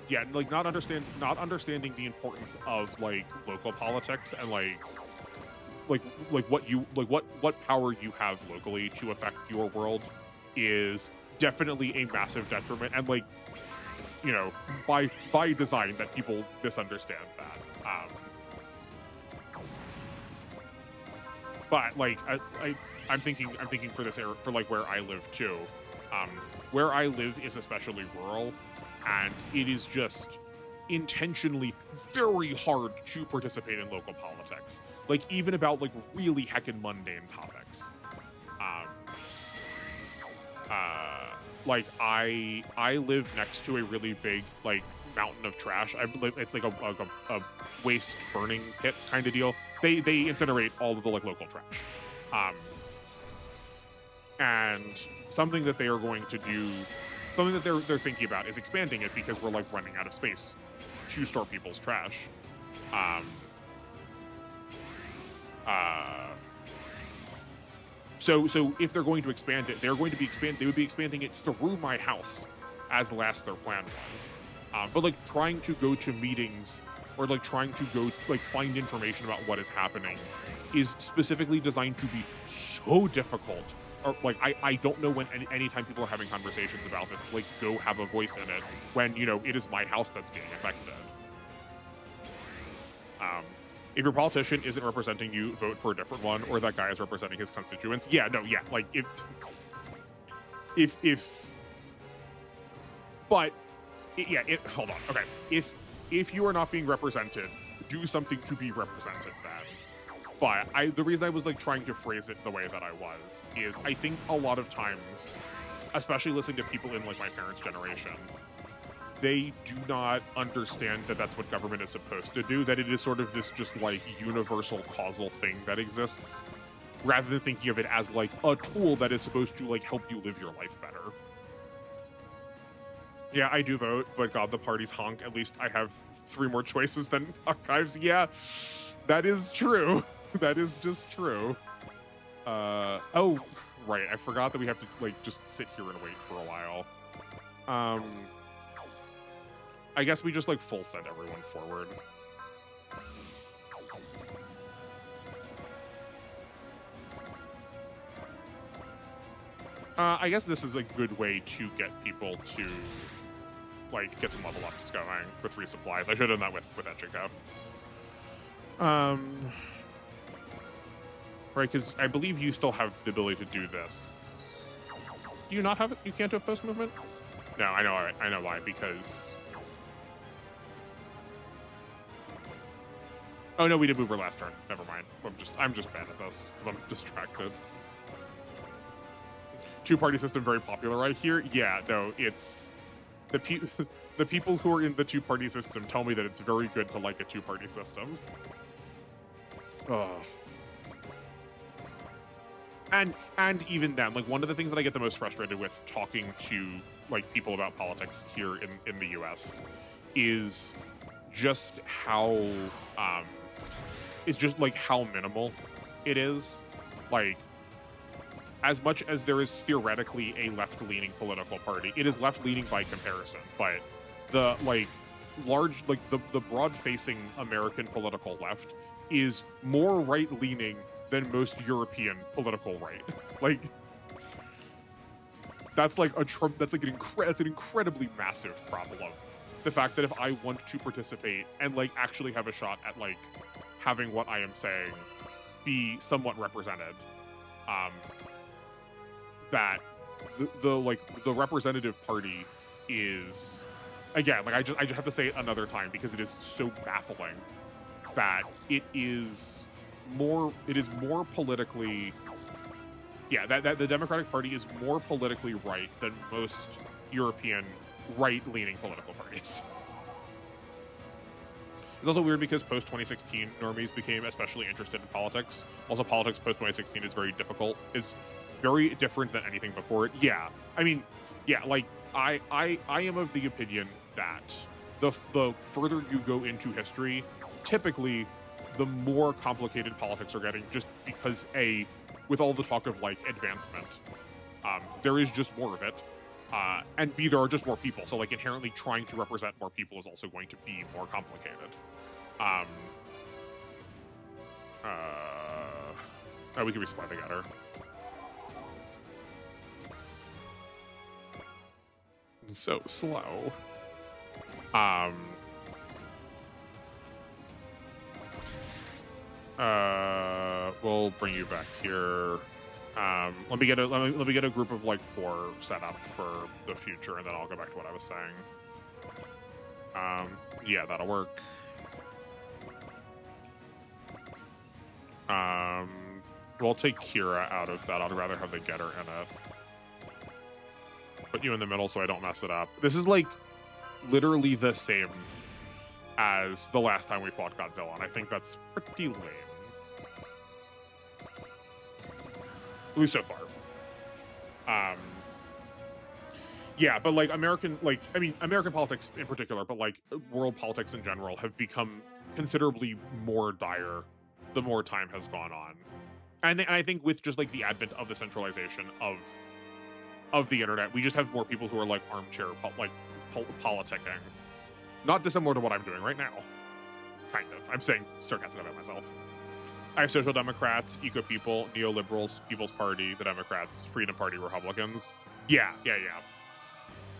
Speaker 1: Yeah, like, not understanding the importance of, like, local politics and, what power you have locally to affect your world is definitely a massive detriment, and, like, you know, by design, that people misunderstand that. But, like, I'm thinking for this area, for, like, where I live too. Where I live is especially rural, and it is just intentionally very hard to participate in local politics. Like, even about, like, really heckin' mundane topics. Like, I live next to a really big, like, mountain of trash. It's like a waste burning pit kind of deal. They incinerate all of the, like, local trash. And something that they are going to do, something that they're thinking about is expanding it, because we're, like, running out of space to store people's trash. So if they're going to expand it, they would be expanding it through my house, as last their plan was. But, like, trying to go to meetings, or, like, trying to go, like, find information about what is happening is specifically designed to be so difficult. Or, like, I don't know when anytime people are having conversations about this to, like, go have a voice in it, when, you know, it is my house that's being affected. If your politician isn't representing you, vote for a different one, or that guy is representing his constituents. Yeah, no, yeah, like, hold on, okay. If you are not being represented, do something to be represented then. But the reason I was, like, trying to phrase it the way that I was is I think a lot of times, especially listening to people in, like, my parents' generation, they do not understand that that's what government is supposed to do, that it is sort of this just, like, universal causal thing that exists, rather than thinking of it as, like, a tool that is supposed to, like, help you live your life better. Yeah, I do vote, but God, the party's honk. At least I have 3 more choices than archives. Yeah, that is true. That is just true. Oh, right, I forgot that we have to, like, just sit here and wait for a while. I guess we just, like, full send everyone forward. I guess this is a good way to get people to, like, get some level ups going with resupplies. I should have done that with Echiko. Right, because I believe you still have the ability to do this. Do you not have it? You can't do a post movement? No, I know. Alright, I know why. Because. Oh no, we did move her last turn. Never mind. I'm just bad at this because I'm distracted. 2-party system very popular right here. Yeah, no, it's the people who are in the 2-party system tell me that it's very good to like a 2-party system. Ugh. And even then, like, one of the things that I get the most frustrated with talking to, like, people about politics here in the US is just how is just like how minimal it is. Like, as much as there is theoretically a left-leaning political party, it is left-leaning by comparison. But the the broad-facing American political left is more right-leaning than most European political right. Like, that's like an incredibly massive problem. The fact that if I want to participate and like actually have a shot at like having what I am saying be somewhat represented, that the representative party is, again, like I just have to say it another time because it is so baffling that it is more politically, yeah, that the Democratic Party is more politically right than most European right-leaning political parties. It's also weird because post-2016 normies became especially interested in politics. Also, politics post-2016 is very different than anything before it. Yeah, I mean, yeah, like I am of the opinion that the further you go into history, typically the more complicated politics are getting, just because with all the talk of like advancement, there is just more of it. And B, there are just more people. So like inherently trying to represent more people is also going to be more complicated. Oh, we can respawn together. So slow. We'll bring you back here. Let me get a group of like 4 set up for the future, and then I'll go back to what I was saying. Yeah, that'll work. We'll take Kira out of that. I'd rather have the getter in it. Put you in the middle so I don't mess it up. This is like literally the same as the last time we fought Godzilla, and I think that's pretty lame. At least so far. Yeah, but like American politics in particular, but like world politics in general have become considerably more dire the more time has gone on. And I think with just like the advent of the centralization of the internet, we just have more people who are like armchair politicking. Not dissimilar to what I'm doing right now. Kind of. I'm saying sarcastic about myself. I have Social Democrats, Eco People, Neoliberals, People's Party, the Democrats, Freedom Party, Republicans. Yeah.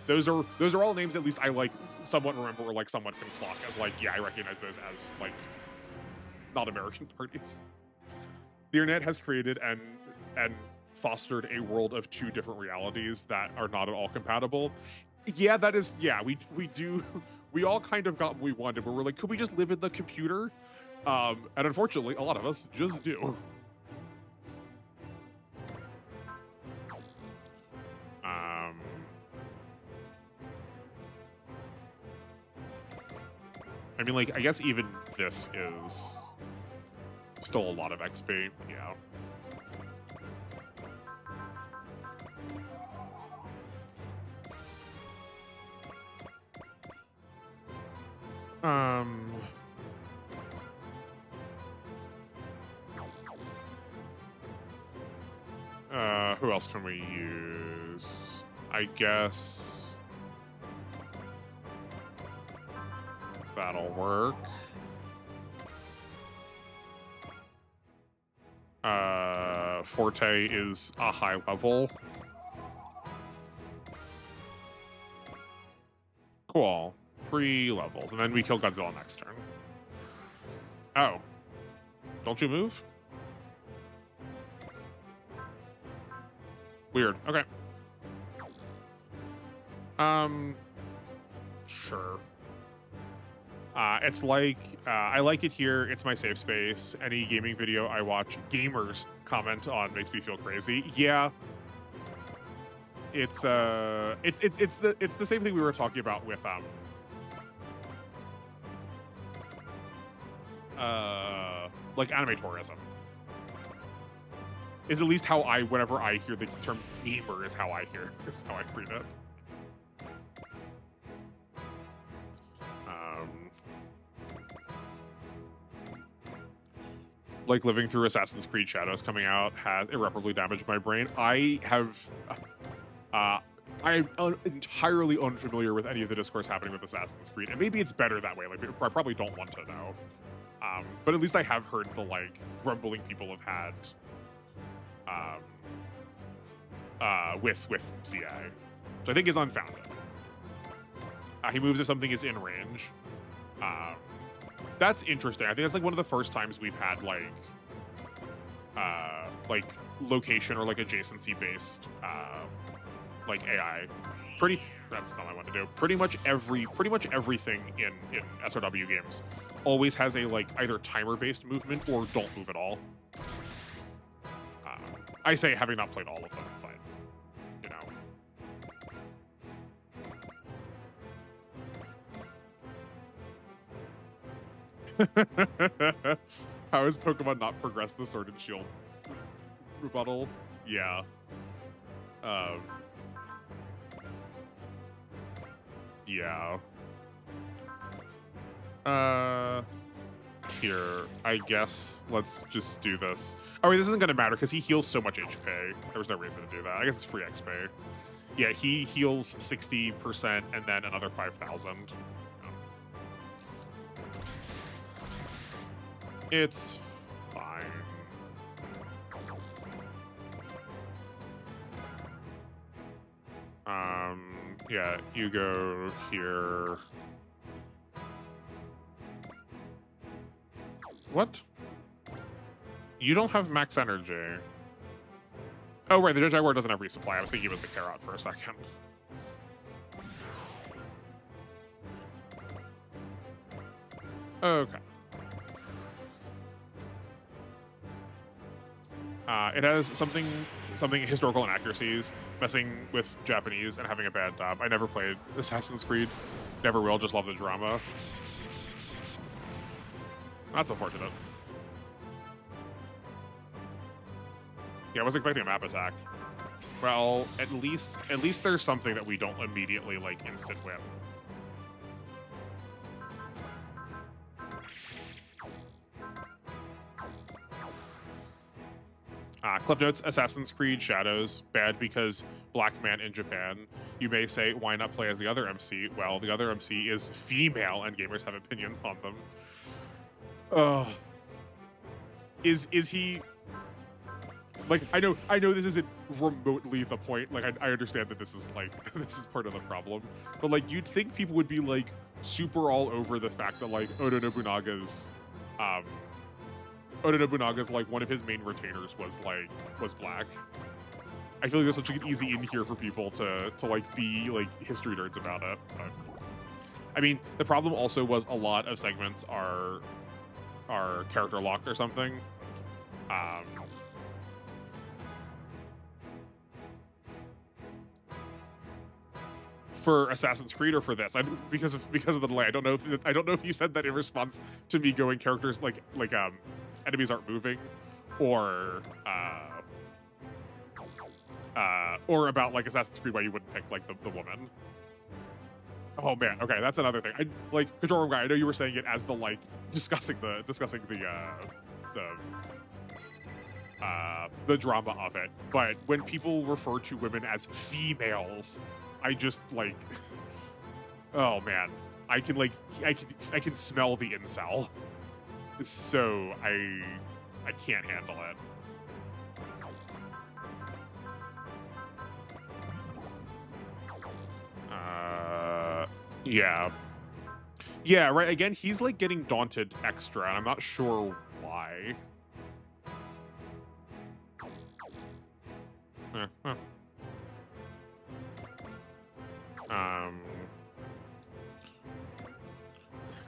Speaker 1: Those are all names at least I like somewhat remember or like somewhat can clock as like, yeah, I recognize those as like not American parties. The internet has created and fostered a world of 2 different realities that are not at all compatible. Yeah, that is, yeah, we do, we all kind of got what we wanted, but we're like, could we just live in the computer? And unfortunately, a lot of us just do. I mean, like, I guess even this is still a lot of XP, yeah. Who else can we use? I guess that'll work. Forte is a high level. Cool. 3 levels, and then we kill Godzilla next turn. Oh. Don't you move? Weird. Okay. Sure. It's like, I like it here. It's my safe space. Any gaming video I watch gamers comment on makes me feel crazy. Yeah. It's the same thing we were talking about with, like anime tourism. Is at least how whenever I hear the term gamer is how I read it. like living through Assassin's Creed Shadows coming out has irreparably damaged my brain. I am entirely unfamiliar with any of the discourse happening with Assassin's Creed, and maybe it's better that way. Like, I probably don't want to know, but at least I have heard the like grumbling people have had with CA, which I think is unfounded. He moves if something is in range. That's interesting. I think that's like one of the first times we've had like location or like adjacency based like AI. That's not what I want to do. Pretty much everything in SRW games always has a like either timer based movement or don't move at all. I say having not played all of them, but how has Pokemon not progressed the Sword and Shield rebuttal? Yeah. Yeah. Here, I guess let's just do this. Oh wait, this isn't gonna matter because he heals so much HP. There was no reason to do that. I guess it's free XP. Yeah, he heals 60% and then another 5,000. It's fine. Yeah, you go here. What? You don't have max energy. Oh, right, the Jaguar doesn't have resupply. I was thinking it was the Carrot for a second. Okay. It has something historical inaccuracies, messing with Japanese and having a bad dub. I never played Assassin's Creed. Never will, just love the drama. That's unfortunate. Yeah, I was expecting a map attack. Well, at least there's something that we don't immediately like instant win. Cliff notes, Assassin's Creed Shadows, bad because black man in Japan. You may say, why not play as the other MC? Well, the other MC is female and gamers have opinions on them. Is he... Like, I know this isn't remotely the point. Like, I understand that this is, like, this is part of the problem. But, like, you'd think people would be, like, super all over the fact that, like, Oda Nobunaga's, like, one of his main retainers was black. I feel like there's such an easy in here for people to like, be, like, history nerds about it. But, I mean, the problem also was a lot of segments are character locked or something. For Assassin's Creed or for this, because of the delay. I don't know if you said that in response to me going characters like enemies aren't moving, or about like Assassin's Creed why you wouldn't pick like the woman. Oh man, okay, that's another thing. I like Control Guy. I know you were saying it as the like discussing the drama of it, but when people refer to women as females, I just like, oh man, I can smell the incel, so I can't handle it. Yeah, right. Again, he's like getting daunted extra, and I'm not sure why.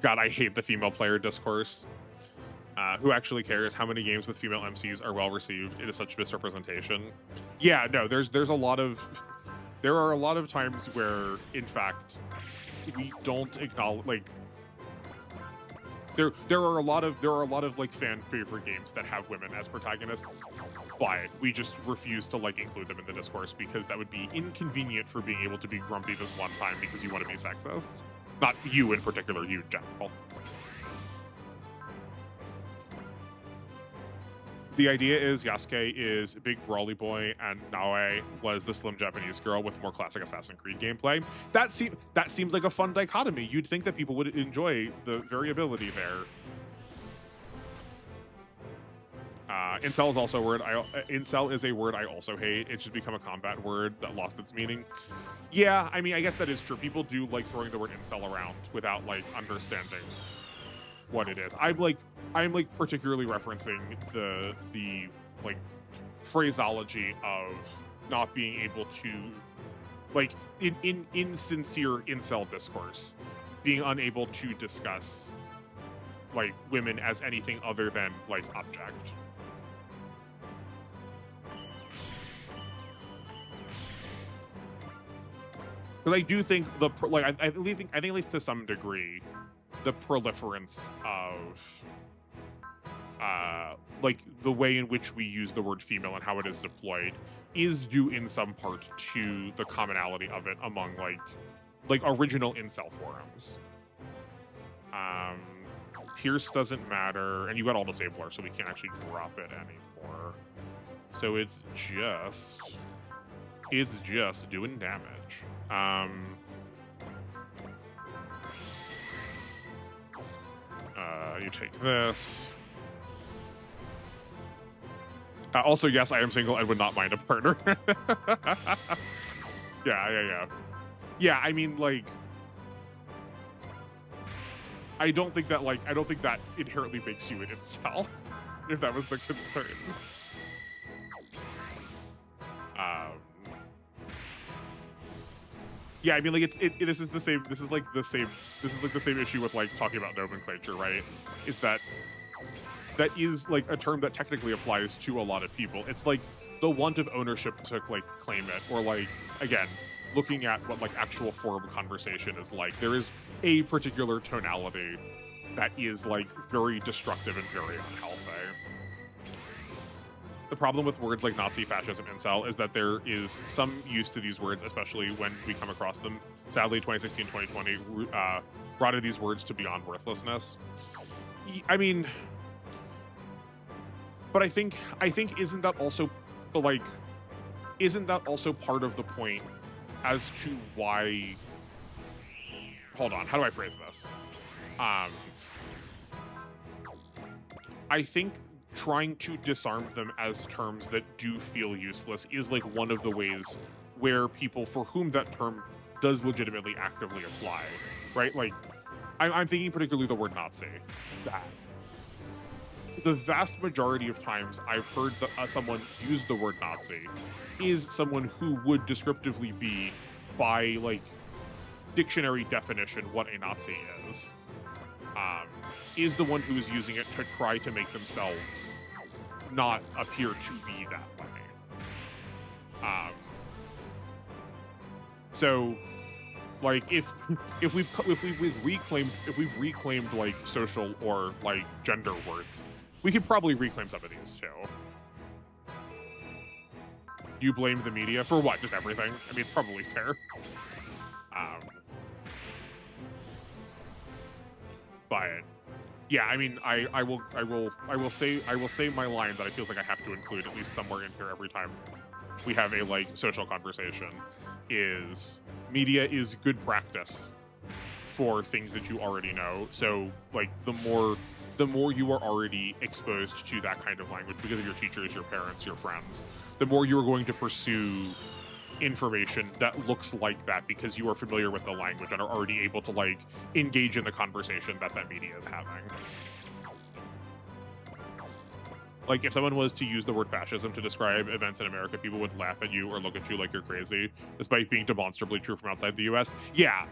Speaker 1: God, I hate the female player discourse. Who actually cares? How many games with female MCs are well received? It is such misrepresentation. Yeah, no, there are a lot of times where, in fact, we don't acknowledge, like, there are a lot of like fan favorite games that have women as protagonists, but we just refuse to like include them in the discourse because that would be inconvenient for being able to be grumpy this one time because you want to be sexist. Not you in particular, you in general. The idea is Yasuke is a big brawly boy, and Naoe was the slim Japanese girl with more classic Assassin's Creed gameplay. That seems like a fun dichotomy. You'd think that people would enjoy the variability there. Incel is also a word. Incel is a word I also hate. It's just become a combat word that lost its meaning. Yeah, I mean, I guess that is true. People do like throwing the word incel around without like understanding what it is. I'm particularly referencing the like phraseology of not being able to, like, in insincere incel discourse, being unable to discuss like women as anything other than like object. Because I do think I think at least to some degree, the proliferance of like the way in which we use the word female and how it is deployed is due in some part to the commonality of it among like original incel forums. Pierce doesn't matter, and you got all disabler, so we can't actually drop it anymore. So it's just doing damage. You take this. Also, yes, I am single and would not mind a partner. Yeah, I mean, like, I don't think that inherently makes you an incel, if that was the concern. Yeah, I mean, like, this is the same issue with like talking about nomenclature, right? Is that is like a term that technically applies to a lot of people. It's like the want of ownership to like claim it, or like, again, looking at what like actual forum conversation is like. There is a particular tonality that is like very destructive and very unhealthy. The problem with words like Nazi, fascism, incel is that there is some use to these words, especially when we come across them. Sadly, 2016, 2020 brought these words to beyond worthlessness. I mean, but I think isn't that also part of the point as to why? Hold on, how do I phrase this? I think trying to disarm them as terms that do feel useless is like one of the ways where people for whom that term does legitimately actively apply, right? Like, I'm thinking particularly the word Nazi. That the vast majority of times I've heard someone use the word Nazi is someone who would descriptively be, by like dictionary definition, what a Nazi is the one who is using it to try to make themselves not appear to be that way. So, like, if we've reclaimed like social or like gender words, we could probably reclaim some of these too. You blame the media for what? Just everything? I mean, it's probably fair. But yeah, I mean, I will say my line that I feel like I have to include at least somewhere in here every time we have a like social conversation. Is media is good practice for things that you already know. So like the more you are already exposed to that kind of language because of your teachers, your parents, your friends, the more you are going to pursue information that looks like that because you are familiar with the language and are already able to like engage in the conversation that media is having. Like, if someone was to use the word fascism to describe events in America, people would laugh at you or look at you like you're crazy, despite being demonstrably true from outside the US. Yeah.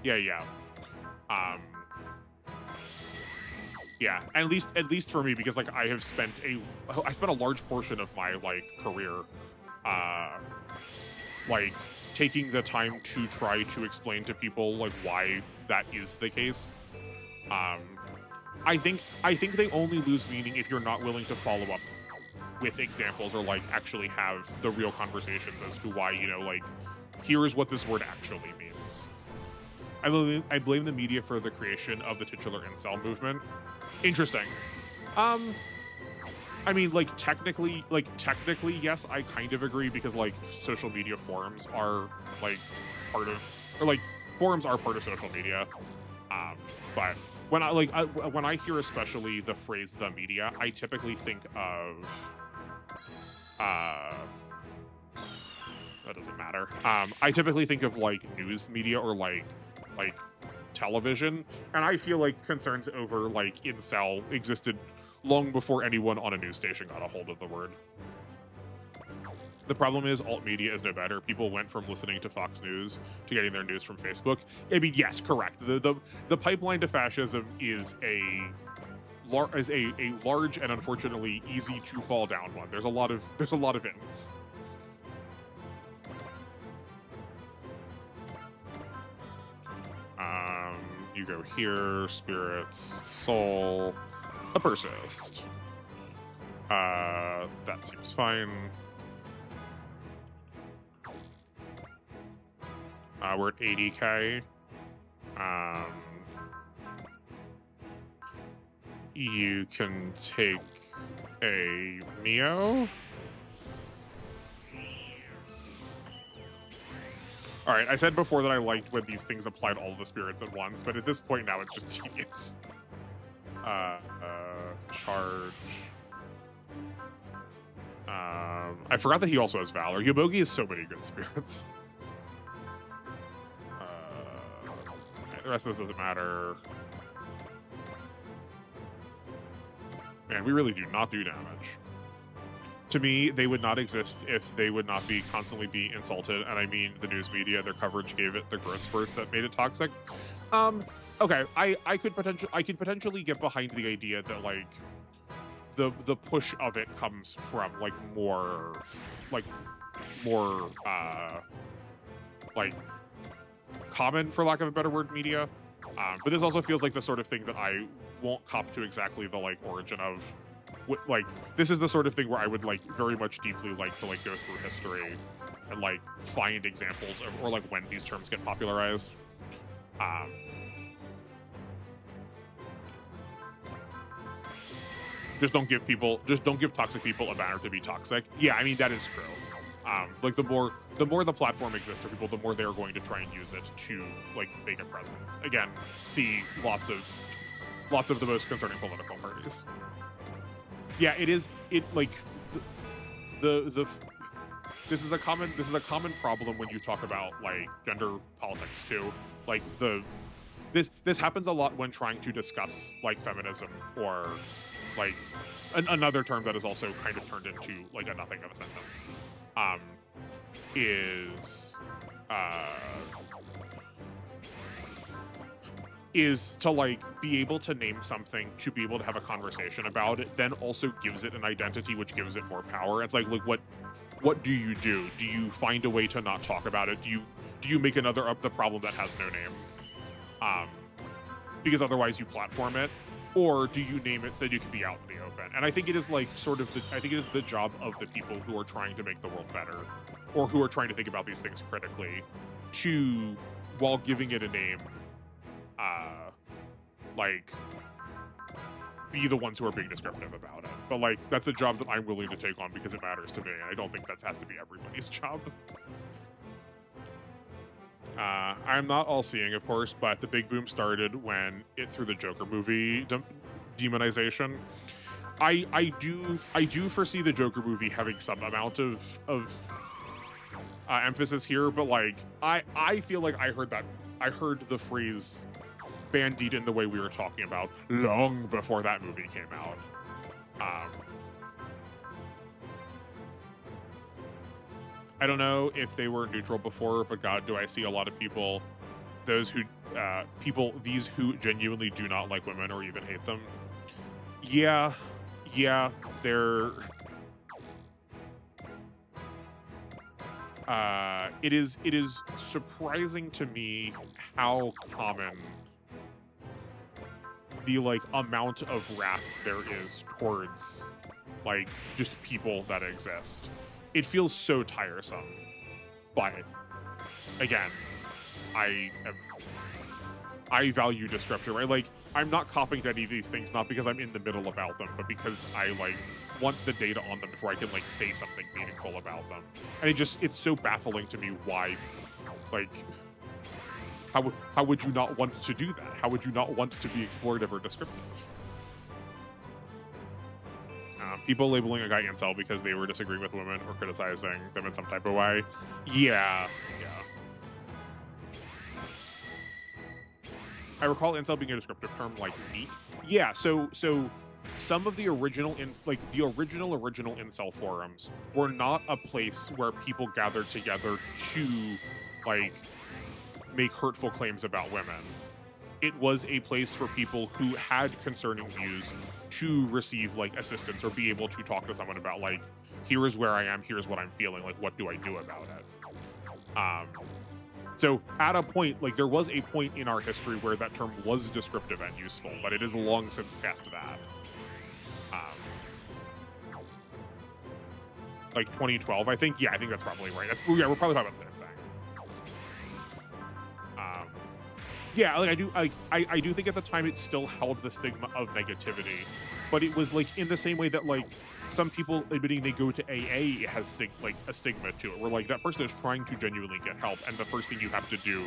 Speaker 1: Yeah, at least for me, because like I spent a large portion of my like career like taking the time to try to explain to people like why that is the case. I think they only lose meaning if you're not willing to follow up with examples or like actually have the real conversations as to why, you know, like, here's what this word actually means. I blame the media for the creation of the titular incel movement. Interesting. I mean, technically, yes, I kind of agree because like social media forums are like part of, or like forums are part of social media. But when I hear especially the phrase "the media," I typically think of uh, that doesn't matter. I typically think of like news media or like television, and I feel like concerns over like incel existed long before anyone on a news station got a hold of the word. The problem is alt media is no better. People went from listening to Fox News to getting their news from Facebook. I mean, yes, correct. The pipeline to fascism is a large and unfortunately easy to fall down one. There's a lot of ins. You go here, spirits, soul, a persist. That seems fine. We're at 80k. You can take a Mio. All right, I said before that I liked when these things applied all the spirits at once, but at this point now it's just tedious. Charge. I forgot that he also has Valor. Yobogi has so many good spirits. Okay, the rest of this doesn't matter. Man, we really do not do damage. To me, they would not exist if they would not be constantly being insulted, and I mean the news media, their coverage gave it the growth spurts that made it toxic. Okay, I could potentially get behind the idea that like the push of it comes from like more common, for lack of a better word, media. But this also feels like the sort of thing that I won't cop to exactly the like origin of. Like, this is the sort of thing where I would like very much deeply like to like go through history and like find examples of, or like when these terms get popularized. Just don't give toxic people a banner to be toxic. Yeah, I mean that is true. Like the more the platform exists for people, the more they're going to try and use it to like make a presence. Again, see lots of the most concerning political parties. Yeah, it is. It like this is a common problem when you talk about like gender politics too. Like this happens a lot when trying to discuss like feminism or like another term that is also kind of turned into like a nothing of a sentence. Is to like be able to name something, to be able to have a conversation about it, then also gives it an identity, which gives it more power. It's like what do you do? Do you find a way to not talk about it? Do you make another up the problem that has no name? Because otherwise you platform it, or do you name it so that you can be out in the open? And I think it is like sort of I think it is the job of the people who are trying to make the world better, or who are trying to think about these things critically, to, while giving it a name, like be the ones who are being descriptive about it. But like that's a job that I'm willing to take on because it matters to me, and I don't think that has to be everybody's job. I'm not all seeing, of course, but the big boom started when it threw the Joker movie demonization. I do foresee the Joker movie having some amount of emphasis here, but like I feel like I heard the phrase bandied in the way we were talking about long before that movie came out. I don't know if they were neutral before, but God, do I see a lot of people, these who genuinely do not like women or even hate them. Yeah, they're... It is surprising to me how common the like amount of wrath there is towards like just people that exist. It feels so tiresome, but again, I value description, right? Like I'm not copping to any of these things, not because I'm in the middle about them, but because I like want the data on them before I can like say something meaningful about them. And it's so baffling to me why, like, how would you not want to do that? How would you not want to be explorative or descriptive? People labeling a guy incel because they were disagreeing with women or criticizing them in some type of way. Yeah. I recall incel being a descriptive term like neat. Yeah, so some of the original original incel forums were not a place where people gathered together to like make hurtful claims about women. It was a place for people who had concerning views to receive like assistance or be able to talk to someone about like, here is where I am, here's what I'm feeling, like what do I do about it? So at a point, like there was a point in our history where that term was descriptive and useful, but it is long since past that. Like 2012, I think. Yeah, I think that's probably right. We're probably talking about the same thing. Yeah, like I do think at the time it still held the stigma of negativity, but it was like in the same way that like some people admitting they go to AA has like a stigma to it, where like that person is trying to genuinely get help, and the first thing you have to do,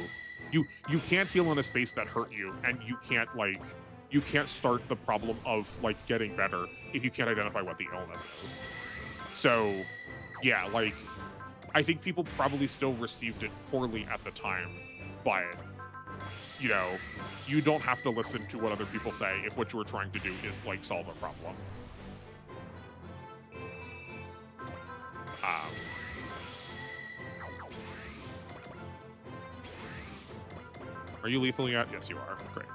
Speaker 1: you can't heal in a space that hurt you, and you can't start the problem of like getting better if you can't identify what the illness is. So yeah, like I think people probably still received it poorly at the time, but you know, you don't have to listen to what other people say if what you were trying to do is like solve a problem. Are you lethal yet? Yes, you are. Great.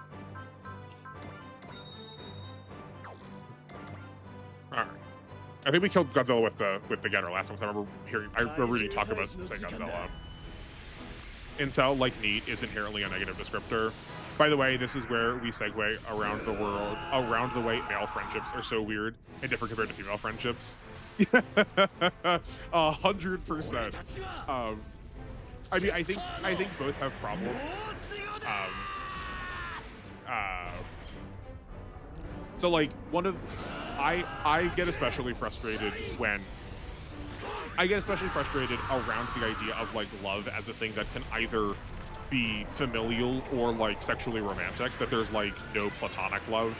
Speaker 1: All right. I think we killed Godzilla with the Getter last time. I remember reading talk about say Godzilla. Incel, like neat, is inherently a negative descriptor. By the way, this is where we segue around the way male friendships are so weird and different compared to female friendships. 100%. I mean, I think both have problems. So like I get especially frustrated around the idea of like love as a thing that can either be familial or like sexually romantic, that there's like no platonic love.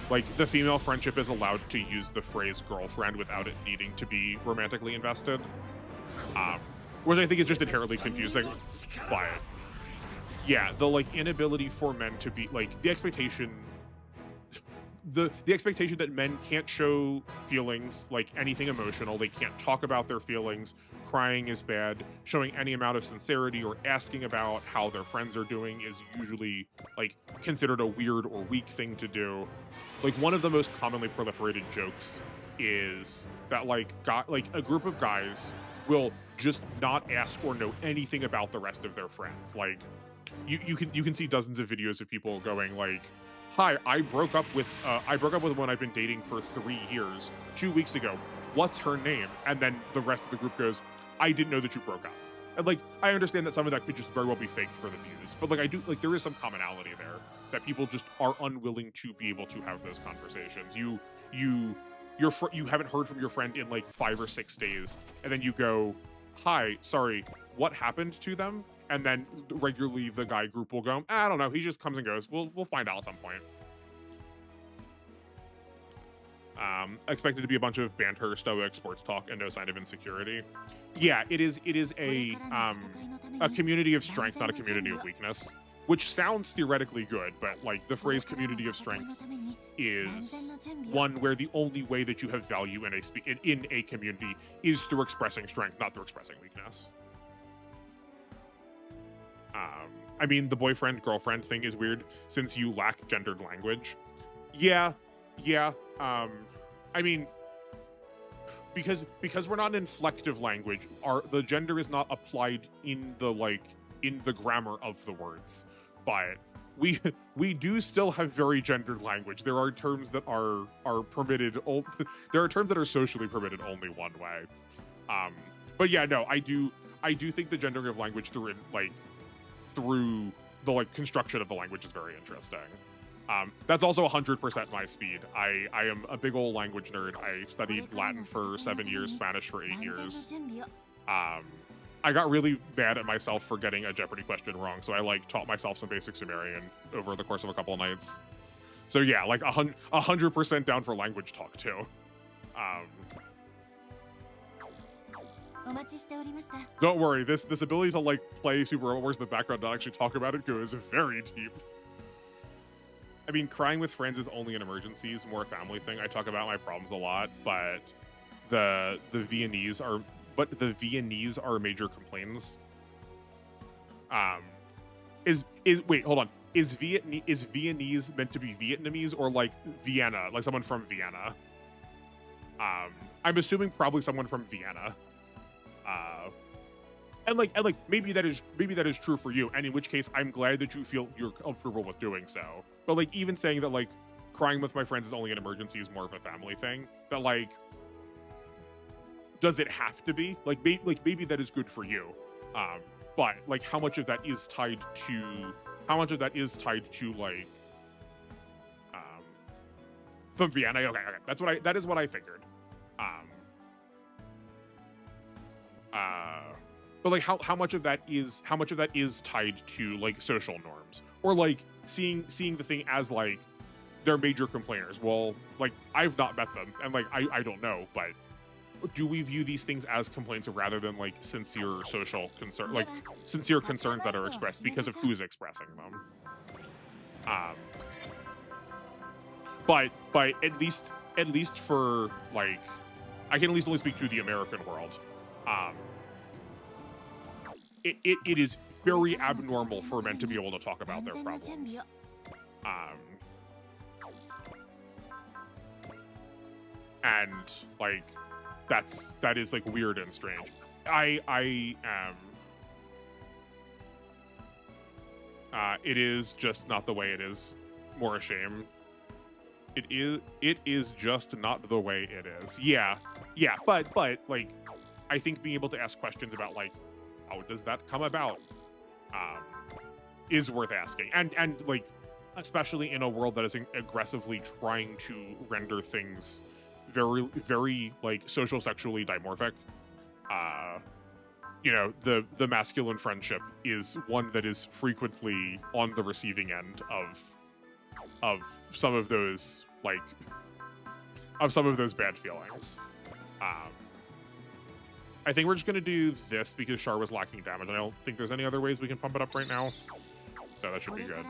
Speaker 1: Like the female friendship is allowed to use the phrase girlfriend without it needing to be romantically invested. Which I think is just inherently confusing. But yeah, the like inability for men to be like the expectation that men can't show feelings, like anything emotional. They can't talk about their feelings. Crying is bad. Showing any amount of sincerity or asking about how their friends are doing is usually like considered a weird or weak thing to do. Like one of the most commonly proliferated jokes is that like a group of guys will just not ask or know anything about the rest of their friends. Like you can see dozens of videos of people going like, hi, I broke up with one I've been dating for 3 years 2 weeks ago. What's her name? And then the rest of the group goes, I didn't know that you broke up. And like, I understand that some of that could just very well be faked for the views, but like I do, like there is some commonality there that people just are unwilling to be able to have those conversations. You haven't heard from your friend in like 5 or 6 days, and then you go, hi, sorry, what happened to them? And then regularly the guy group will go, I don't know, he just comes and goes. We'll find out at some point. Expected to be a bunch of banter, stoic, sports talk, and no sign of insecurity. Yeah, it is a community of strength, not a community of weakness, which sounds theoretically good, but like the phrase community of strength is one where the only way that you have value in a community is through expressing strength, not through expressing weakness. I mean, the boyfriend-girlfriend thing is weird since you lack gendered language. Yeah. I mean, because we're not an inflective language, the gender is not applied in the grammar of the words. But we do still have very gendered language. There are terms that are permitted. There are terms that are socially permitted only one way. But yeah, no, I do think the gendering of language through like construction of the language is very interesting. That's also 100% my speed. I am a big old language nerd. I studied Latin for 7 years, Spanish for 8 years. I got really mad at myself for getting a Jeopardy question wrong, so I like taught myself some basic Sumerian over the course of a couple of nights. So yeah, like 100% down for language talk too. Don't worry, this ability to like play Super Robot Wars in the background, not actually talk about it, goes very deep. I mean, crying with friends is only in emergencies, more a family thing. I talk about my problems a lot, but the Viennese are major complaints. Wait, hold on. Is Viennese meant to be Vietnamese or like Vienna, like someone from Vienna? I'm assuming probably someone from Vienna. And maybe that is true for you, and in which case I'm glad that you feel you're comfortable with doing so. But like even saying that like crying with my friends is only an emergency is more of a family thing. That like, does it have to be? Like maybe that is good for you. But like how much of that is tied to like from Vienna? Okay, that is what I figured. But like how much of that is tied to like social norms, or like seeing the thing as like they're major complainers? Well, like I've not met them, and like I don't know, but do we view these things as complaints rather than like sincere social concern, like sincere concerns that are expressed because of who's expressing them? But at least for like, I can at least only speak to the American world. It is very abnormal for men to be able to talk about their problems. And like that is like weird and strange. I am. It is just not the way it is. More a shame. It is just not the way it is. Yeah, but like, I think being able to ask questions about like, how does that come about, is worth asking, and like, especially in a world that is aggressively trying to render things very, very like social sexually dimorphic. You know, the masculine friendship is one that is frequently on the receiving end of some of those bad feelings. I think we're just gonna do this because Char was lacking damage. I don't think there's any other ways we can pump it up right now, so that should be good.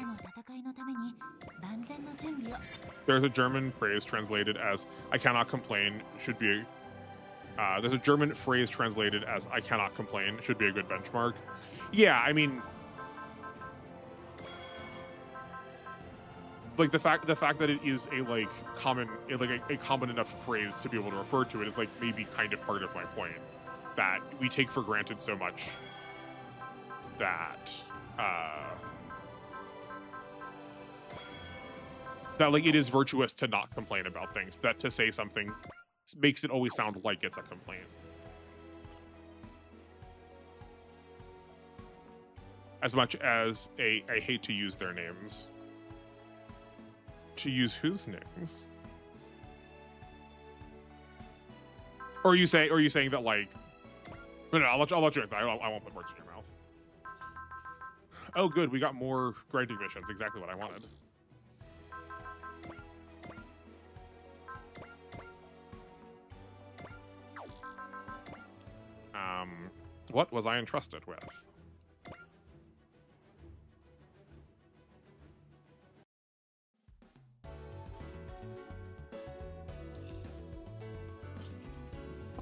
Speaker 1: There's a German phrase translated as "I cannot complain" should be. There's a German phrase translated as "I cannot complain" should be a good benchmark. Yeah, I mean, like the fact that it is a like common a common enough phrase to be able to refer to it is like maybe kind of part of my point, that we take for granted so much that that like it is virtuous to not complain about things, that to say something makes it always sound like it's a complaint. As much as I hate to use their names. To use whose names? Or are you saying that like, no, I'll let you. I won't put words in your mouth. Oh, good, we got more grinding missions. Exactly what I wanted. What was I entrusted with?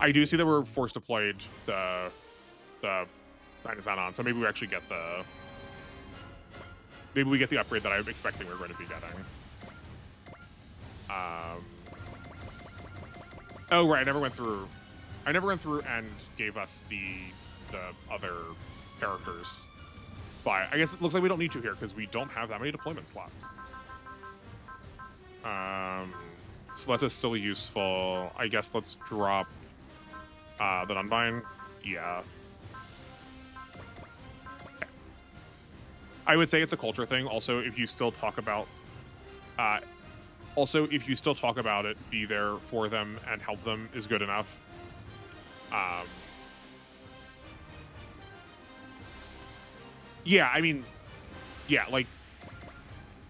Speaker 1: I do see that we're force deployed the thing is not on, so maybe we actually get the upgrade that I'm expecting we're going to be getting. Oh right, I never went through and gave us the other characters. But I guess it looks like we don't need to here because we don't have that many deployment slots. Sleta is still useful. I guess let's drop the Unbind. Yeah. Okay. I would say it's a culture thing. Also, if you still talk about, it, be there for them and help them is good enough. Yeah, I mean, yeah, like,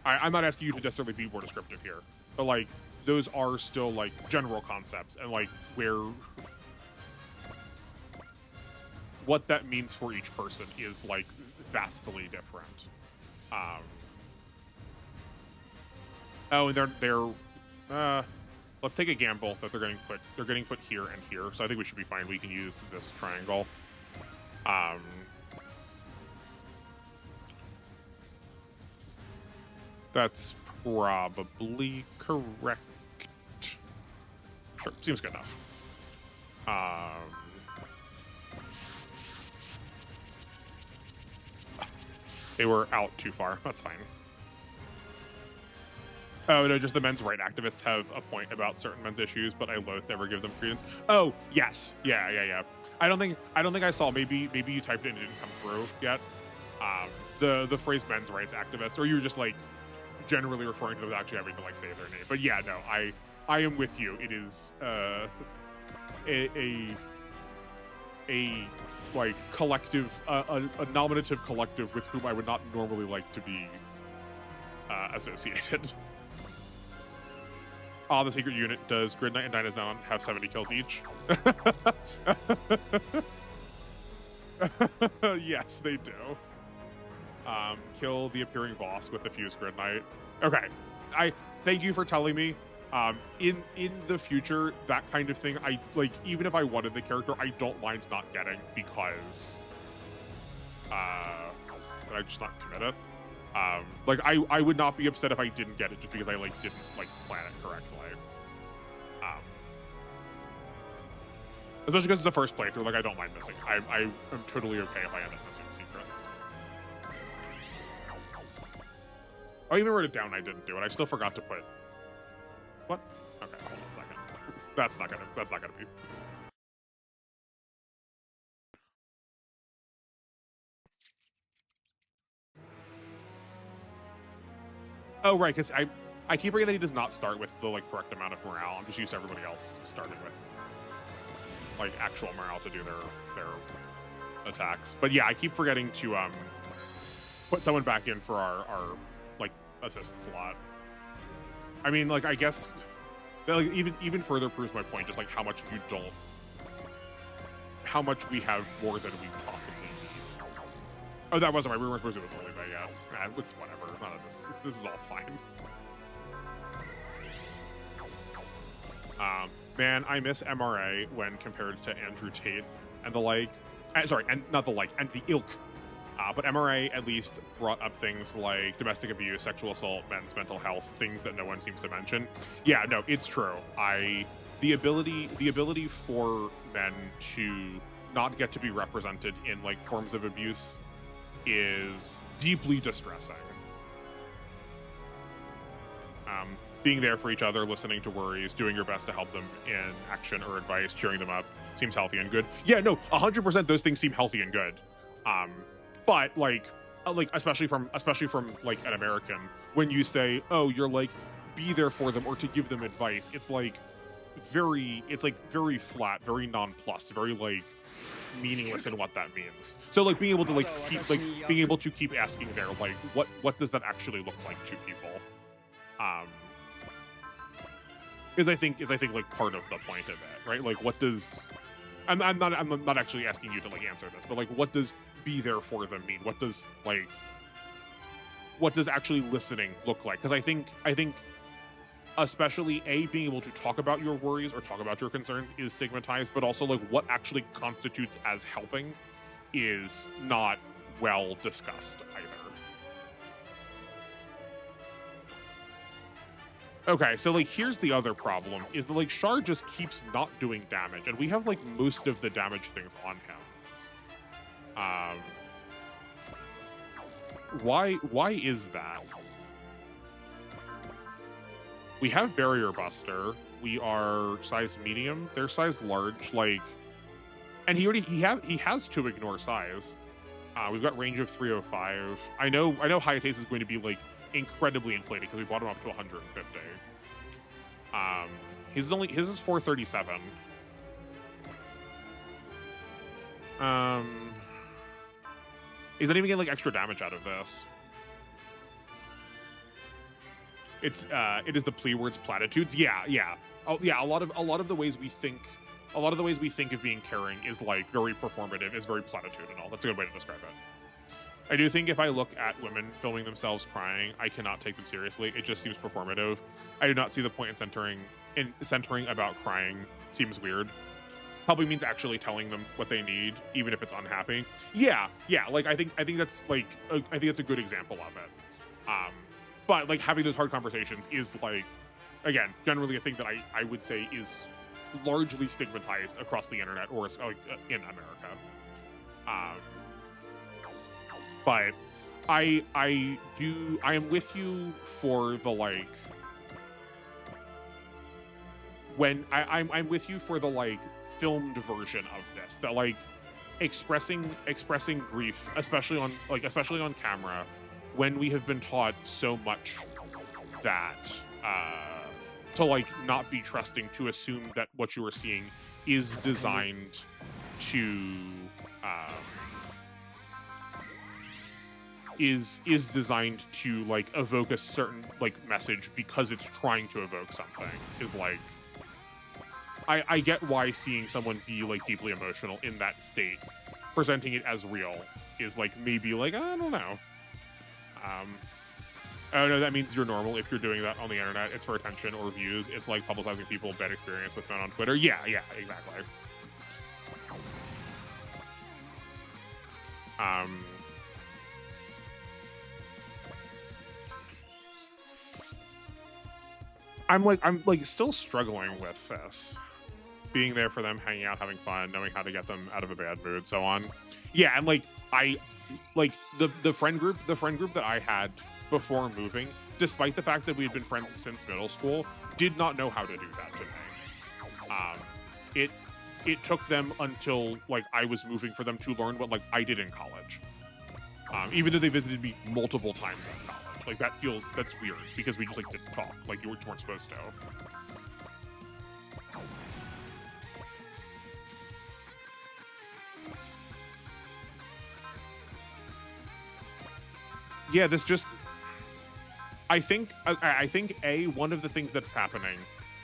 Speaker 1: I'm not asking you to necessarily be more descriptive here, but like, those are still like general concepts, and like what that means for each person is like vastly different. Oh, and let's take a gamble that they're getting put here and here. So I think we should be fine. We can use this triangle. That's probably correct. Sure, seems good enough. They were out too far. That's fine. Oh, no, just the men's right activists have a point about certain men's issues, but I loathe to ever give them credence. Oh, yes. Yeah. I don't think I saw. Maybe you typed it and it didn't come through yet. The phrase men's rights activists, or you were just like generally referring to them actually having to like say their name. But yeah, no, I am with you. It is a like collective, a nominative collective with whom I would not normally like to be associated. The secret unit does Grid Knight and Dinosaur have 70 kills each? Yes, they do. Kill the appearing boss with the fuse Grid Knight. Okay, I thank you for telling me. In the future, that kind of thing, I like, even if I wanted the character, I don't mind not getting, because I just not commit it. Like I would not be upset if I didn't get it just because I like didn't like plan it correctly. Especially because it's the first playthrough, like I don't mind missing. I am totally okay if I end up missing secrets. I even wrote it down. I didn't do it. I still forgot to put. What? Okay, hold on a second. That's not gonna be. Oh right, because I keep forgetting that he does not start with the like correct amount of morale. I'm just used to everybody else starting with like actual morale to do their attacks. But yeah, I keep forgetting to put someone back in for our like assist slot. I mean, like I guess that, like, even further proves my point, just like how much we have more than we possibly need. Oh, that wasn't right. We weren't supposed to do it only, but yeah, it's whatever. None of this is all fine. Man, I miss MRA when compared to Andrew Tate and the like. Sorry, and not the like, and the ilk. But MRA at least brought up things like domestic abuse, sexual assault, men's mental health, things that no one seems to mention. Yeah, no, it's true. The ability for men to not get to be represented in like forms of abuse is deeply distressing. Being there for each other, listening to worries, doing your best to help them in action or advice, cheering them up seems healthy and good. Yeah, no, 100% those things seem healthy and good. But like especially from like an American, when you say, oh, you're like be there for them or to give them advice, it's like very flat, very nonplussed, very like meaningless in what that means. So like being able to keep asking there, like what does that actually look like to people? Is I think like part of the point of it, right? Like what does I'm not actually asking you to like answer this, but like what does be there for them mean? What does actually listening look like? Because I think especially being able to talk about your worries or talk about your concerns is stigmatized, but also like what actually constitutes as helping is not well discussed either. Okay, so like here's the other problem is that like Char just keeps not doing damage, and we have like most of the damage things on him. Why is that? We have Barrier Buster. We are size medium. They're size large, like, and he has to ignore size. We've got range of 305. I know Hayate is going to be like incredibly inflated because we bought him up to 150. His is 437. He's not even getting like extra damage out of this. It is the plea words platitudes. Yeah. Oh yeah, a lot of the ways we think of being caring is like very performative, is very platitudinal. That's a good way to describe it. I do think if I look at women filming themselves crying, I cannot take them seriously. It just seems performative. I do not see the point in centering about crying. Seems weird. Probably means actually telling them what they need, even if it's unhappy. Yeah. Like I think that's like I think that's a good example of it. But like having those hard conversations is like, again, generally a thing that I would say is largely stigmatized across the internet or like in America. But I am with you for the like when I'm with you for the like filmed version of this, that like expressing grief, especially on camera, when we have been taught so much that to like not be trusting, to assume that what you are seeing is designed to is designed to like evoke a certain like message because it's trying to evoke something, is like I get why seeing someone be like deeply emotional in that state, presenting it as real, is like maybe like I don't know. Oh no, that means you're normal if you're doing that on the internet. It's for attention or views. It's like publicizing people's bad experience with men on Twitter. Yeah, exactly. I'm like still struggling with this. Being there for them, hanging out, having fun, knowing how to get them out of a bad mood, so on. Yeah, and like I like the friend group that I had before moving, despite the fact that we had been friends since middle school, did not know how to do that today. It took them until like I was moving for them to learn what like I did in college. Even though they visited me multiple times in college. Like that's weird because we just like didn't talk like you weren't supposed to. Yeah, this just I think one of the things that's happening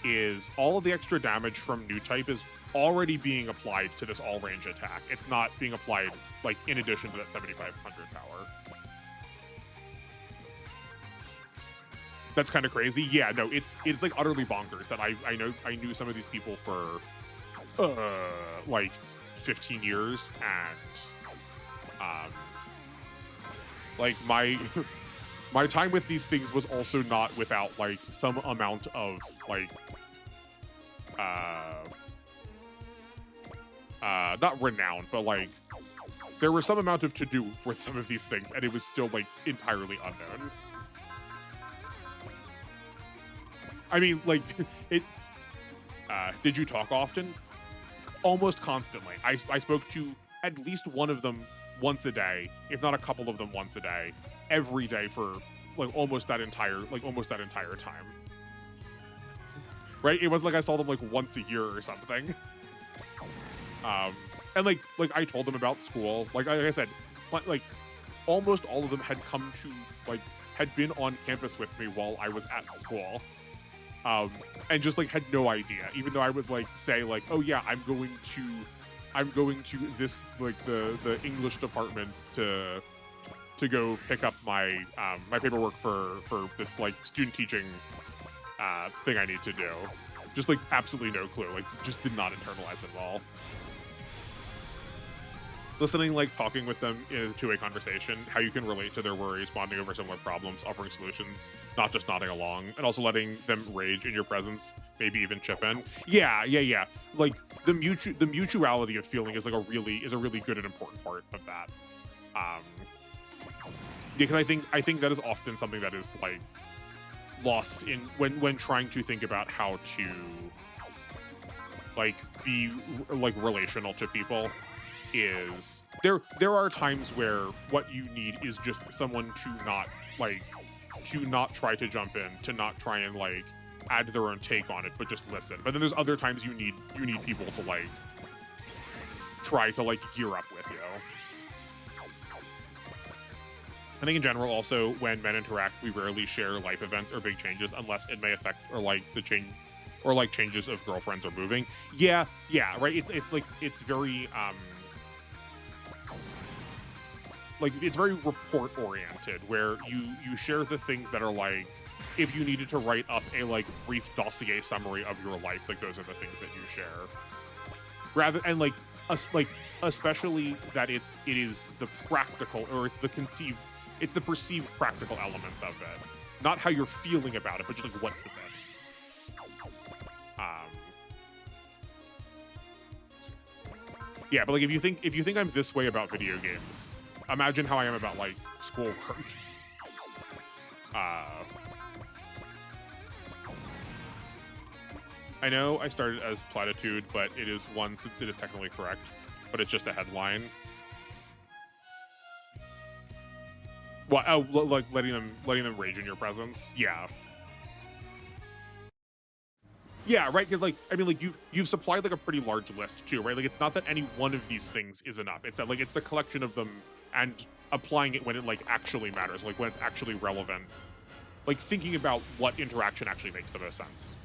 Speaker 1: is all of the extra damage from new type is already being applied to this all range attack. It's not being applied like in addition to that 7500 power. That's kind of crazy. Yeah, no, it's like utterly bonkers that I knew some of these people for like 15 years, and like my time with these things was also not without like some amount of like not renown, but like there was some amount of to do with some of these things, and it was still like entirely unknown. I mean, like it did you talk often? Almost constantly. I spoke to at least one of them once a day, if not a couple of them once a day, every day for like almost that entire time. Right? It wasn't like I saw them like once a year or something. And like I told them about school. Like I said, like almost all of them had come to like had been on campus with me while I was at school. And just like had no idea, even though I would like say like, oh yeah, I'm going to this like the English department to go pick up my my paperwork for this like student teaching thing I need to do. Just like absolutely no clue, like just did not internalize it at all. Listening, like talking with them in a two-way conversation, how you can relate to their worries, bonding over similar problems, offering solutions, not just nodding along, and also letting them rage in your presence, maybe even chip in. Yeah. Like the mutuality of feeling is like a really good and important part of that. Because I think that is often something that is like lost in when trying to think about how to like be like relational to people. is there are times where what you need is just someone to not try to jump in, to not try and like add their own take on it, but just listen. But then there's other times you need people to like try to like gear up with you. I think in general, also, when men interact, we rarely share life events or big changes unless it may affect or like the change or like changes of girlfriends or moving. Yeah, right. It's very like it's very report oriented, where you share the things that are like, if you needed to write up a like brief dossier summary of your life, like those are the things that you share. Rather and like especially that it is the practical, or it's the perceived practical elements of it, not how you're feeling about it, but just like what is it. Yeah, but like if you think I'm this way about video games, imagine how I am about like schoolwork. I know I started as platitude, but it is one since it is technically correct, but it's just a headline. Well, oh, like letting them rage in your presence. Yeah. Yeah, right. Because like, I mean, like you've supplied like a pretty large list too, right? Like it's not that any one of these things is enough. It's that like it's the collection of them and applying it when it like actually matters, like when it's actually relevant. Like thinking about what interaction actually makes the most sense.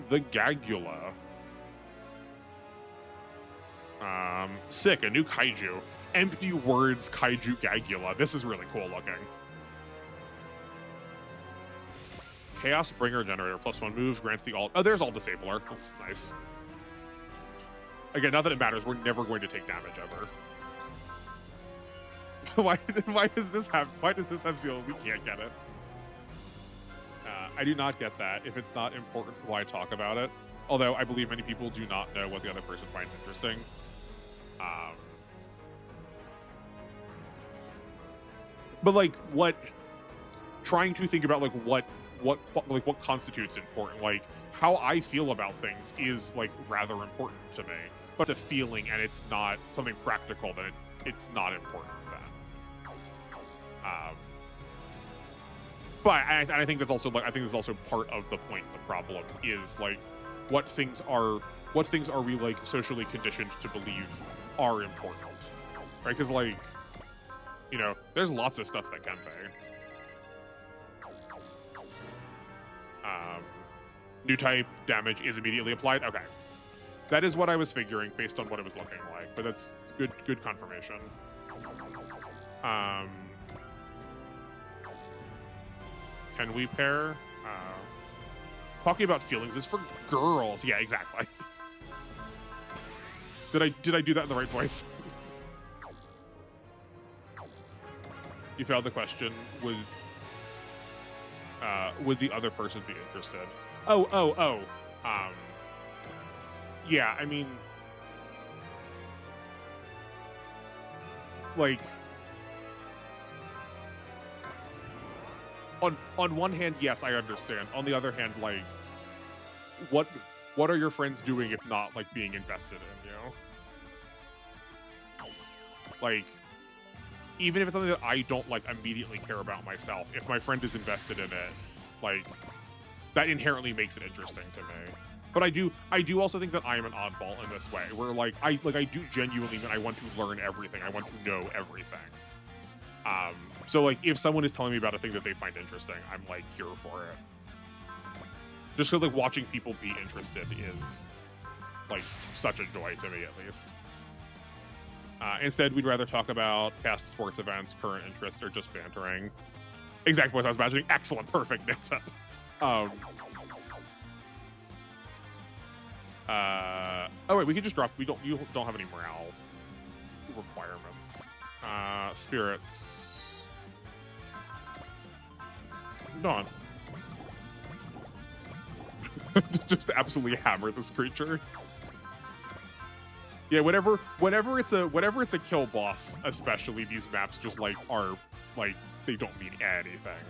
Speaker 1: The Gagula. Sick, a new kaiju. Empty words kaiju Gagula. This is really cool looking. Chaos Bringer Generator, +1 move, grants the alt. Oh, there's Alt Disabler. That's nice. Again, not that it matters, we're never going to take damage ever. Why does this have seal? We can't get it. I do not get that. If it's not important, why talk about it? Although I believe many people do not know what the other person finds interesting. But like trying to think about like what constitutes important, like how I feel about things is like rather important to me, but it's a feeling and it's not something practical, then it's not important then. But I think that's also like, I think that's also part of the point. The problem is like what things are we like socially conditioned to believe are important, right? Because like, you know, there's lots of stuff that can be. New type damage is immediately applied. Okay, that is what I was figuring based on what it was looking like. But that's good confirmation. Can we pair? Talking about feelings is for girls. Yeah, exactly. Did I do that in the right voice? You failed the question. Would the other person be interested? Oh. Yeah, I mean, like, on one hand, yes, I understand. On the other hand, like, what are your friends doing if not like being invested in, you know? Like, even if it's something that I don't like immediately care about myself, if my friend is invested in it, like, that inherently makes it interesting to me. But I do also think that I am an oddball in this way, where like I do genuinely, when I want to learn everything, I want to know everything. So like if someone is telling me about a thing that they find interesting, I'm like here for it. Just because like watching people be interested is like such a joy to me, at least. Instead, we'd rather talk about past sports events, current interests, or just bantering. Exact voice I was imagining. Excellent, perfect, Nixon. Oh wait, we can just drop. You don't have any morale requirements. Spirits. Dawn. Just absolutely hammer this creature. Yeah, whenever it's a kill boss, especially these maps just like are like they don't mean anything.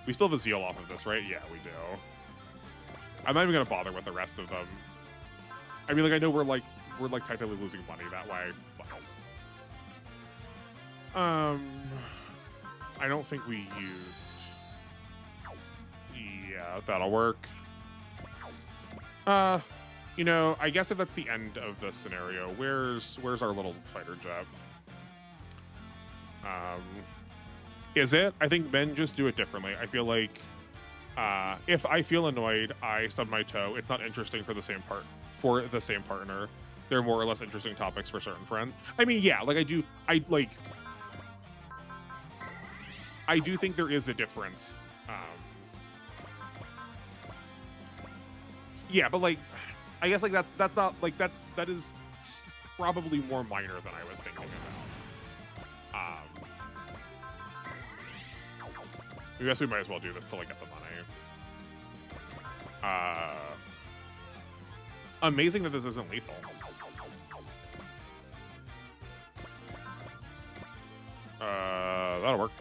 Speaker 1: We still have a zeal off of this, right? Yeah, we do. I'm not even gonna bother with the rest of them. I mean, like, I know we're like technically losing money that way, but I don't think we used. Yeah, that'll work. You know, I guess if that's the end of the scenario, where's our little fighter jet? Is it? I think men just do it differently. I feel like if I feel annoyed, I stub my toe. It's not interesting for the same partner. They're more or less interesting topics for certain friends. I mean, yeah, like I do think there is a difference. Yeah, but like, I guess like that's not like that is probably more minor than I was thinking about. I guess we might as well do this till I get the money. Amazing that this isn't lethal. That'll work.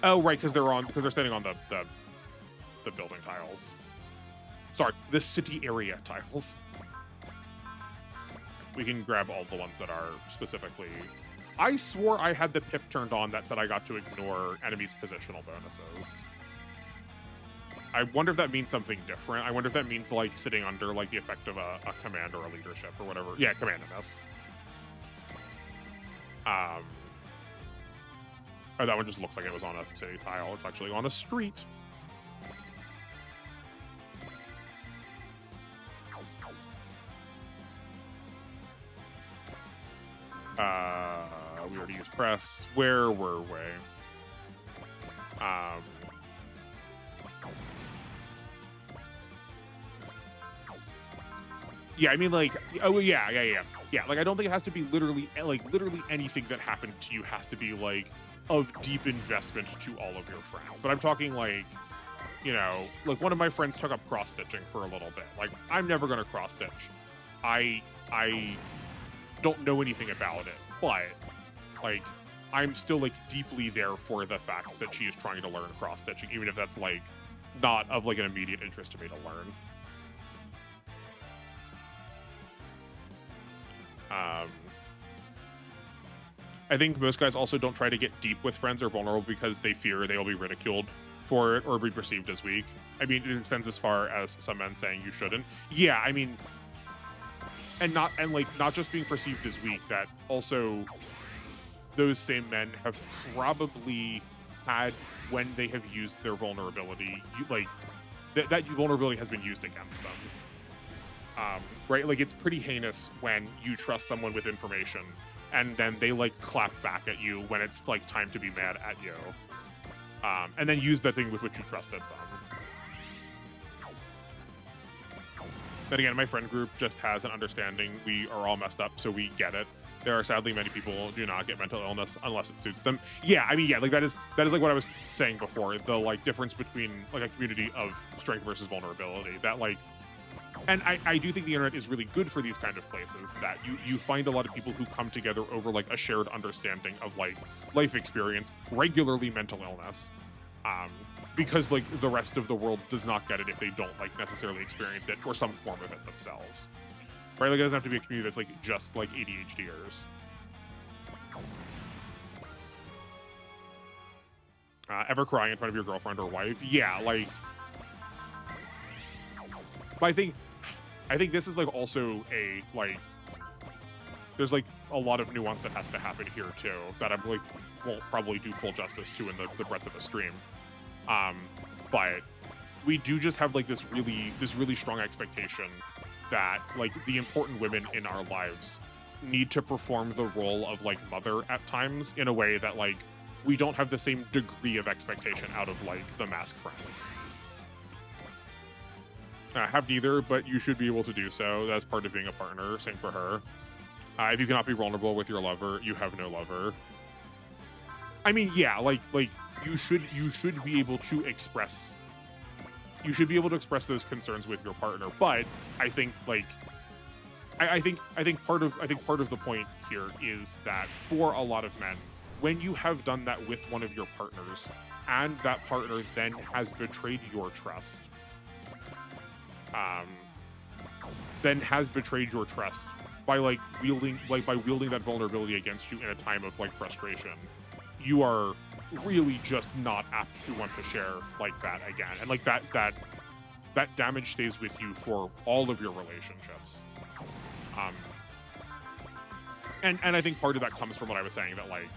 Speaker 1: Oh right, because they're standing on the building tiles. Sorry, the city area tiles. We can grab all the ones that are specifically. I swore I had the pip turned on that said I got to ignore enemies' positional bonuses. I wonder if that means something different. I wonder if that means like sitting under like the effect of a command or a leadership or whatever. Yeah, command in this. Oh, that one just looks like it was on a city tile. It's actually on a street. We already used press. Where were we? Yeah, I mean, like, oh yeah. Like, I don't think it has to be literally anything that happened to you has to be like of deep investment to all of your friends. But I'm talking like, you know, like one of my friends took up cross stitching for a little bit. Like, I'm never gonna cross stitch. I don't know anything about it, but like I'm still like deeply there for the fact that she is trying to learn cross stitching, even if that's like not of like an immediate interest to me to learn. I think most guys also don't try to get deep with friends or vulnerable because they fear they will be ridiculed for it or be perceived as weak. I mean, it extends as far as some men saying you shouldn't. Yeah, I mean, and not just being perceived as weak, that also those same men have probably had, when they have used their vulnerability, that vulnerability has been used against them. Right? Like, it's pretty heinous when you trust someone with information and then they like clap back at you when it's like time to be mad at you. And then use the thing with which you trusted them. Then again, my friend group just has an understanding. We are all messed up, so we get it. There are sadly many people who do not get mental illness unless it suits them. Yeah, I mean, yeah, like that is like what I was saying before. The like difference between like a community of strength versus vulnerability. That like, and I do think the internet is really good for these kind of places. That you find a lot of people who come together over like a shared understanding of like life experience, regularly mental illness. Because like the rest of the world does not get it if they don't like necessarily experience it or some form of it themselves. Right? Like it doesn't have to be a community that's like just like ADHDers. Ever crying in front of your girlfriend or wife? Yeah, like. But I think this is like also a like. There's like a lot of nuance that has to happen here too that I'm like won't probably do full justice to in the breadth of the stream. But we do just have like this really strong expectation that like the important women in our lives need to perform the role of like mother at times in a way that like we don't have the same degree of expectation out of like the mask friends. Have neither, but you should be able to do so. That's part of being a partner. Same for her. If you cannot be vulnerable with your lover, you have no lover. I mean, yeah, like you should be able to express. You should be able to express those concerns with your partner, but I think like I think part of the point here is that for a lot of men, when you have done that with one of your partners, and that partner then has betrayed your trust, by wielding that vulnerability against you in a time of like frustration, you are really just not apt to want to share like that again, and like that damage stays with you for all of your relationships. And I think part of that comes from what I was saying, that like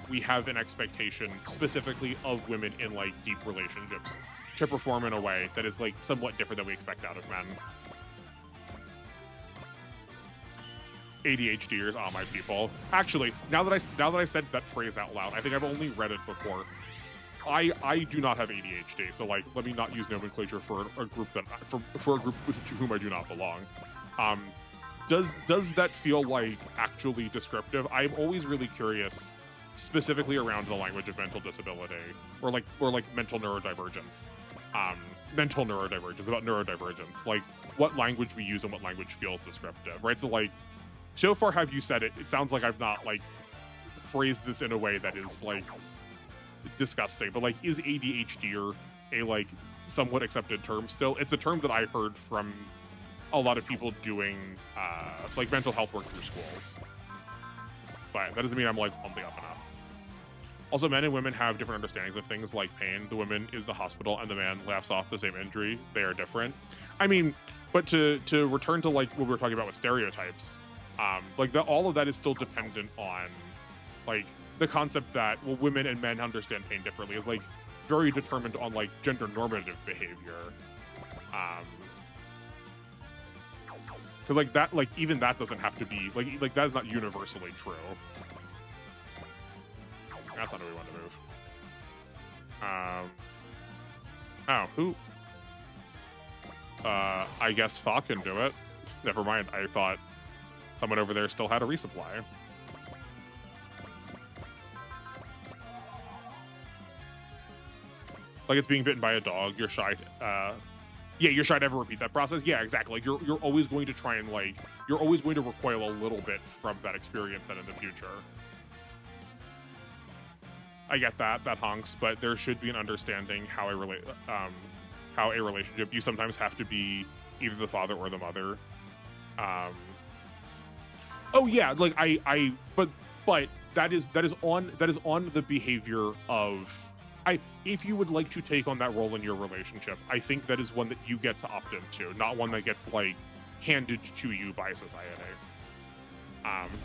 Speaker 1: we have an expectation specifically of women in like deep relationships to perform in a way that is like somewhat different than we expect out of men. ADHDers are my people. Actually, now that I said that phrase out loud, I think I've only read it before. I do not have ADHD, so like let me not use nomenclature for a group that for a group to whom I do not belong. Does that feel like actually descriptive? I'm always really curious, specifically around the language of mental disability or mental neurodivergence. About neurodivergence, like what language we use and what language feels descriptive, right? So like, so far have you said it? It sounds like I've not like phrased this in a way that is like disgusting, but like, is ADHD a like somewhat accepted term still? It's a term that I heard from a lot of people doing like mental health work through schools, but that doesn't mean I'm like on the up and up. Also, men and women have different understandings of things like pain. The woman is the hospital and the man laughs off the same injury. They are different. I mean, but to return to like what we were talking about with stereotypes, like all of that is still dependent on like the concept that, well, women and men understand pain differently is like very determined on like gender normative behavior. Because like that, like even that doesn't have to be like that is not universally true. That's not who we want to move. Oh, who? I guess Fa can do it. Never mind. I thought someone over there still had a resupply. Like it's being bitten by a dog. You're shy. Yeah, you're shy to ever repeat that process. Yeah, exactly. Like you're always going to try and like you're always going to recoil a little bit from that experience then in the future. I get that honks, but there should be an understanding how a relationship. You sometimes have to be either the father or the mother. Oh yeah, like but that is on the behavior of. If you would like to take on that role in your relationship, I think that is one that you get to opt into, not one that gets like handed to you by society.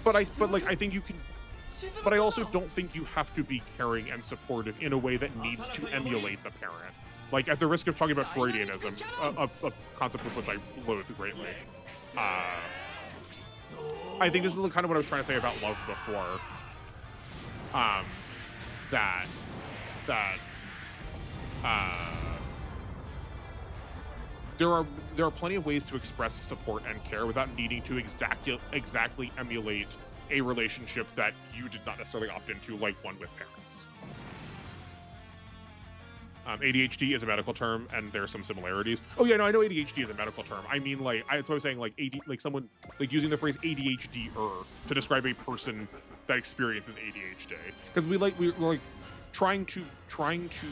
Speaker 1: But I think you can. But I also don't think you have to be caring and supportive in a way that needs to emulate the parent. Like at the risk of talking about Freudianism, a concept of which I loathe greatly. I think this is kind of what I was trying to say about love before. There are plenty of ways to express support and care without needing to exactly emulate a relationship that you did not necessarily opt into, like one with parents. ADHD is a medical term, and there are some similarities. Oh yeah, no, I know ADHD is a medical term. I mean, like, that's what I was saying, like, someone, like, using the phrase ADHD-er to describe a person that experiences ADHD. Because we're trying to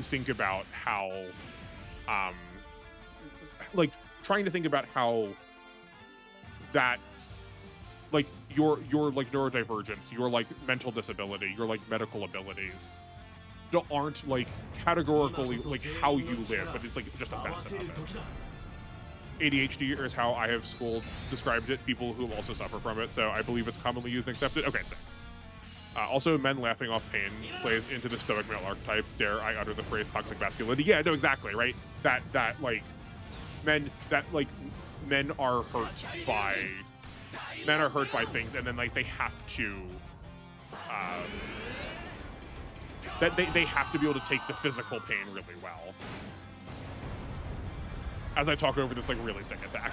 Speaker 1: think about how, that, like, your like neurodivergence, your like mental disability, your like medical abilities aren't like categorically like how you live, but it's like just offensive of it. ADHD is how I have described it, people who also suffer from it, so I believe it's commonly used and accepted. Okay, sick. Also, men laughing off pain plays into the stoic male archetype. Dare I utter the phrase toxic masculinity? Yeah, no, exactly, right? That like men are hurt by things, and then like they have to they have to be able to take the physical pain really well. As I talk over this like really sick attack.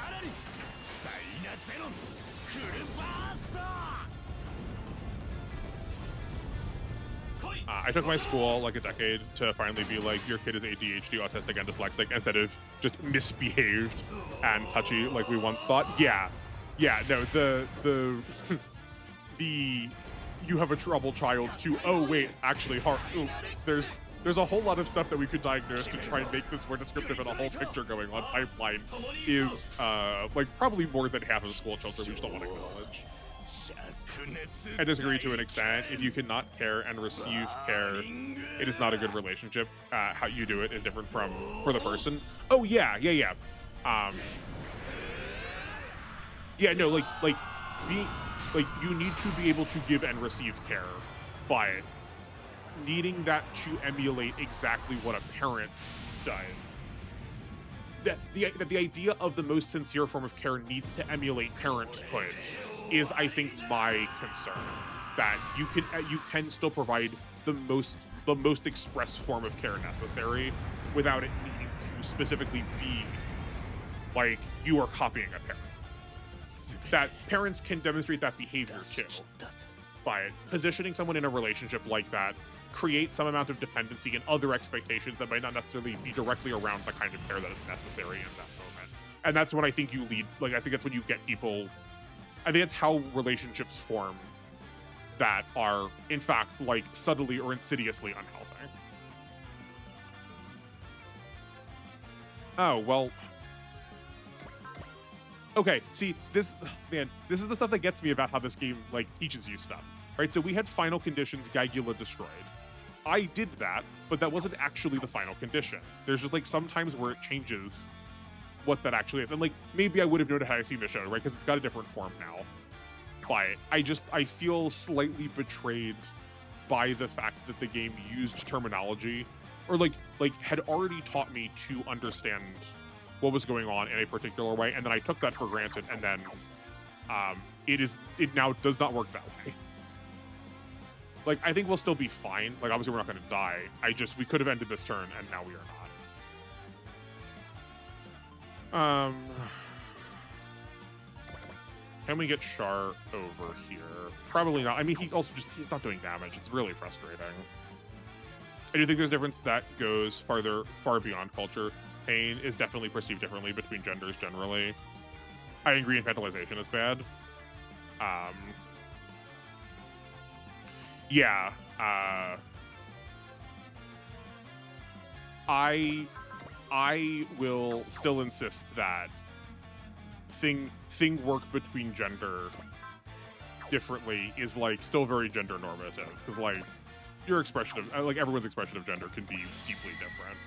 Speaker 1: I took my school like a decade to finally be like, your kid is ADHD, autistic, and dyslexic, instead of just misbehaved and touchy like we once thought. Yeah, no, the you have a troubled child to, oh wait, actually there's a whole lot of stuff that we could diagnose to try and make this more descriptive, and a whole picture going on pipeline is like probably more than half of school children we just don't want to acknowledge. I disagree to an extent. If you cannot care and receive care, it is not a good relationship. How you do it is different for the person. Oh yeah. No, you need to be able to give and receive care, but needing that to emulate exactly what a parent does. That the idea of the most sincere form of care needs to emulate parenthood is, I think, my concern. That you can still provide the most express form of care necessary without it needing to specifically be like you are copying a parent. That parents can demonstrate that behavior too. But positioning someone in a relationship like that creates some amount of dependency and other expectations that might not necessarily be directly around the kind of care that is necessary in that moment. And that's when I think you lead, like, I think that's when you get people, I think that's how relationships form that are, in fact, like, subtly or insidiously unhealthy. Oh, well. Okay, see, this is the stuff that gets me about how this game, like, teaches you stuff. Right, so we had final conditions, Gaigula destroyed. I did that, but that wasn't actually the final condition. There's just, like, some times where it changes what that actually is. And, like, maybe I would have known it had I seen the show, right? Because it's got a different form now. But I feel slightly betrayed by the fact that the game used terminology, or, like had already taught me to understand what was going on in a particular way, and then I took that for granted, and then it now does not work that way. Like, I think we'll still be fine. Like, obviously we're not going to die. We could have ended this turn, and now we are not. Can we get Char over here? Probably not. I mean, he's not doing damage. It's really frustrating. I do think there's a difference that goes far beyond culture. Pain is definitely perceived differently between genders generally. I agree infantilization is bad. Yeah. I will still insist that thing work between gender differently is, like, still very gender normative, because, like, your expression of, like, everyone's expression of gender can be deeply different.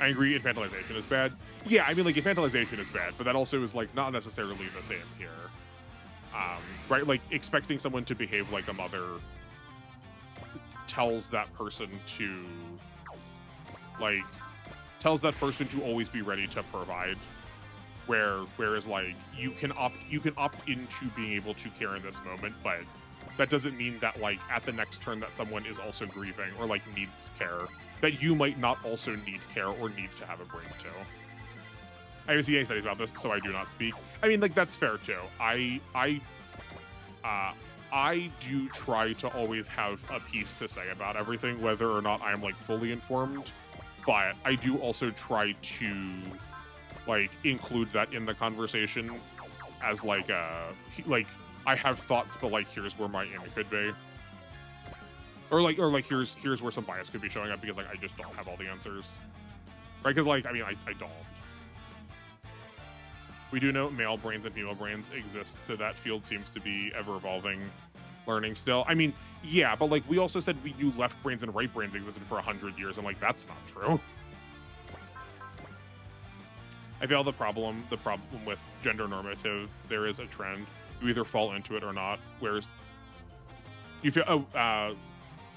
Speaker 1: I agree infantilization is bad. Yeah, I mean, like, infantilization is bad, but that also is, like, not necessarily the same here. Right? Like, expecting someone to behave like a mother tells that person to always be ready to provide. Whereas, like, you can opt into being able to care in this moment, but that doesn't mean that, like, at the next turn that someone is also grieving or, like, needs care, that you might not also need care or need to have a break too. I haven't seen any studies about this, so I do not speak. I mean, like, that's fair too. I do try to always have a piece to say about everything, whether or not I'm, like, fully informed, but I do also try to, like, include that in the conversation as, like, I have thoughts, but, like, here's where my aim could be. Or here's where some bias could be showing up, because, like, I just don't have all the answers. Right? Because, like, I mean, I don't. We do know male brains and female brains exist, so that field seems to be ever-evolving, learning still. I mean, yeah, but, like, we also said we knew left brains and right brains existed for 100 years, and, like, that's not true. I feel the problem with gender normative, there is a trend. You either fall into it or not, whereas you feel,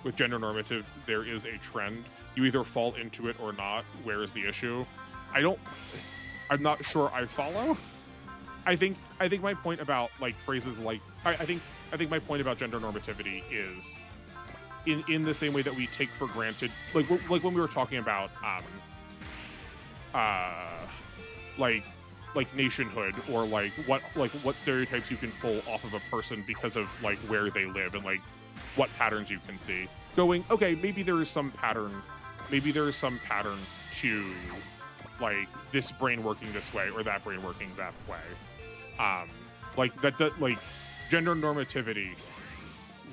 Speaker 1: with gender normative, there is a trend. You either fall into it or not. Where is the issue? I'm not sure I follow. I think my point about, like, phrases like, I think my point about gender normativity is in the same way that we take for granted, like when we were talking about like nationhood, or like what stereotypes you can pull off of a person because of, like, where they live and, like, what patterns you can see. Going, okay, maybe there is some pattern to, like, this brain working this way or that brain working that way. Like, that like, gender normativity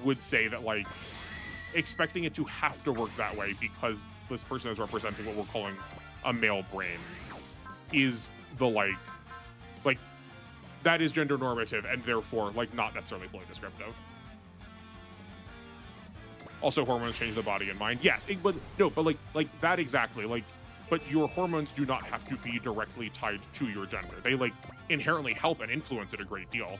Speaker 1: would say that like expecting it to have to work that way because this person is representing what we're calling a male brain is the like that is gender normative and therefore like not necessarily fully descriptive. Also, hormones change the body and mind. Yes, but like that exactly. Like, but your hormones do not have to be directly tied to your gender. They like inherently help and influence it a great deal.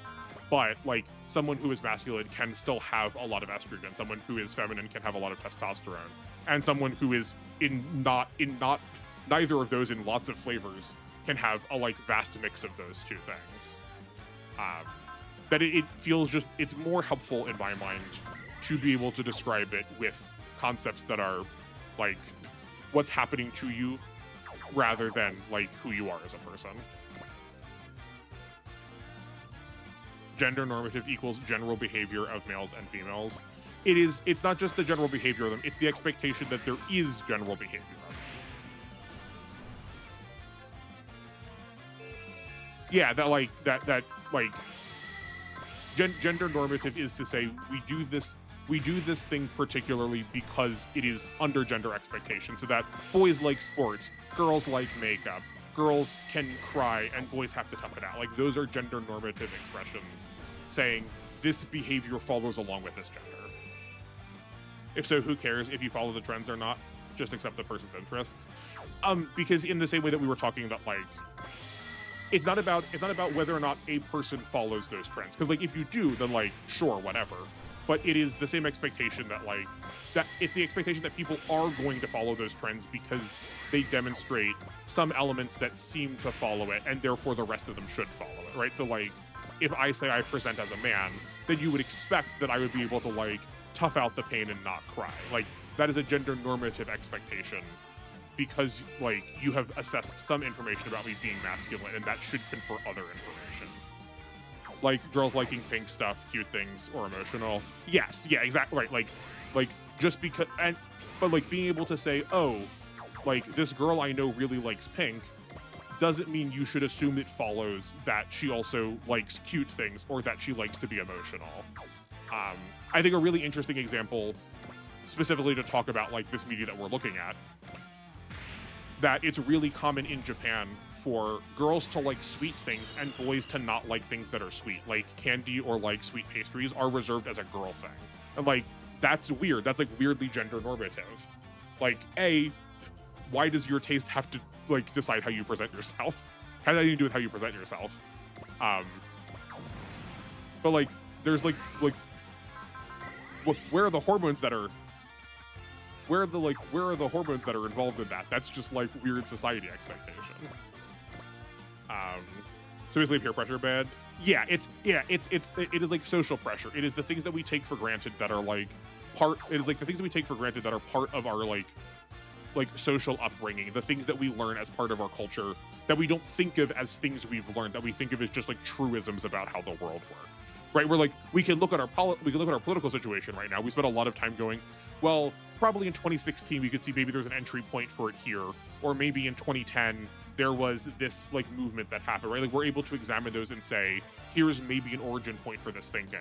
Speaker 1: But like someone who is masculine can still have a lot of estrogen. Someone who is feminine can have a lot of testosterone, and someone who is neither of those in lots of flavors can have a like vast mix of those two things. That it feels just it's more helpful in my mind to be able to describe it with concepts that are like what's happening to you rather than like who you are as a person. Gender normative equals general behavior of males and females. It's not just the general behavior of them, it's the expectation that there is general behavior of them. Yeah, gender normative is to say we do this thing particularly because it is under gender expectation, so that boys like sports, girls like makeup, girls can cry, and boys have to tough it out. Like those are gender normative expressions saying this behavior follows along with this gender. If so, who cares if you follow the trends or not? Just accept the person's interests. Because in the same way that we were talking about, like, it's not about whether or not a person follows those trends. Because like if you do, then like sure, whatever. But it is the same expectation that like that it's the expectation that people are going to follow those trends because they demonstrate some elements that seem to follow it, and therefore the rest of them should follow it, right? So like if I say I present as a man, then you would expect that I would be able to like tough out the pain and not cry. Like that is a gender normative expectation because like you have assessed some information about me being masculine, and that should confer other information. Like girls liking pink stuff, cute things, or emotional. Yes, yeah, exactly right. Like just because, but like being able to say, oh, like this girl I know really likes pink, doesn't mean you should assume it follows that she also likes cute things or that she likes to be emotional. I think a really interesting example, specifically to talk about like this media that we're looking at, that it's really common in Japan for girls to like sweet things and boys to not like things that are sweet, like candy or like sweet pastries are reserved as a girl thing. And like, that's weird. That's like weirdly gender normative. Like, A, why does your taste have to like decide how you present yourself? How does that even do with how you present yourself? But like, there's like, where are the hormones that are where are the hormones that are involved in that? That's just like weird society expectation. So basically peer pressure bad. Yeah, it is like social pressure. It is the things that we take for granted that are like it is like the things that we take for granted that are part of our like social upbringing, the things that we learn as part of our culture that we don't think of as things we've learned, that we think of as just like truisms about how the world works. Right? We're like, we can look at our political situation right now. We spent a lot of time going, well, probably in 2016 we could see maybe there's an entry point for it here, or maybe in 2010 there was this like movement that happened, right? Like we're able to examine those and say, here's maybe an origin point for this thinking.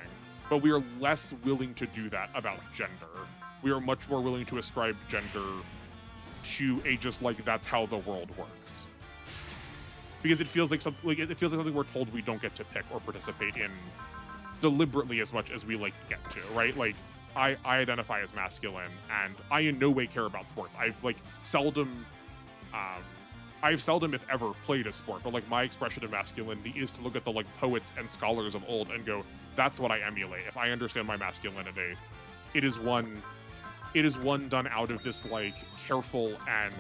Speaker 1: But we are less willing to do that about gender. We are much more willing to ascribe gender to a just like that's how the world works. Because it feels like something we're told we don't get to pick or participate in deliberately as much as we like get to, right? Like I identify as masculine and I in no way care about sports. I've seldom if ever played a sport, but like my expression of masculinity is to look at the like poets and scholars of old and go, that's what I emulate. If I understand my masculinity, it is one done out of this like careful and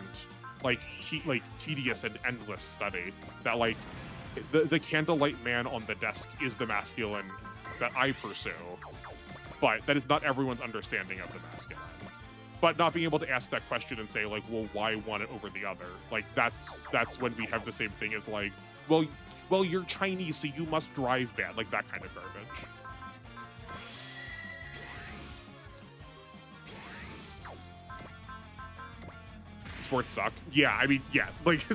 Speaker 1: like tedious and endless study that like the candlelight man on the desk is the masculine that I pursue, but that is not everyone's understanding of the masculine. But not being able to ask that question and say like, well, why one over the other? Like that's when we have the same thing as like, well, you're Chinese, so you must drive bad, like that kind of garbage. Sports suck. Yeah, I mean, yeah, like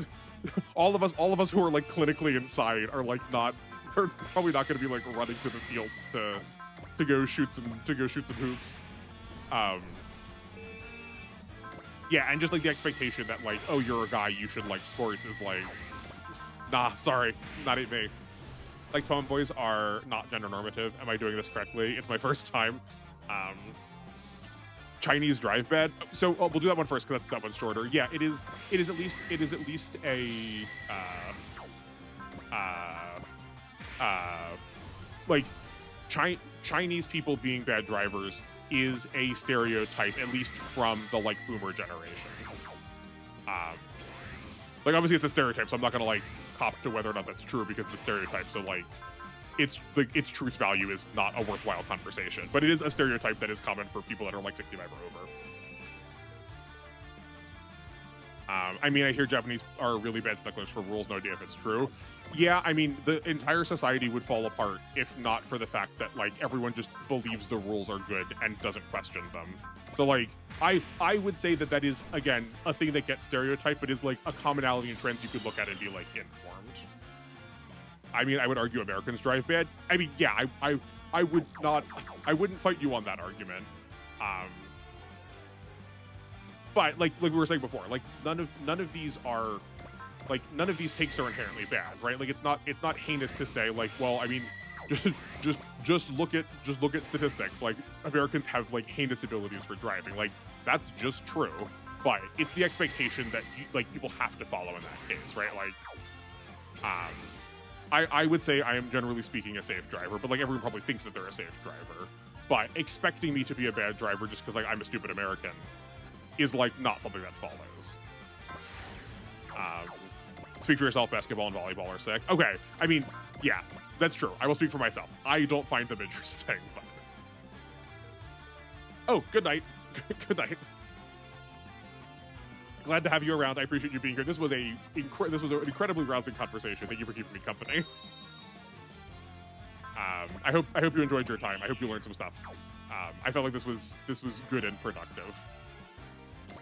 Speaker 1: all of us who are like clinically inside are like are probably not going to be like running to the fields to go shoot some hoops. Um, yeah, and just like the expectation that like, oh, you're a guy, you should like sports is like, nah, sorry, not me. Like tomboys are not gender normative. Am I doing this correctly? It's my first time. Chinese drive bed. So we'll do that one first because that one's shorter. Yeah, it is at least a like Chinese people being bad drivers is a stereotype, at least from the like boomer generation. Like obviously it's a stereotype, so I'm not gonna like cop to whether or not that's true because it's a stereotype. So like its truth value is not a worthwhile conversation, but it is a stereotype that is common for people that are like 65 or over. I mean, I hear Japanese are really bad sticklers for rules. No idea if it's true. Yeah, I mean, the entire society would fall apart if not for the fact that like everyone just believes the rules are good and doesn't question them. So like, I would say that is again a thing that gets stereotyped, but is like a commonality in trends you could look at and be like informed. I mean, I would argue Americans drive bad. I mean, yeah, I wouldn't fight you on that argument. But like we were saying before, like none of these are like none of these takes are inherently bad, right? Like it's not heinous to say like, well, I mean, just look at statistics. Like Americans have like heinous abilities for driving. Like that's just true. But it's the expectation that people have to follow in that case, right? Like, I would say I am generally speaking a safe driver, but like everyone probably thinks that they're a safe driver. But expecting me to be a bad driver just because like I'm a stupid American is like not something that follows. Speak for yourself, basketball and volleyball are sick. Okay, I mean, yeah, that's true. I will speak for myself. I don't find them interesting, but... Oh, good night. Good night. Glad to have you around. I appreciate you being here. This was an incredibly rousing conversation. Thank you for keeping me company. I hope you enjoyed your time. I hope you learned some stuff. I felt like this was good and productive.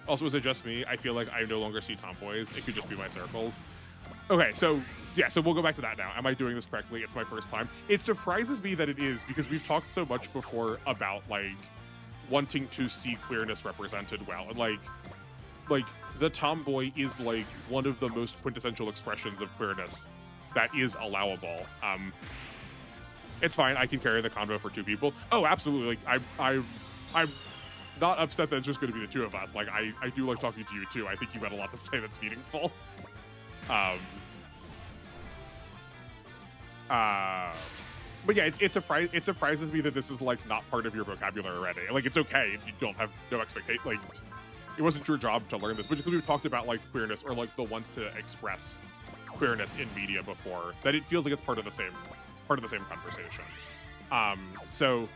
Speaker 1: Also, is it just me? I feel like I no longer see tomboys. It could just be my circles. Okay, so yeah, so we'll go back to that now. Am I doing this correctly? It's my first time. It surprises me that it is, because we've talked so much before about like wanting to see queerness represented well, and like the tomboy is like one of the most quintessential expressions of queerness that is allowable. It's fine. I can carry the convo for two people. Oh, absolutely. Like I'm not upset that it's just going to be the two of us. Like I do like talking to you too. I think you've got a lot to say that's meaningful. But yeah, it surprises me that this is like not part of your vocabulary already. Like it's okay if you don't have no expectation. Like it wasn't your job to learn this, but because we've talked about like queerness or like the want to express queerness in media before, that it feels like it's part of the same conversation. So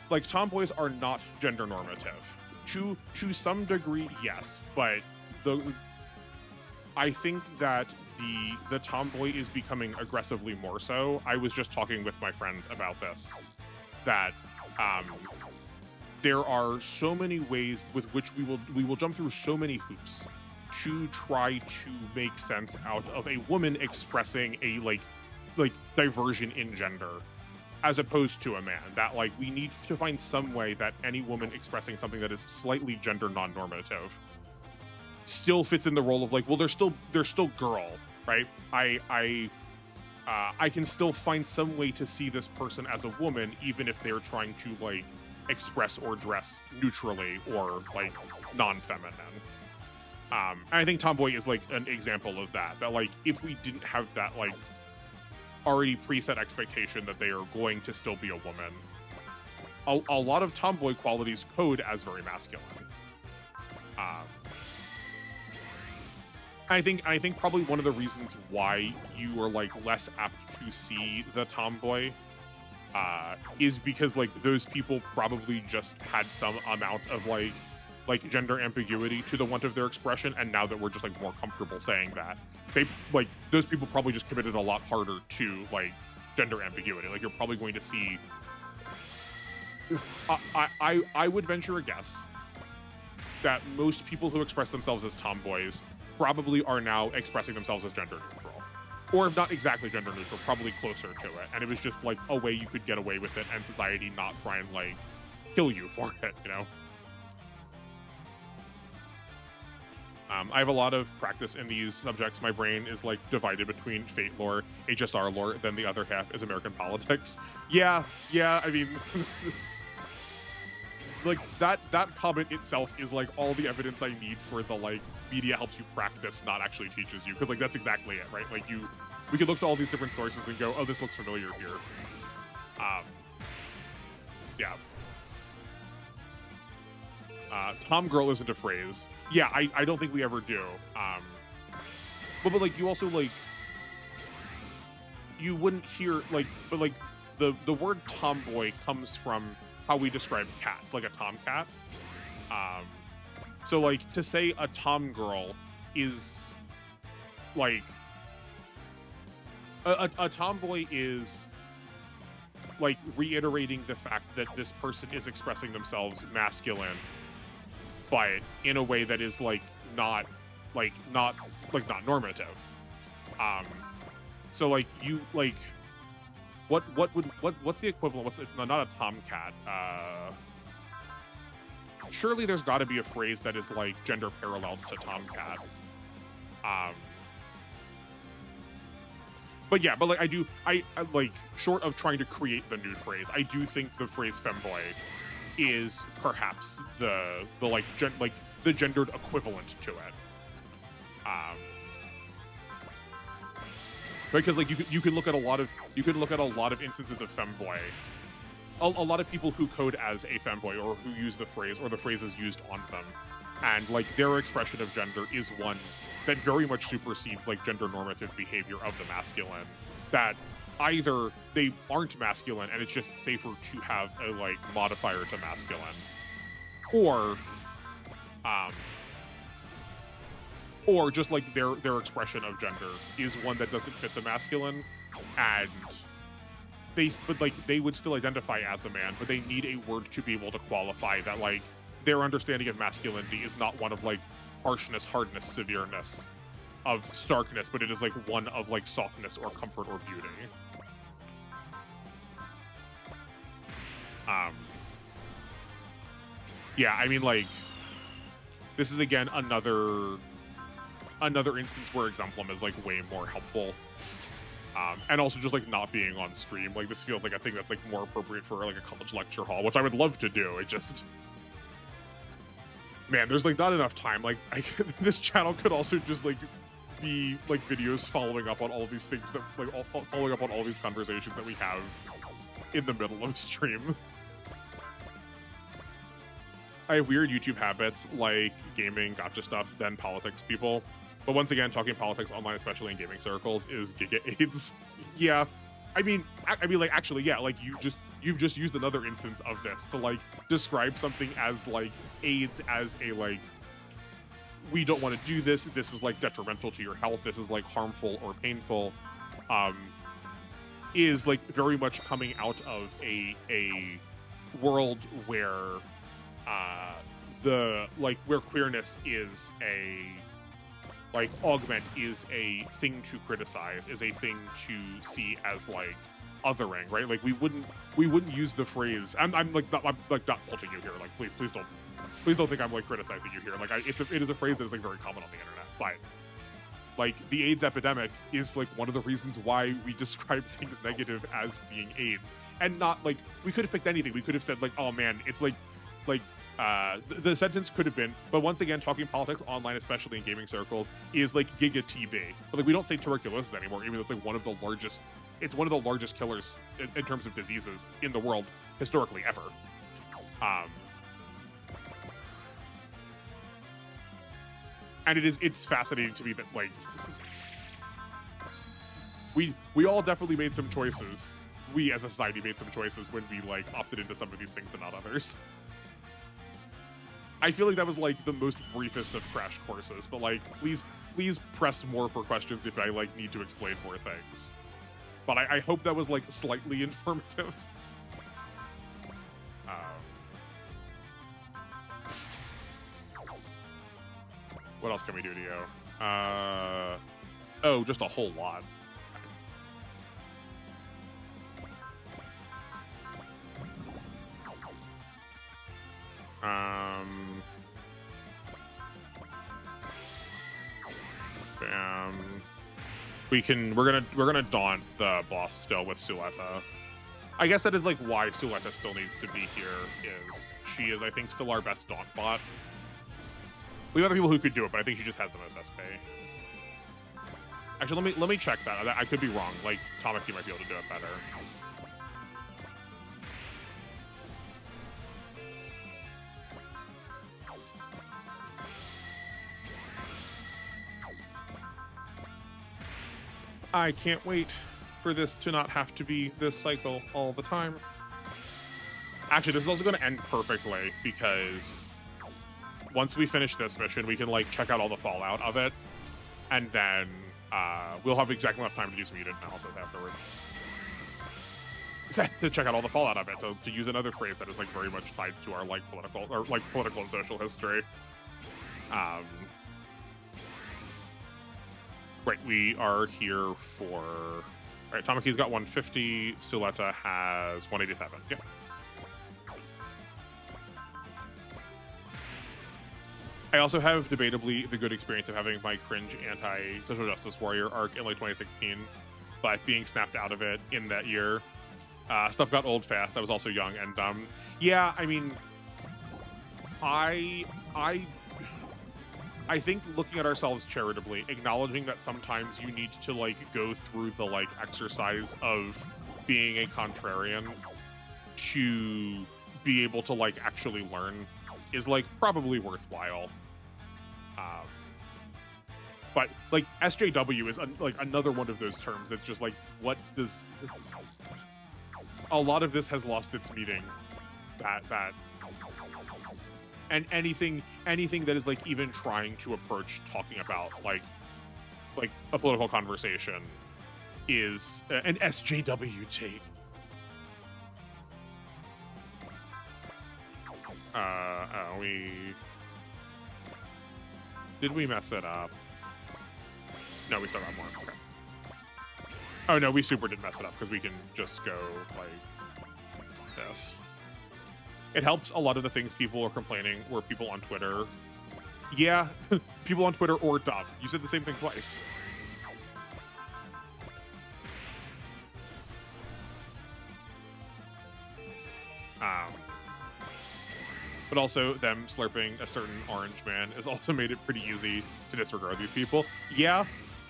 Speaker 1: like tomboys are not gender normative. To some degree, yes, but I think that the tomboy is becoming aggressively more so. I was just talking with my friend about this, that there are so many ways with which we will jump through so many hoops to try to make sense out of a woman expressing a like diversion in gender, as opposed to a man. That like we need to find some way that any woman expressing something that is slightly gender non-normative still fits in the role of like, well, they're still girl, right? I can still find some way to see this person as a woman, even if they're trying to like express or dress neutrally or like non-feminine. And I think tomboy is like an example of that. That like if we didn't have that like already preset expectation that they are going to still be a woman, a lot of tomboy qualities code as very masculine. I think probably one of the reasons why you are like less apt to see the tomboy is because like those people probably just had some amount of like gender ambiguity to the want of their expression, and now that we're just like more comfortable saying that, they like those people probably just committed a lot harder to like gender ambiguity. Like you're probably going to see I would venture a guess that most people who express themselves as tomboys probably are now expressing themselves as gender neutral. or if not exactly gender neutral, probably closer to it. And it was just like a way you could get away with it and society not try and like kill you for it, you know? I have a lot of practice in these subjects. My brain is like divided between Fate lore, HSR lore, then the other half is American politics. Yeah, I mean, like that comment itself is like all the evidence I need for the like media helps you practice, not actually teaches you. Because like that's exactly it, right? Like we could look to all these different sources and go, oh, this looks familiar here. Yeah. Tom girl isn't a phrase. Yeah, I don't think we ever do. But like you also like you wouldn't hear like, but like the word tomboy comes from how we describe cats, like a tomcat. So like to say a tom girl is like a tomboy is like reiterating the fact that this person is expressing themselves masculine, but in a way that is like not normative. So like you like what's the equivalent? What's it? No, not a tomcat. Surely there's got to be a phrase that is like gender parallel to tomcat. But yeah, but like I like short of trying to create the nude phrase, I do think the phrase femboy is perhaps the like the gendered equivalent to it. Because like you can look at a lot of instances of femboy. A lot of people who code as a femboy or who use the phrase or the phrases used on them, and like their expression of gender is one that very much supersedes like gender normative behavior of the masculine. That either they aren't masculine and it's just safer to have a like modifier to masculine, or just like their expression of gender is one that doesn't fit the masculine, and they would still identify as a man, but they need a word to be able to qualify that like their understanding of masculinity is not one of like harshness, hardness, severeness, of starkness, but it is like one of like softness or comfort or beauty. Yeah, I mean like this is again another instance where Exemplum is like way more helpful. And also just like not being on stream. Like this feels like a thing that's like more appropriate for like a college lecture hall, which I would love to do. It just, man, there's like not enough time. Like this channel could also just like be like videos following up on all of these things that like following up on all these conversations that we have in the middle of stream. I have weird YouTube habits like gaming, gotcha stuff, then politics people. But once again, talking politics online, especially in gaming circles, is Giga AIDS. Yeah, I mean, like actually, yeah, like you've just used another instance of this to like describe something as like AIDS as a like, we don't want to do this. This is like detrimental to your health. This is like harmful or painful. Is like very much coming out of a world where where queerness is a like augment is a thing to criticize, is a thing to see as like othering, right? Like we wouldn't use the phrase. I'm not faulting you here. Like please don't think I'm like criticizing you here. Like it is a phrase that is like very common on the internet, but like the AIDS epidemic is like one of the reasons why we describe things negative as being AIDS, and not like we could have picked anything. We could have said like, oh man, it's like the sentence could have been, but once again, talking politics online, especially in gaming circles, is like Giga TB. But like we don't say tuberculosis anymore, even though it's like one of the largest. It's one of the largest killers in terms of diseases in the world historically ever. And it's fascinating to me that like we all definitely made some choices. We as a society made some choices when we like opted into some of these things and not others. I feel like that was like the most briefest of crash courses, but like please press more for questions if I like need to explain more things. But I hope that was like slightly informative. What else can we do to you? Oh, just a whole lot. We're gonna daunt the boss still with Suleta. I guess that is like why Suleta still needs to be here. Is she is I think still our best daunt bot. We have other people who could do it, but I think she just has the most SP. Actually, let me check that. I could be wrong. Like Tamaki might be able to do it better. I can't wait for this to not have to be this cycle all the time. Actually, this is also going to end perfectly because once we finish this mission, we can like check out all the fallout of it, and then we'll have exactly enough time to do some unit analysis afterwards. To check out all the fallout of it, to use another phrase that is like very much tied to our like political and social history. Right, we are here for... All right, Tamaki's got 150. Suleta has 187. Yep. I also have debatably the good experience of having my cringe anti-social justice warrior arc in like 2016, but being snapped out of it in that year. Stuff got old fast. I was also young and dumb. Yeah, I mean, I think looking at ourselves charitably, acknowledging that sometimes you need to like go through the like exercise of being a contrarian to be able to like actually learn is like probably worthwhile. But like SJW is like another one of those terms that's just like, what does... A lot of this has lost its meaning. And anything that is like even trying to approach talking about like a political conversation is an SJW take. Did we mess it up? No, we still got more. Okay. Oh no, we super did mess it up because we can just go like this. It helps a lot of the things people are complaining were people on Twitter. Yeah, people on Twitter or Dub. You said the same thing twice. But also them slurping a certain orange man has also made it pretty easy to disregard these people. Yeah.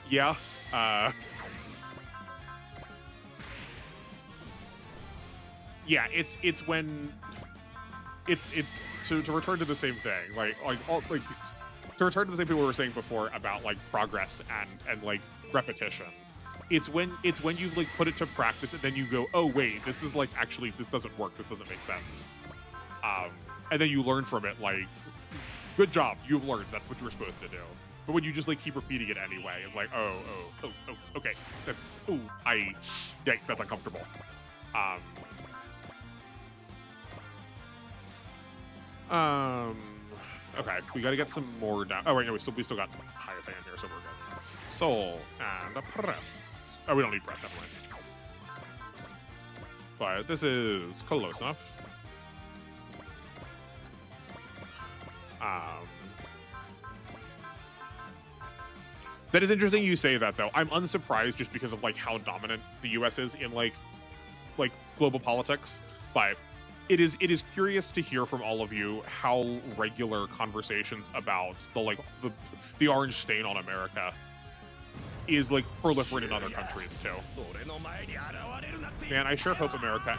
Speaker 1: Yeah, it's when it's to return to the same thing, to return to the same thing we were saying before about like progress and like repetition. It's when you like put it to practice and then you go, oh wait, this is like actually this doesn't work, this doesn't make sense, and then you learn from it. Like, good job, you've learned. That's what you were supposed to do. But when you just like keep repeating it anyway, it's like, oh, okay, that's, yikes, that's uncomfortable. Okay, we gotta get some more down. Oh wait, no, we still got higher thing in here, so we're good. Soul and a press. Oh, we don't need press, never mind. But this is close enough. That is interesting you say that, though. I'm unsurprised just because of like how dominant the U.S. is in like global politics. But it is curious to hear from all of you how regular conversations about the orange stain on America is like proliferate in other countries too. Man, I sure hope America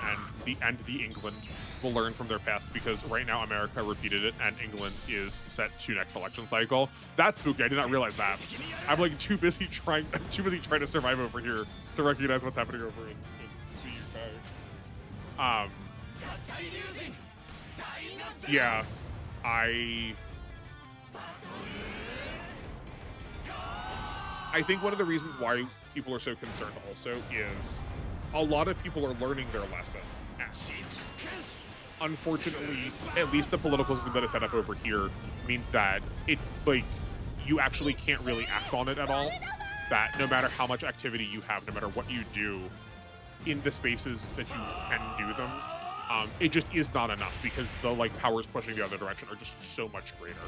Speaker 1: and the England will learn from their past, because right now America repeated it and England is set to next election cycle. That's spooky. I did not realize that. I'm like too busy trying to survive over here to recognize what's happening over in the UK. Yeah, I think one of the reasons why people are so concerned also is a lot of people are learning their lesson. Unfortunately, at least the political system that is set up over here means that it, like, you actually can't really act on it at all. That no matter how much activity you have, no matter what you do in the spaces that you can do them, It just is not enough because the like powers pushing the other direction are just so much greater.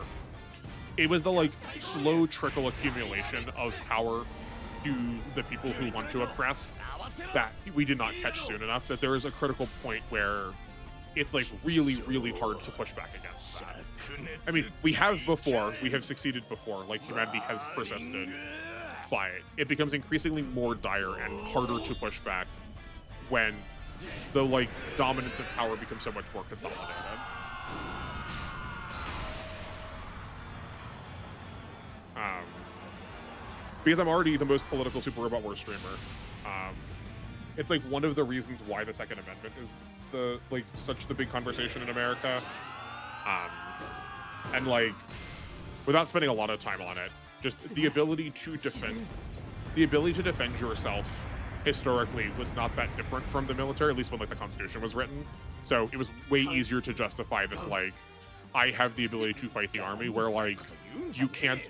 Speaker 1: It was the like slow trickle accumulation of power to the people who want to oppress that we did not catch soon enough, that there is a critical point where it's like really, really hard to push back against that. I mean, we have succeeded before, like humanity has persisted, but it becomes increasingly more dire and harder to push back when the like dominance of power becomes so much more consolidated. Because I'm already the most political Super Robot Wars streamer. It's like one of the reasons why the Second Amendment is such the big conversation in America. And like, without spending a lot of time on it, just the ability to defend yourself historically was not that different from the military, at least when like the Constitution was written. So it was way easier to justify this like, I have the ability to fight the army, where like you can't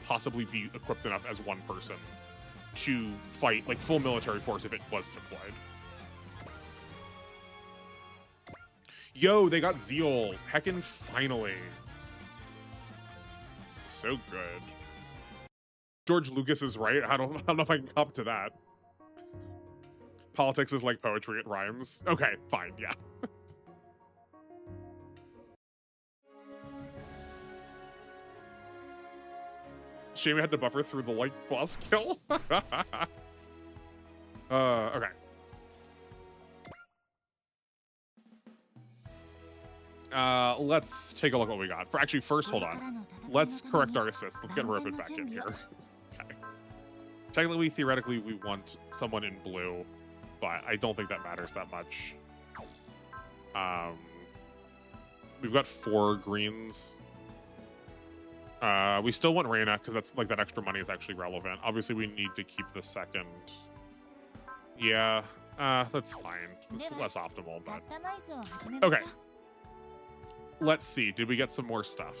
Speaker 1: possibly be equipped enough as one person to fight like full military force if it was deployed. Yo, they got Zeal. Heckin' finally. So good. George Lucas is right. I don't know if I can cop to that. Politics is like poetry, it rhymes. Okay, fine, yeah. Shame we had to buffer through the like boss kill. Okay. Let's take a look at what we got. Actually, first, hold on. Let's correct our assist. Let's get Ripid back in here. Okay. Technically, theoretically, we want someone in blue, but I don't think that matters that much. We've got 4 greens. We still want Reina because that's like that extra money is actually relevant. Obviously, we need to keep the second. Yeah, that's fine. It's less optimal, but okay. Let's see. Did we get some more stuff?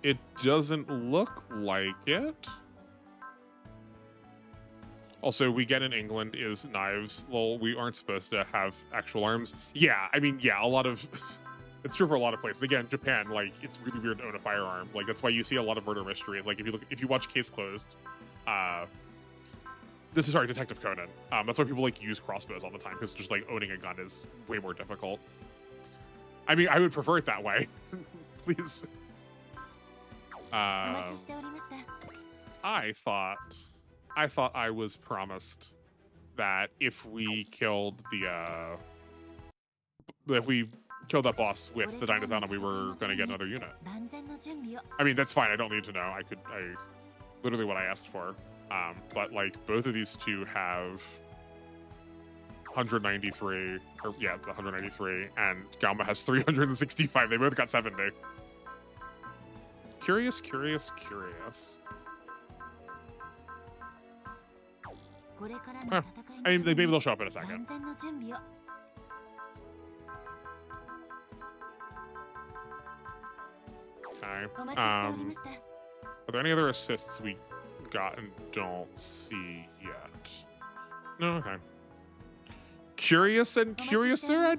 Speaker 1: It doesn't look like it. Also, we get in England is knives. Lol, we aren't supposed to have actual arms. Yeah, I mean, yeah, a lot of... it's true for a lot of places. Again, Japan, like, it's really weird to own a firearm. Like, that's why you see a lot of murder mysteries. Like, if you watch Case Closed, sorry, Detective Conan. That's why people, like, use crossbows all the time, because just, like, owning a gun is way more difficult. I mean, I would prefer it that way. Please. I thought I was promised that if we killed that boss with the Dinosaur, we were going to get another unit. I mean, that's fine. I don't need to know. Literally what I asked for. But like both of these two have 193, or yeah, it's 193, and Galma has 365. They both got 70. Curious. I mean, maybe they'll show up in a second. Okay. Are there any other assists we got and don't see yet? No, okay. Curiouser and curiouser.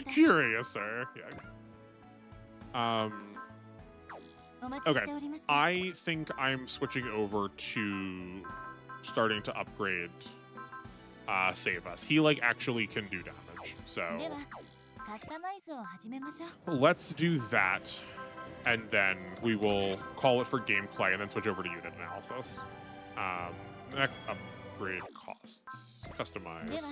Speaker 1: Yeah. Okay. I think I'm switching over to starting to upgrade Save Us. He like actually can do damage. So let's do that. And then we will call it for gameplay and then switch over to unit analysis. Upgrade costs. Customize.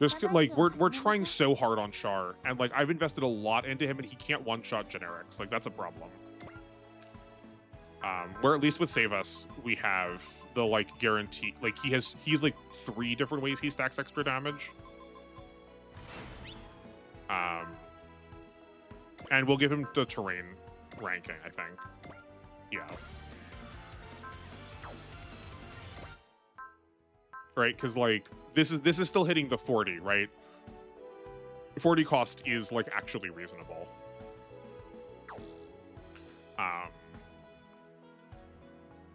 Speaker 1: Just like we're trying so hard on Char, and like I've invested a lot into him, and he can't one-shot generics. Like that's a problem. Where at least with Save Us, we have the like guarantee. Like he's like 3 different ways he stacks extra damage. And we'll give him the terrain ranking, I think. Yeah. Right, because like this is still hitting the 40, right? 40 cost is like actually reasonable.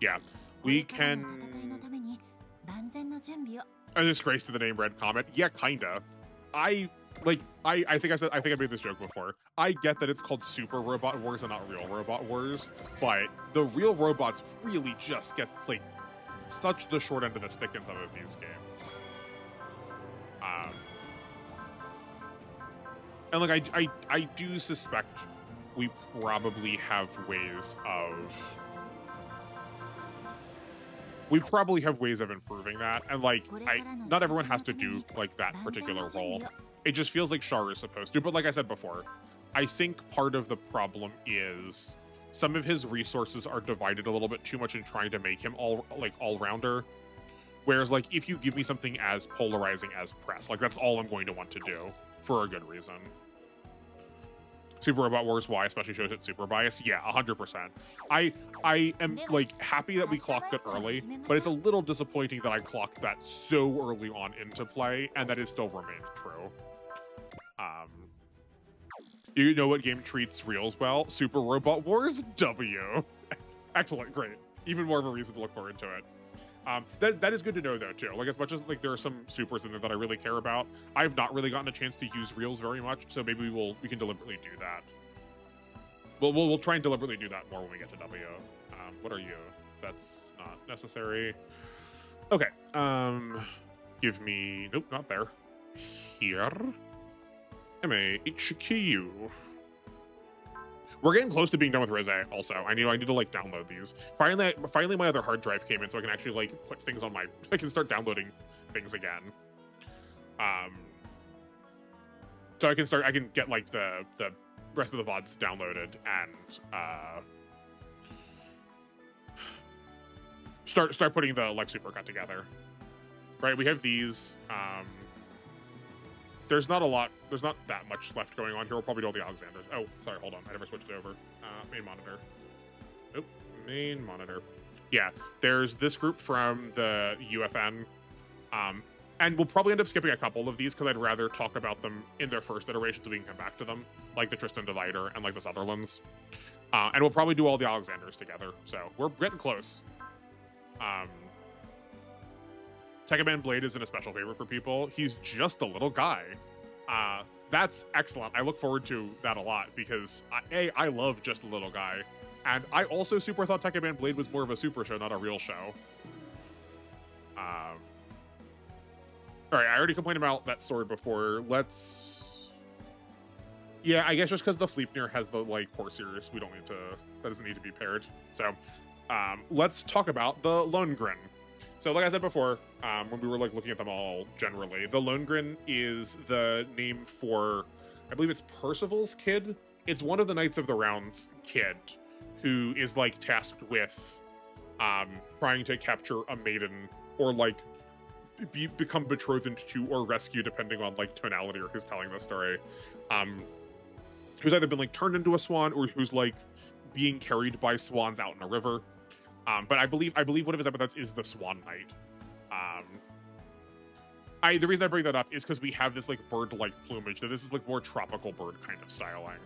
Speaker 1: Yeah, we can A disgrace to the name Red Comet. Yeah, kinda. I think I made this joke before. I get that it's called Super Robot Wars and not Real Robot Wars, but the real robots really just get like such the short end of the stick in some of these games. And like I do suspect we probably have ways of improving that, and like not everyone has to do like that particular role. It just feels like Char is supposed to, but like I said before, I think part of the problem is some of his resources are divided a little bit too much in trying to make him all-rounder. Whereas like if you give me something as polarizing as press, like that's all I'm going to want to do for a good reason. Super Robot Wars Y especially shows its super bias. Yeah, 100%. I am like happy that we clocked it early, but it's a little disappointing that I clocked that so early on into play, and that is still remained true. You know what game treats reals well? Super Robot Wars W. Excellent, great. Even more of a reason to look forward to it. That is good to know though too. Like as much as like there are some supers in there that I really care about, I've not really gotten a chance to use reels very much. So maybe we can deliberately do that. We'll try and deliberately do that more when we get to W. What are you? That's not necessary. Okay. Give me nope, not there. Here. MAHQ. We're getting close to being done with Rose also. I need to like download these. Finally my other hard drive came in so I can actually like put things on my, I can start downloading things again. So I can get like the rest of the VODs downloaded and start putting the like supercut together. Right, we have these. There's not that much left going on here. We'll probably do all the Alexanders. Oh, sorry, hold on. I never switched it over. Main monitor. Nope, main monitor. Yeah, there's this group from the UFN. And we'll probably end up skipping a couple of these because I'd rather talk about them in their first iteration so we can come back to them. Like the Tristan Divider and like the Sutherlands. And we'll probably do all the Alexanders together. So we're getting close. Tekken Blade isn't a special favorite for people. He's just a little guy. That's excellent. I look forward to that a lot because I love just a little guy. And I also super thought Tekken Blade was more of a super show, not a real show. All right, I already complained about that sword before. Yeah, I guess just because the Fleipnir has the like horse ears, we don't need to, that doesn't need to be paired. So let's talk about the Lohengrin. So like I said before, when we were like looking at them all generally, the Lohengrin is the name for, I believe it's Percival's kid. It's one of the Knights of the Round's kid who is like tasked with trying to capture a maiden or like become betrothed to or rescue, depending on like tonality or who's telling the story. Who's either been like turned into a swan or who's like being carried by swans out in a river. But I believe one of his epithets is the Swan Knight. The reason I bring that up is because we have this like bird-like plumage, that this is like more tropical bird kind of styling.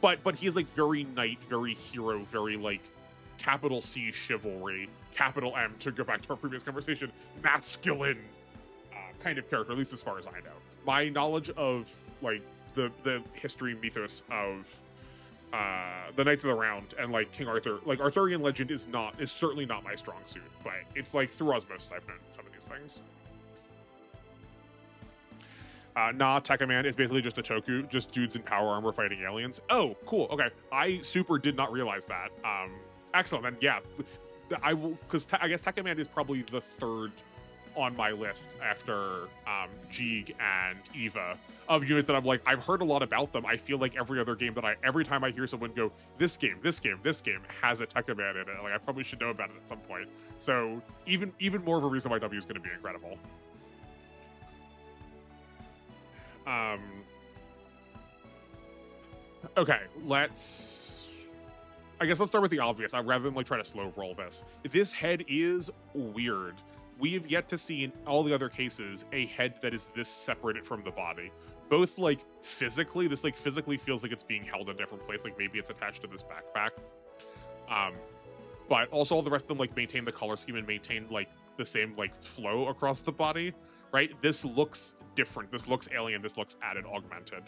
Speaker 1: But he's like very knight, very hero, very like capital C chivalry, capital M, to go back to our previous conversation, masculine kind of character, at least as far as I know. My knowledge of like the history mythos of the Knights of the Round and like King Arthur, like Arthurian legend is certainly not my strong suit, but it's like through osmosis I've known some of these things. Tekka Man is basically just a Toku, just dudes in power armor fighting aliens. Oh, cool. Okay, I super did not realize that. Excellent. Then yeah, I will, because I guess Tekka Man is probably the third on my list after Jeeg and Eva of units that I'm like, I've heard a lot about them. I feel like every other game that every time I hear someone go, this game has a Tekka Man in it, like I probably should know about it at some point. So even more of a reason why W is going to be incredible. Okay, let's start with the obvious, rather than like try to slow roll this. This head is weird. We have yet to see in all the other cases a head that is this separated from the body. Both like physically, this like physically feels like it's being held in a different place, like maybe it's attached to this backpack. But also all the rest of them like maintain the color scheme and maintain like the same like flow across the body, right? This looks different. This looks alien. This looks added, augmented.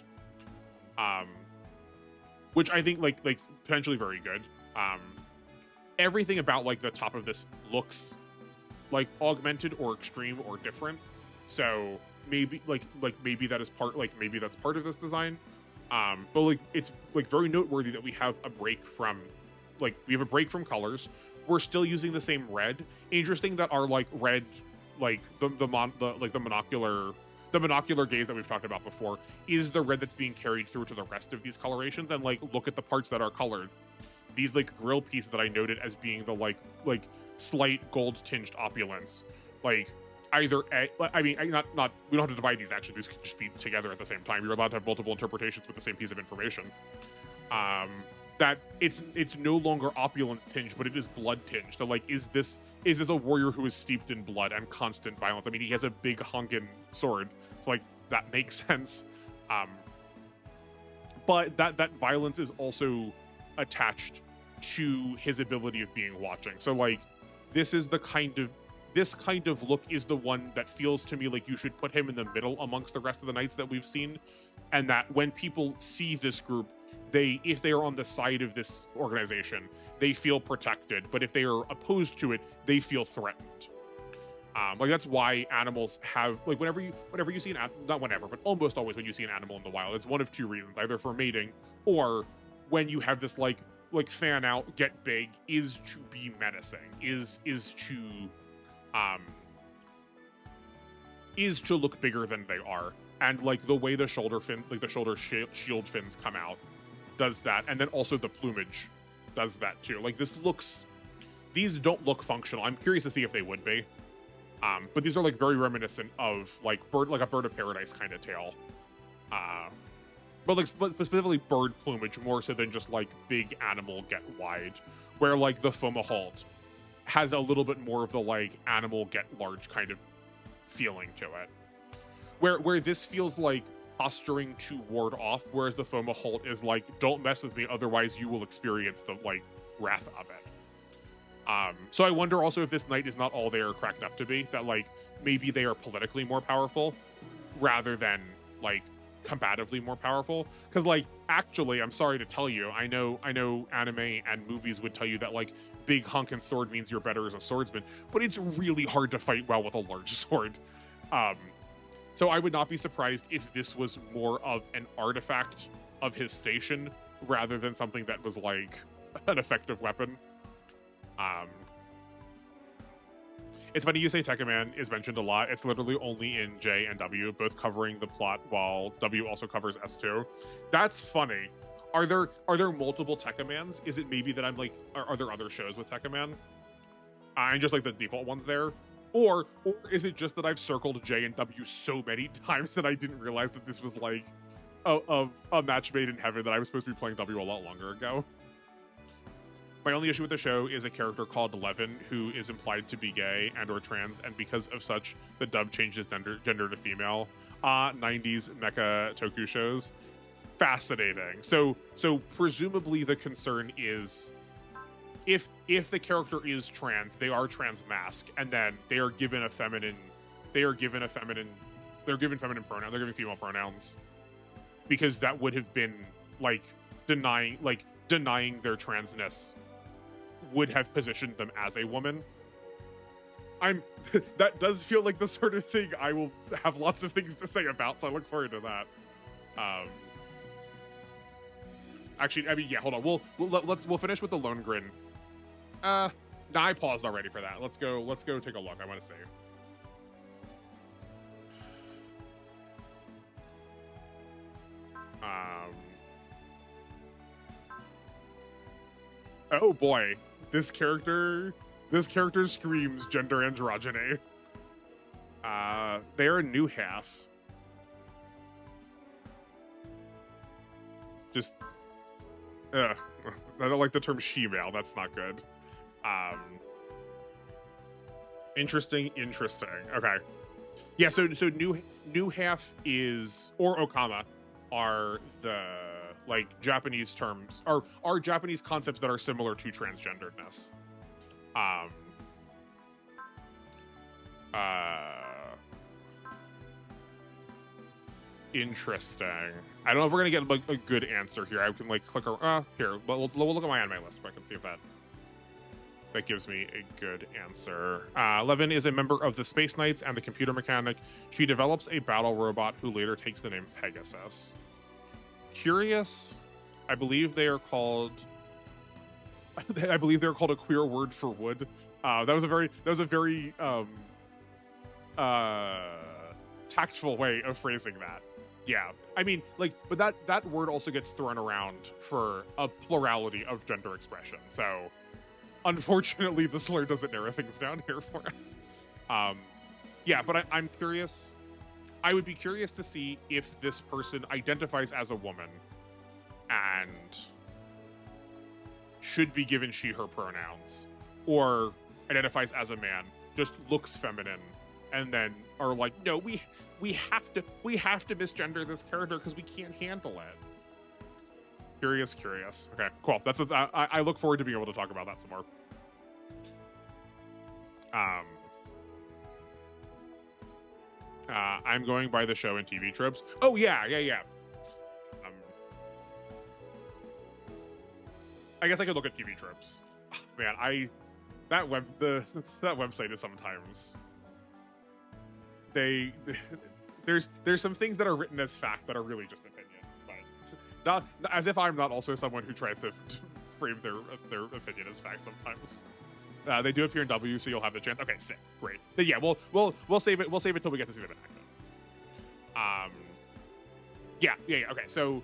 Speaker 1: Which I think like potentially very good. Everything about like the top of this looks like augmented or extreme or different. So maybe maybe that is part, like maybe that's part of this design. But like it's like very noteworthy that we have a break from colors. We're still using the same red. Interesting that our like red, like the monocular gaze that we've talked about before is the red that's being carried through to the rest of these colorations. And like look at the parts that are colored. These like grill pieces that I noted as being the like slight gold tinged opulence, like either I mean not we don't have to divide these, actually these could just be together at the same time. You're allowed to have multiple interpretations with the same piece of information. That it's no longer opulence tinged, but it is blood tinged. So like is this a warrior who is steeped in blood and constant violence? I mean, he has a big honkin sword, so like that makes sense. But that violence is also attached to his ability of being watching. So like this kind of look is the one that feels to me like you should put him in the middle amongst the rest of the knights that we've seen, and that when people see this group, if they are on the side of this organization, they feel protected, but if they are opposed to it, they feel threatened. Like that's why animals have, like whenever you see not whenever, but almost always when you see an animal in the wild, it's one of two reasons: either for mating, or when you have this like fan out, get big, is to be menacing, is to look bigger than they are. And like the way the shoulder shield fins come out does that, and then also the plumage does that too. Like these don't look functional. I'm curious to see if they would be. But these are like very reminiscent of like a bird of paradise kind of tail. But specifically bird plumage more so than just like big animal get wide, where like the Fomalhaut has a little bit more of the like animal get large kind of feeling to it. Where this feels like posturing to ward off, whereas the Fomalhaut is like, don't mess with me, otherwise you will experience the like wrath of it. So I wonder also if this knight is not all they are cracked up to be, that like maybe they are politically more powerful rather than like combatively more powerful. Because like actually, I'm sorry to tell you, I know anime and movies would tell you that like big honkin' sword means you're better as a swordsman, but it's really hard to fight well with a large sword. So I would not be surprised if this was more of an artifact of his station rather than something that was like an effective weapon. It's funny you say Tekkaman is mentioned a lot. It's literally only in J and W, both covering the plot while W also covers S2. That's funny. Are there multiple Tekkamans? Is it maybe that I'm like, are there other shows with Tekkaman? And just like the default ones there? Or is it just that I've circled J and W so many times that I didn't realize that this was like a match made in heaven, that I was supposed to be playing W a lot longer ago? My only issue with the show is a character called Levin, who is implied to be gay and or trans, and because of such, the dub changed his gender to female. 90s mecha toku shows. Fascinating. So presumably the concern is if the character is trans, they are trans mask, and then they're given feminine pronouns, they're given female pronouns, because that would have been like denying their transness would have positioned them as a woman. That does feel like the sort of thing I will have lots of things to say about, so I look forward to that. Actually, I mean, yeah, hold on. We'll finish with the Lundgren. Nah, I paused already for that. Let's go take a look. I want to see. Oh boy, this character screams gender androgyny. They're a new half. Just, I don't like the term she-male. That's not good. Interesting. Okay. Yeah, so new half is, or Okama are the like Japanese terms, are Japanese concepts that are similar to transgenderedness. Interesting. I don't know if we're gonna get like a good answer here. I can like click here, but we'll look at my anime list so I can see if that gives me a good answer. Levin is a member of the Space Knights and the computer mechanic. She develops a battle robot who later takes the name Pegasus. Curious, I believe they are called. I believe they're called a queer word for wood. That was a very tactful way of phrasing that. Yeah, I mean, like, but that word also gets thrown around for a plurality of gender expression. So, unfortunately, the slur doesn't narrow things down here for us. Yeah, but I'm curious. I would be curious to see if this person identifies as a woman and should be given she, her pronouns, or identifies as a man, just looks feminine, and then are like, no, we have to misgender this character because we can't handle it. Curious. Okay, cool. I look forward to being able to talk about that some more. I'm going by the show and TV tropes. Oh yeah. I guess I could look at TV tropes. Man, that website is sometimes there's some things that are written as fact that are really just opinion, but not as if I'm not also someone who tries to frame their opinion as fact sometimes. They do appear in W, so you'll have the chance. Okay, sick, great. But yeah, we'll save it. We'll save it till we get to see them in action. Yeah. Okay, so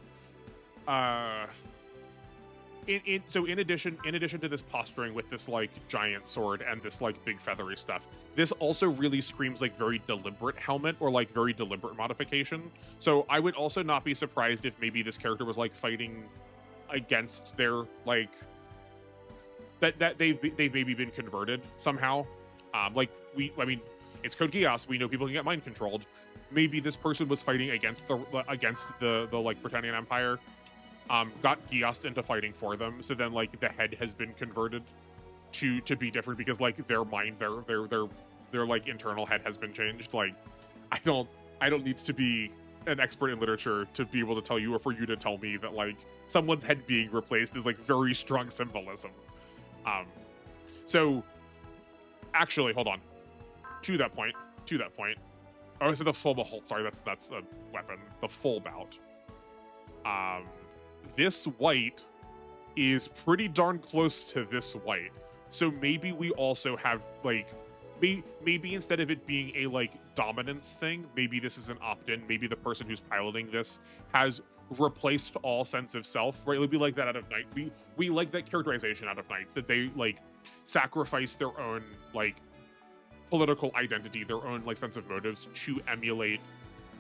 Speaker 1: in addition to this posturing with this like giant sword and this like big feathery stuff, this also really screams like very deliberate helmet or like very deliberate modification. So I would also not be surprised if maybe this character was like fighting against their like that they've maybe been converted somehow. I mean, it's Code Geass. We know people can get mind controlled. Maybe this person was fighting against the like Britannian Empire. Got Geassed into fighting for them, so then like the head has been converted to be different because like their mind, their like internal head has been changed. Like I don't need to be an expert in literature to be able to tell you or for you to tell me that like someone's head being replaced is like very strong symbolism. So actually, hold on. To that point. Oh, so the full behold. Sorry, that's a weapon. The full bout. This white is pretty darn close to this white. So maybe we also have like, maybe instead of it being a like dominance thing, maybe this is an opt-in. Maybe the person who's piloting this has replaced all sense of self, right? It would be like that out of Knight. We like that characterization out of Knights, that they like sacrifice their own like political identity, their own like sense of motives to emulate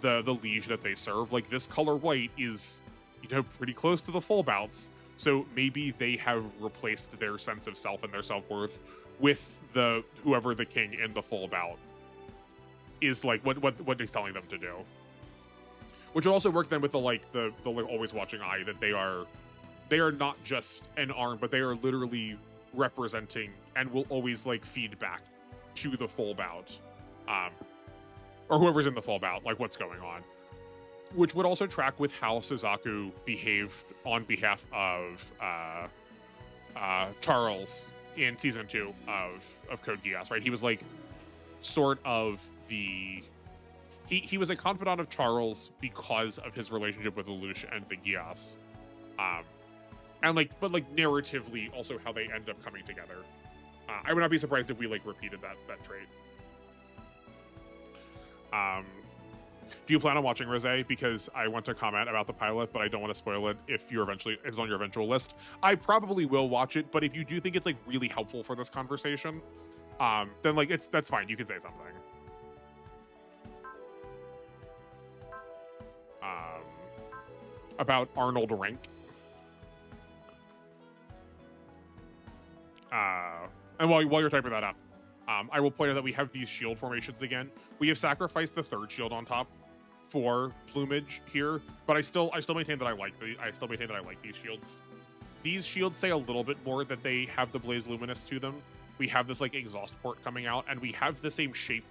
Speaker 1: the liege that they serve. Like this color white is, you know, pretty close to the full bouts. So maybe they have replaced their sense of self and their self-worth with the whoever the king in the full bout is like what he's telling them to do. Which will also work then with the like always watching eye, that they are not just an arm, but they are literally representing and will always like feed back to the full bout. Or whoever's in the full bout, like what's going on. Which would also track with how Suzaku behaved on behalf of Charles in season 2 of Code Geass, right? He was like sort of the he was a confidant of Charles because of his relationship with Lelouch and the Geass. And like, but like narratively also how they end up coming together. I would not be surprised if we like repeated that trait. Do you plan on watching Rosé? Because I want to comment about the pilot, but I don't want to spoil it if it's on your eventual list. I probably will watch it, but if you do think it's like really helpful for this conversation, then like that's fine. You can say something. About Arnold Rank. And while you're typing that up, I will point out that we have these shield formations again. We have sacrificed the third shield on top for plumage here, but I still maintain that I like these shields. These shields say a little bit more that they have the Blaze Luminous to them. We have this like exhaust port coming out, and we have the same shape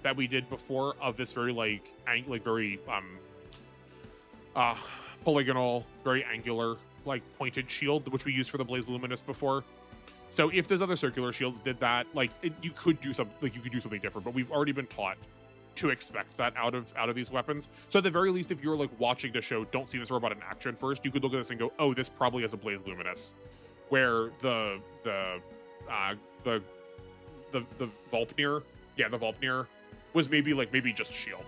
Speaker 1: that we did before of this very like very polygonal, very angular, like pointed shield, which we used for the Blaze Luminous before. So if those other circular shields did that, like you could do something different. But we've already been taught to expect that out of these weapons. So at the very least, if you're like watching the show, don't see this robot in action first, you could look at this and go, oh, this probably has a Blaze Luminous, where the Volpnir, yeah, the Volpnir was maybe just shield.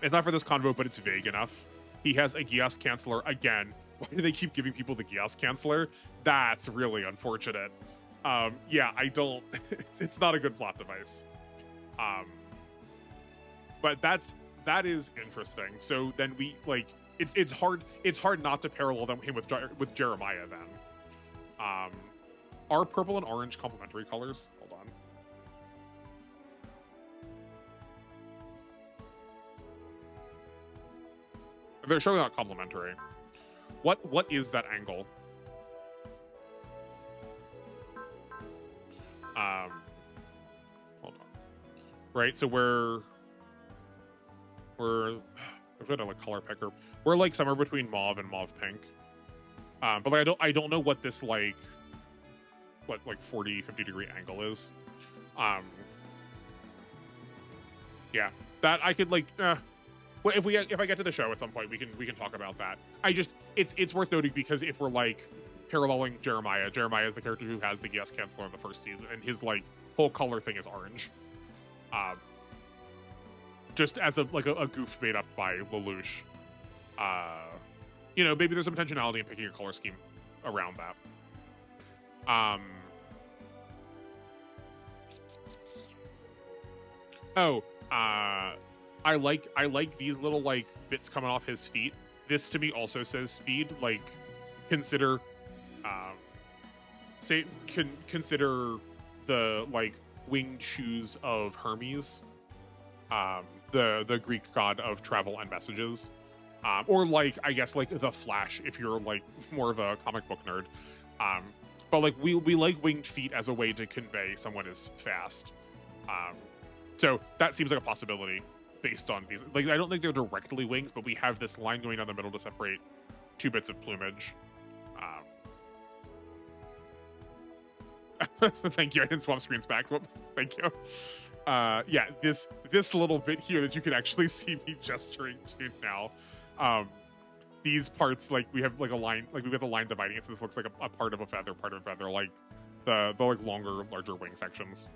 Speaker 1: It's not for this convo, but it's vague enough. He has a Geas Canceller again. Why do they keep giving people the Geas Canceller? That's really unfortunate. Yeah, I don't. It's not a good plot device. But that is interesting. So then we like it's hard not to parallel him with Jeremiah then. Are purple and orange complementary colors? Hold on. They're surely not complementary. What is that angle? Hold on. Right, so we're I've got a like color picker. We're like somewhere between mauve and mauve pink. But like I don't know what this like 40-50 degree angle is. Yeah, that I could like well, if I get to the show at some point, we can talk about that. It's worth noting because if we're like paralleling Jeremiah is the character who has the Geas Canceller in the first season, and his like whole color thing is orange. Just as a goof made up by Lelouch. You know, maybe there's some intentionality in picking a color scheme around that. I like these little like bits coming off his feet. This to me also says speed. Like consider consider the like winged shoes of Hermes, the Greek god of travel and messages, or like I guess like the Flash if you're like more of a comic book nerd. But like we like winged feet as a way to convey someone is fast. So that seems like a possibility based on these. Like I don't think they're directly wings, but we have this line going down the middle to separate two bits of plumage. Thank you. I didn't swap screens back. Whoops. Thank you. Yeah, this little bit here that you can actually see me gesturing to now. These parts, like we have like a line, like we've got the line dividing it, so this looks like a part of a feather, like the like larger wing sections.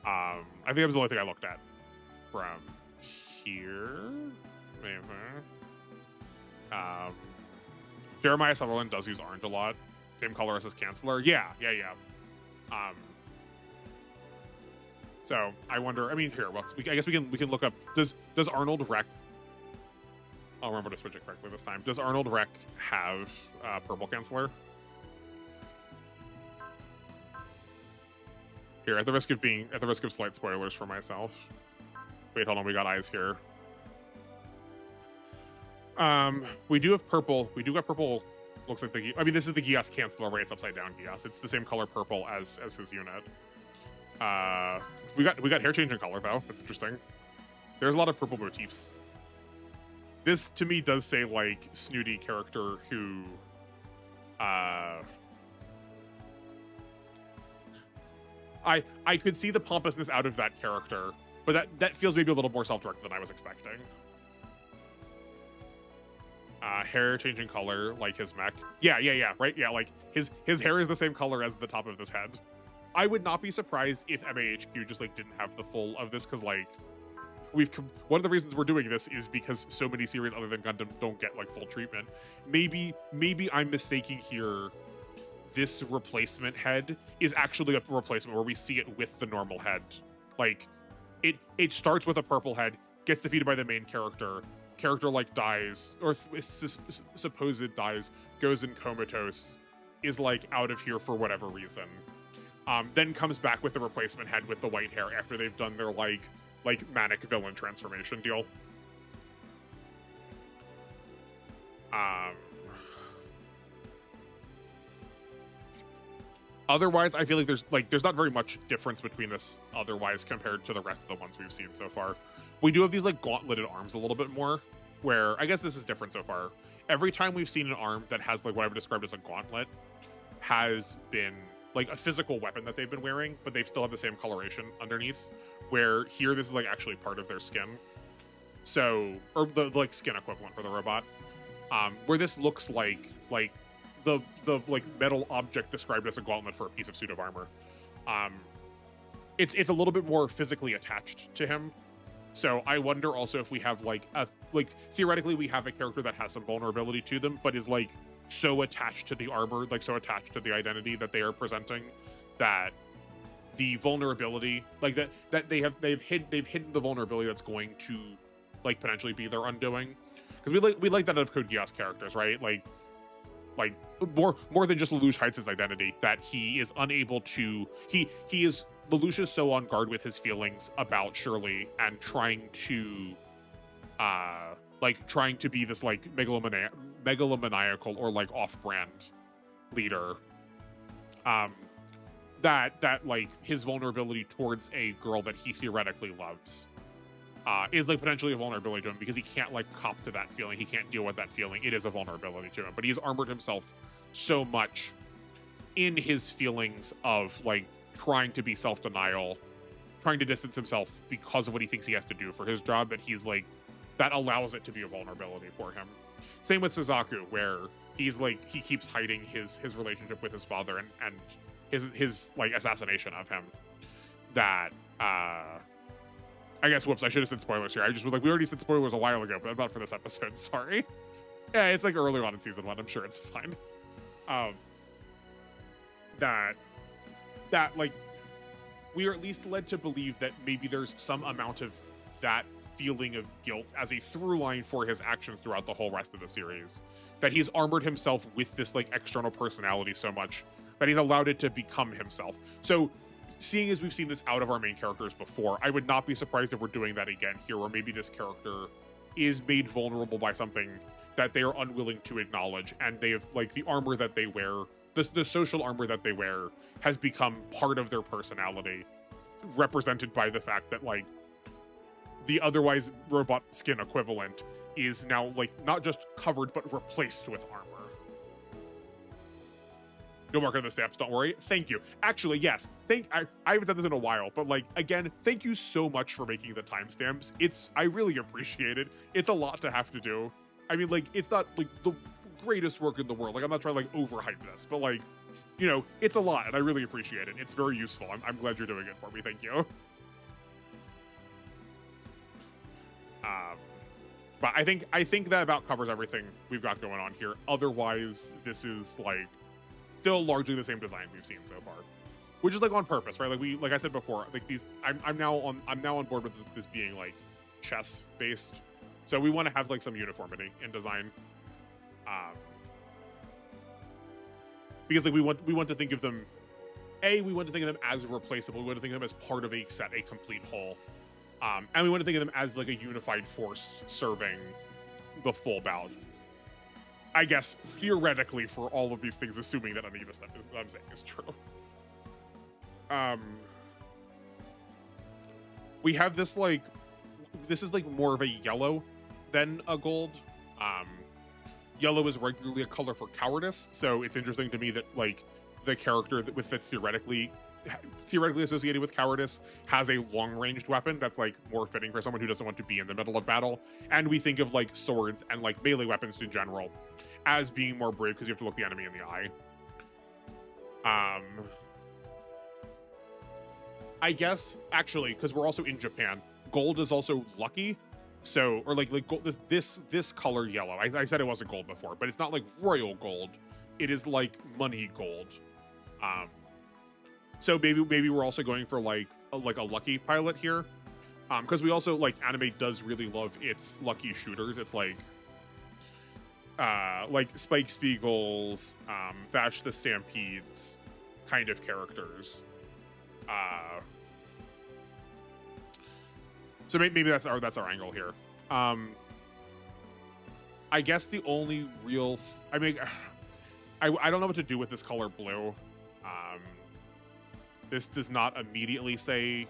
Speaker 1: I think that was the only thing I looked at from here. Jeremiah Sutherland does use orange a lot. Same color as his Canceller. Yeah. So I wonder. I mean, here. Well, I guess we can look up. Does Arnold Rec? I'll remember to switch it correctly this time. Does Arnold Rec have purple Canceller? Here, at the risk of slight spoilers for myself. Wait, hold on. We got eyes here. We do have purple. We do got purple. Looks like I mean, this is the Geas Canceller, right? It's upside down Geas. It's the same color purple as his unit. We got hair changing color though. That's interesting. There's a lot of purple motifs. This to me does say like snooty character who I could see the pompousness out of that character, but that feels maybe a little more self-directed than I was expecting. Hair changing color like his mech. Yeah, right? Yeah, like his hair is the same color as the top of this head. I would not be surprised if MAHQ just like didn't have the full of this, because like one of the reasons we're doing this is because so many series other than Gundam don't get like full treatment. Maybe I'm mistaking here. This replacement head is actually a replacement where we see it with the normal head. Like it starts with a purple head, gets defeated by the main character like dies, or supposed dies, goes in comatose, is like out of here for whatever reason, then comes back with the replacement head with the white hair after they've done their like manic villain transformation deal. Otherwise, I feel like there's not very much difference between this otherwise compared to the rest of the ones we've seen so far. We do have these like gauntleted arms a little bit more, where I guess this is different so far. Every time we've seen an arm that has like what I would describe as a gauntlet has been like a physical weapon that they've been wearing, but they've still had the same coloration underneath. Where here this is like actually part of their skin. So, or the like skin equivalent for the robot. Where this looks like the like metal object described as a gauntlet for a piece of suit of armor. It's a little bit more physically attached to him. So I wonder also if we have like theoretically we have a character that has some vulnerability to them, but is like so attached to the armor, like so attached to the identity that they are presenting, that the vulnerability, like that they've hidden the vulnerability that's going to like potentially be their undoing. Because we like that out of Code Geass characters, right? Like more than just Lelouch hides his identity, that he is unable to Lelouch is so on guard with his feelings about Shirley and trying to be this like megalomaniacal or like off-brand leader, that like his vulnerability towards a girl that he theoretically loves is like potentially a vulnerability to him, because he can't like cop to that feeling. He can't deal with that feeling. It is a vulnerability to him, but he's armored himself so much in his feelings of like trying to be self-denial, trying to distance himself because of what he thinks he has to do for his job, that he's like, that allows it to be a vulnerability for him. Same with Suzaku, where he's like, he keeps hiding his relationship with his father and his like assassination of him. That I guess, whoops, I should have said spoilers here. I just was like, we already said spoilers a while ago, but not for this episode, sorry. Yeah, it's like early on in season 1, I'm sure it's fine. That like, we are at least led to believe that maybe there's some amount of that feeling of guilt as a through line for his actions throughout the whole rest of the series. That he's armored himself with this like external personality so much that he's allowed it to become himself. So, seeing as we've seen this out of our main characters before, I would not be surprised if we're doing that again here, where maybe this character is made vulnerable by something that they are unwilling to acknowledge, and they have like the armor that they wear, the social armor that they wear has become part of their personality, represented by the fact that like the otherwise robot skin equivalent is now like not just covered but replaced with armor. No mark on the stamps, don't worry. Thank you. Actually, yes. I haven't done this in a while, but like, again, thank you so much for making the timestamps. I really appreciate it. It's a lot to have to do. I mean, like, it's not like the greatest work in the world. Like, I'm not trying to like overhype this, but like, you know, it's a lot and I really appreciate it. It's very useful. I'm glad you're doing it for me. Thank you. But I think that about covers everything we've got going on here. Otherwise, this is like still largely the same design we've seen so far, which is like on purpose, right? Like I said before, like these, I'm now on board with this being like chess based, so we want to have like some uniformity in design, because like we want to think of them, we want to think of them as replaceable. We want to think of them as part of a set, a complete whole, and we want to think of them as like a unified force serving the full bout. I guess, theoretically, for all of these things, assuming that any of the stuff that I'm saying is true. We have this, like, this is, like, more of a yellow than a gold. Yellow is regularly a color for cowardice, so it's interesting to me that, like, the character that's theoretically associated with cowardice has a long-ranged weapon that's, like, more fitting for someone who doesn't want to be in the middle of battle. And we think of, like, swords and, like, melee weapons in general as being more brave because you have to look the enemy in the eye. I guess, actually, because we're also in Japan, gold is also lucky. So, or like gold, this color yellow. I said it wasn't gold before, but it's not like royal gold. It is like money gold. So maybe we're also going for like a lucky pilot here. Because we also, like, anime does really love its lucky shooters. It's like Spike Spiegel's, Vash the Stampede's kind of characters. So maybe that's our angle here. I guess the only real, I don't know what to do with this color blue. This does not immediately say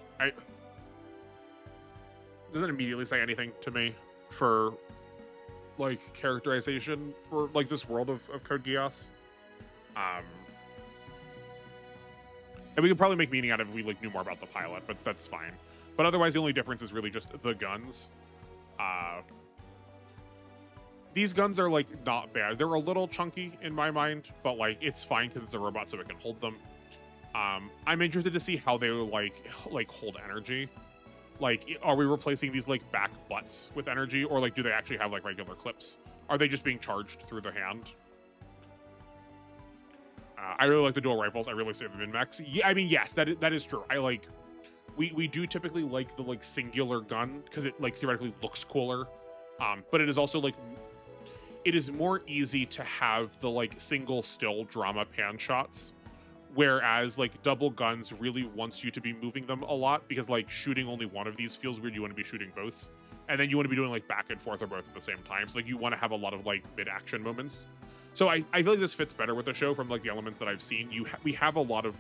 Speaker 1: doesn't immediately say anything to me for like characterization for like this world of Code Geass. And we could probably make meaning out of if we like knew more about the pilot, but that's fine. But otherwise, the only difference is really just the guns. These guns are like not bad. They're a little chunky in my mind, but like it's fine because it's a robot, so it can hold them. I'm interested to see how they like hold energy. Like, are we replacing these like back butts with energy, or like do they actually have like regular clips? Are they just being charged through the hand? I really like the dual rifles. I really say the min-max. Yeah, I mean, yes, that is true. I like, we do typically like the like singular gun because it like theoretically looks cooler. But it is also like, it is more easy to have the like single still drama pan shots, whereas like double guns really wants you to be moving them a lot because like shooting only one of these feels weird. You want to be shooting both, and then you want to be doing like back and forth or both at the same time. So like you want to have a lot of like mid-action moments. So I feel like this fits better with the show from like the elements that I've seen. We have a lot of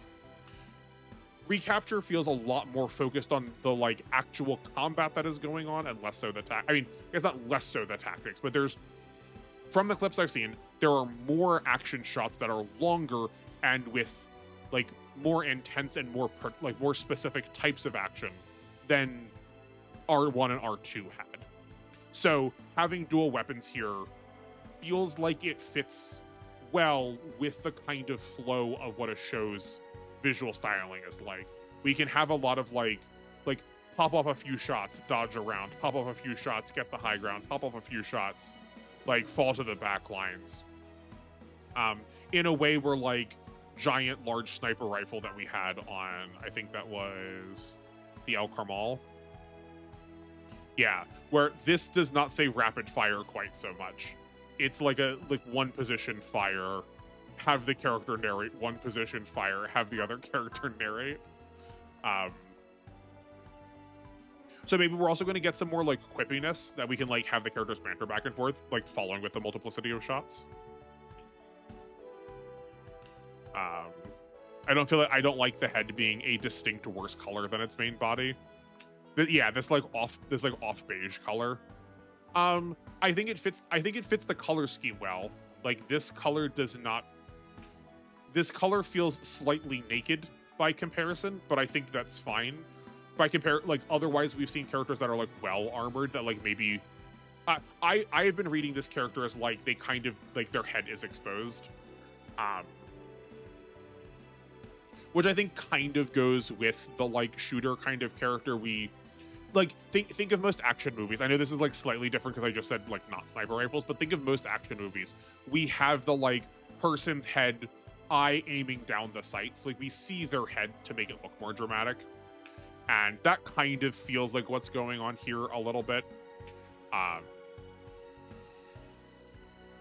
Speaker 1: recapture feels a lot more focused on the like actual combat that is going on and less so the I mean, it's not less so the tactics, but there's, from the clips I've seen, there are more action shots that are longer and with like more intense and more more specific types of action than R1 and R2 had. So having dual weapons here feels like it fits well with the kind of flow of what a show's visual styling is like. We can have a lot of like pop off a few shots, dodge around, pop off a few shots, get the high ground, pop off a few shots, like fall to the back lines. In a way where like giant large sniper rifle that we had on, I think that was the El Carmal. Yeah, where this does not say rapid fire quite so much. It's like a one position fire, have the character narrate, one position fire, have the other character narrate. So maybe we're also going to get some more like quippiness that we can like have the characters banter back and forth, like following with the multiplicity of shots. I don't like the head being a distinct worse color than its main body. Yeah, this off beige color. I think it fits the color scheme well. Like this color feels slightly naked by comparison, but I think that's fine. By otherwise we've seen characters that are like well armored that like maybe I have been reading this character as like they kind of like their head is exposed. Which I think kind of goes with the like shooter kind of character we like. Think of most action movies. I know this is like slightly different because I just said like not sniper rifles, but think of most action movies. We have the like person's head, eye aiming down the sights. Like we see their head to make it look more dramatic. And that kind of feels like what's going on here a little bit.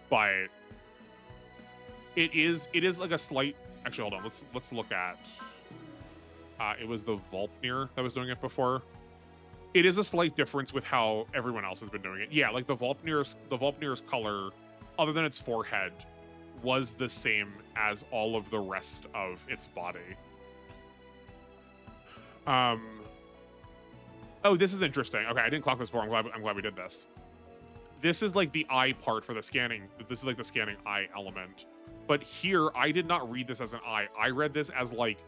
Speaker 1: But it is like a slight, actually, hold on, let's look at, it was the Volpnir that was doing it before. It is a slight difference with how everyone else has been doing it. Yeah, like the Volpnir's color, other than its forehead, was the same as all of the rest of its body. Oh, this is interesting. Okay, I didn't clock this before. I'm glad we did this. This is like the eye part for the scanning. This is like the scanning eye element. But here, I did not read this as an eye. I read this as like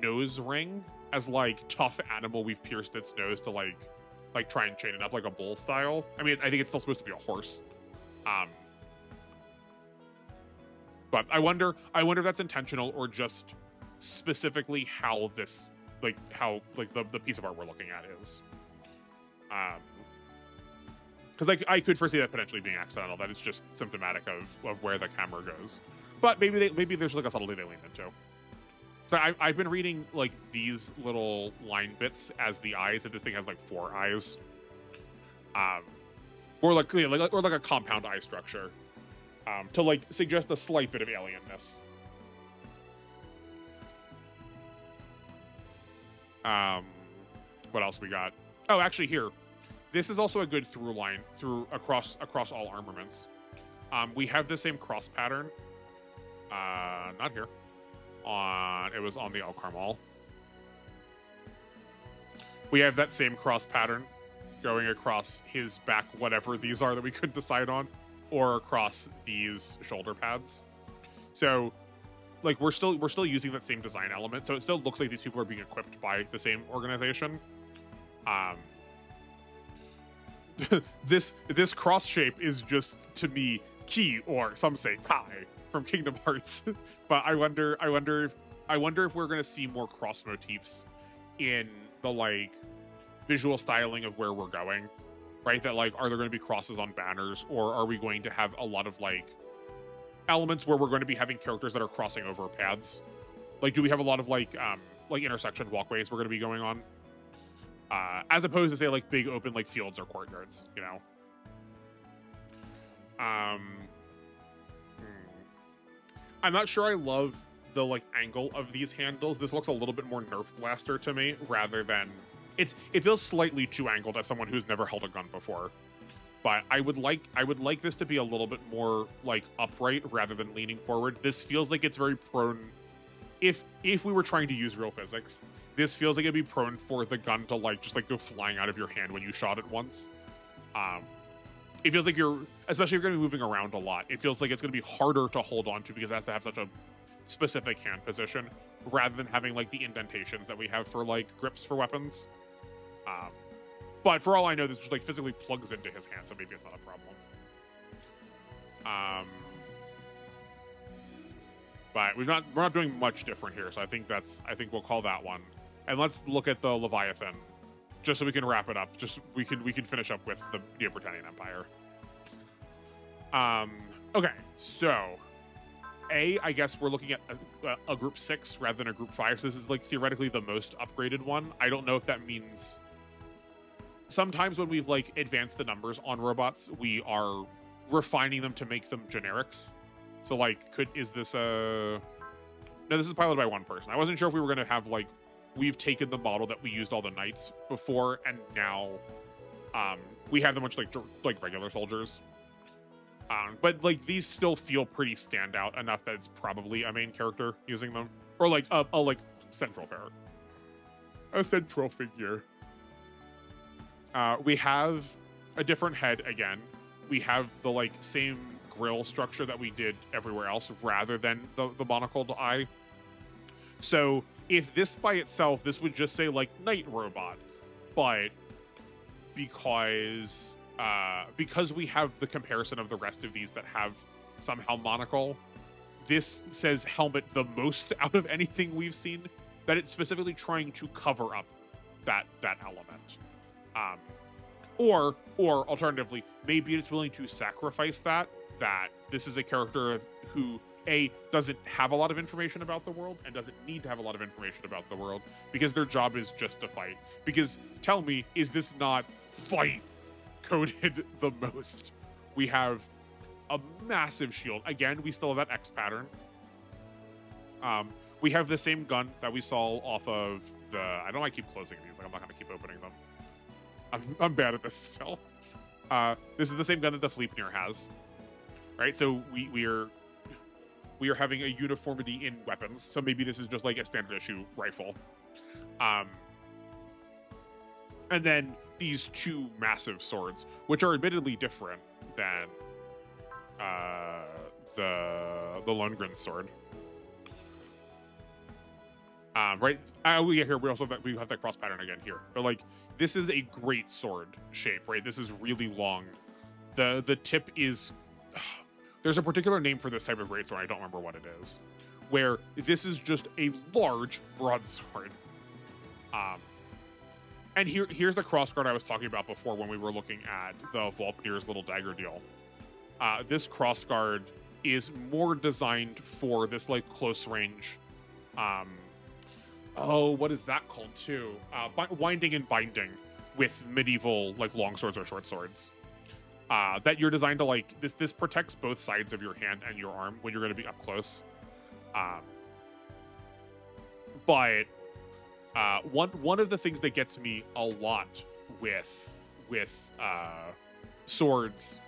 Speaker 1: nose ring, as like tough animal we've pierced its nose to like try and chain it up like a bull style. I mean, I think it's still supposed to be a horse. But I wonder if that's intentional or just specifically how this the piece of art we're looking at is. Because I could foresee that potentially being accidental. That it's just symptomatic of where the camera goes. But maybe there's like a subtlety they lean into. So I've been reading like these little line bits as the eyes, and this thing has like 4 eyes, or like a compound eye structure, to like suggest a slight bit of alienness. What else we got? Oh, actually here, this is also a good through line across all armaments. We have the same cross pattern. Not here. It was on the El Carmal. We have that same cross pattern going across his back, whatever these are that we couldn't decide on, or across these shoulder pads. So like we're still using that same design element. So it still looks like these people are being equipped by the same organization. This cross shape is just, to me, Ki, or some say Kai from Kingdom Hearts. But I wonder if we're gonna see more cross motifs in the like visual styling of where we're going, right? That like, are there going to be crosses on banners, or are we going to have a lot of like elements where we're going to be having characters that are crossing over paths? Like, do we have a lot of like intersection walkways we're going to be going on, as opposed to say like big open like fields or courtyards, you know? I'm not sure I love the like angle of these handles. This looks a little bit more Nerf blaster to me, rather than it feels slightly too angled as someone who's never held a gun before. But I would like this to be a little bit more like upright rather than leaning forward. This feels like it's very prone. If we were trying to use real physics, this feels like it'd be prone for the gun to like just like go flying out of your hand when you shot it once. It feels like especially if you're gonna be moving around a lot, it feels like it's gonna be harder to hold on to because it has to have such a specific hand position, rather than having like the indentations that we have for like grips for weapons. But for all I know, this just like physically plugs into his hand, so maybe it's not a problem. But we're not doing much different here, so I think we'll call that one. And let's look at the Leviathan, just so we can wrap it up. Just we can finish up with the Neapolitan Empire. Okay, so I guess we're looking at a group 6 rather than a group 5. So this is like theoretically the most upgraded one. I don't know if that means sometimes when we've like advanced the numbers on robots, we are refining them to make them generics. So like, is this no, this is piloted by one person. I wasn't sure if we were going to have like, we've taken the model that we used all the knights before, and now we have them much like regular soldiers. But like these still feel pretty standout enough that it's probably a main character using them, or like a like central pair, a central figure. We have a different head again. We have the like same grill structure that we did everywhere else, rather than the monocled eye. So if this by itself, this would just say like Knight Robot, but because we have the comparison of the rest of these that have somehow monocle, this says helmet the most out of anything we've seen, that it's specifically trying to cover up that element. Or alternatively, maybe it's willing to sacrifice that this is a character who doesn't have a lot of information about the world and doesn't need to have a lot of information about the world, because their job is just to fight. Because tell me, is this not fight coded the most? We have a massive shield. Again, we still have that X pattern. We have the same gun that we saw off of the... I don't know why I keep closing these. Like, I'm not going to keep opening them. I'm bad at this still. This is the same gun that the Fleipnir has. Right? So we are having a uniformity in weapons. So maybe this is just like a standard issue rifle. And then these two massive swords, which are admittedly different than the Lundgren's sword. Right? Yeah, here we also have that cross pattern again here. But like, this is a great sword shape, right? This is really long. The tip is... There's a particular name for this type of greatsword, I don't remember what it is, where this is just a large broadsword. And here's the crossguard I was talking about before when we were looking at the Volpnir's little dagger deal. This crossguard is more designed for this like close range. What is that called too? Winding and binding with medieval like long swords or short swords. That you're designed to like this protects both sides of your hand and your arm when you're going to be up close. But one of the things that gets me a lot with swords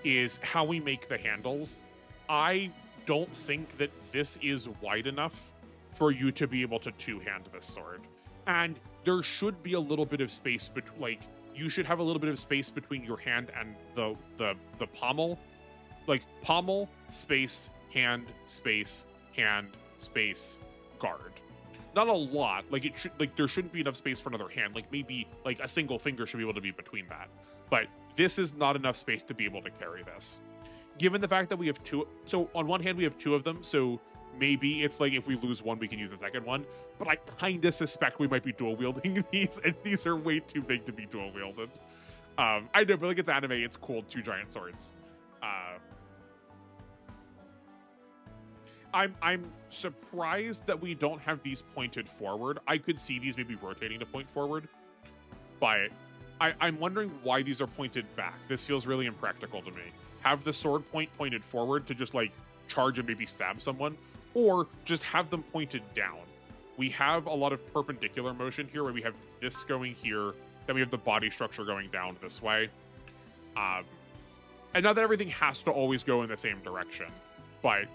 Speaker 1: is how we make the handles. I don't think that this is wide enough for you to be able to two-hand this sword. And there should be a little bit of space between, like, you should have a little bit of space between your hand and the pommel. Like, pommel, space, hand, guard. Not a lot. Like, it should, like, there shouldn't be enough space for another hand. Like, maybe like a single finger should be able to be between that. But this is not enough space to be able to carry this. Given the fact that we have two, so on one hand we have two of them, so maybe it's like if we lose one, we can use the second one. But I kind of suspect we might be dual wielding these, and these are way too big to be dual wielded. I know, but like, it's anime, it's cool, two giant swords. I'm surprised that we don't have these pointed forward. I could see these maybe rotating to point forward, but I'm wondering why these are pointed back. This feels really impractical to me. Have the sword point pointed forward to just like charge and maybe stab someone, or just have them pointed down. We have a lot of perpendicular motion here where we have this going here, then we have the body structure going down this way. And not that everything has to always go in the same direction, but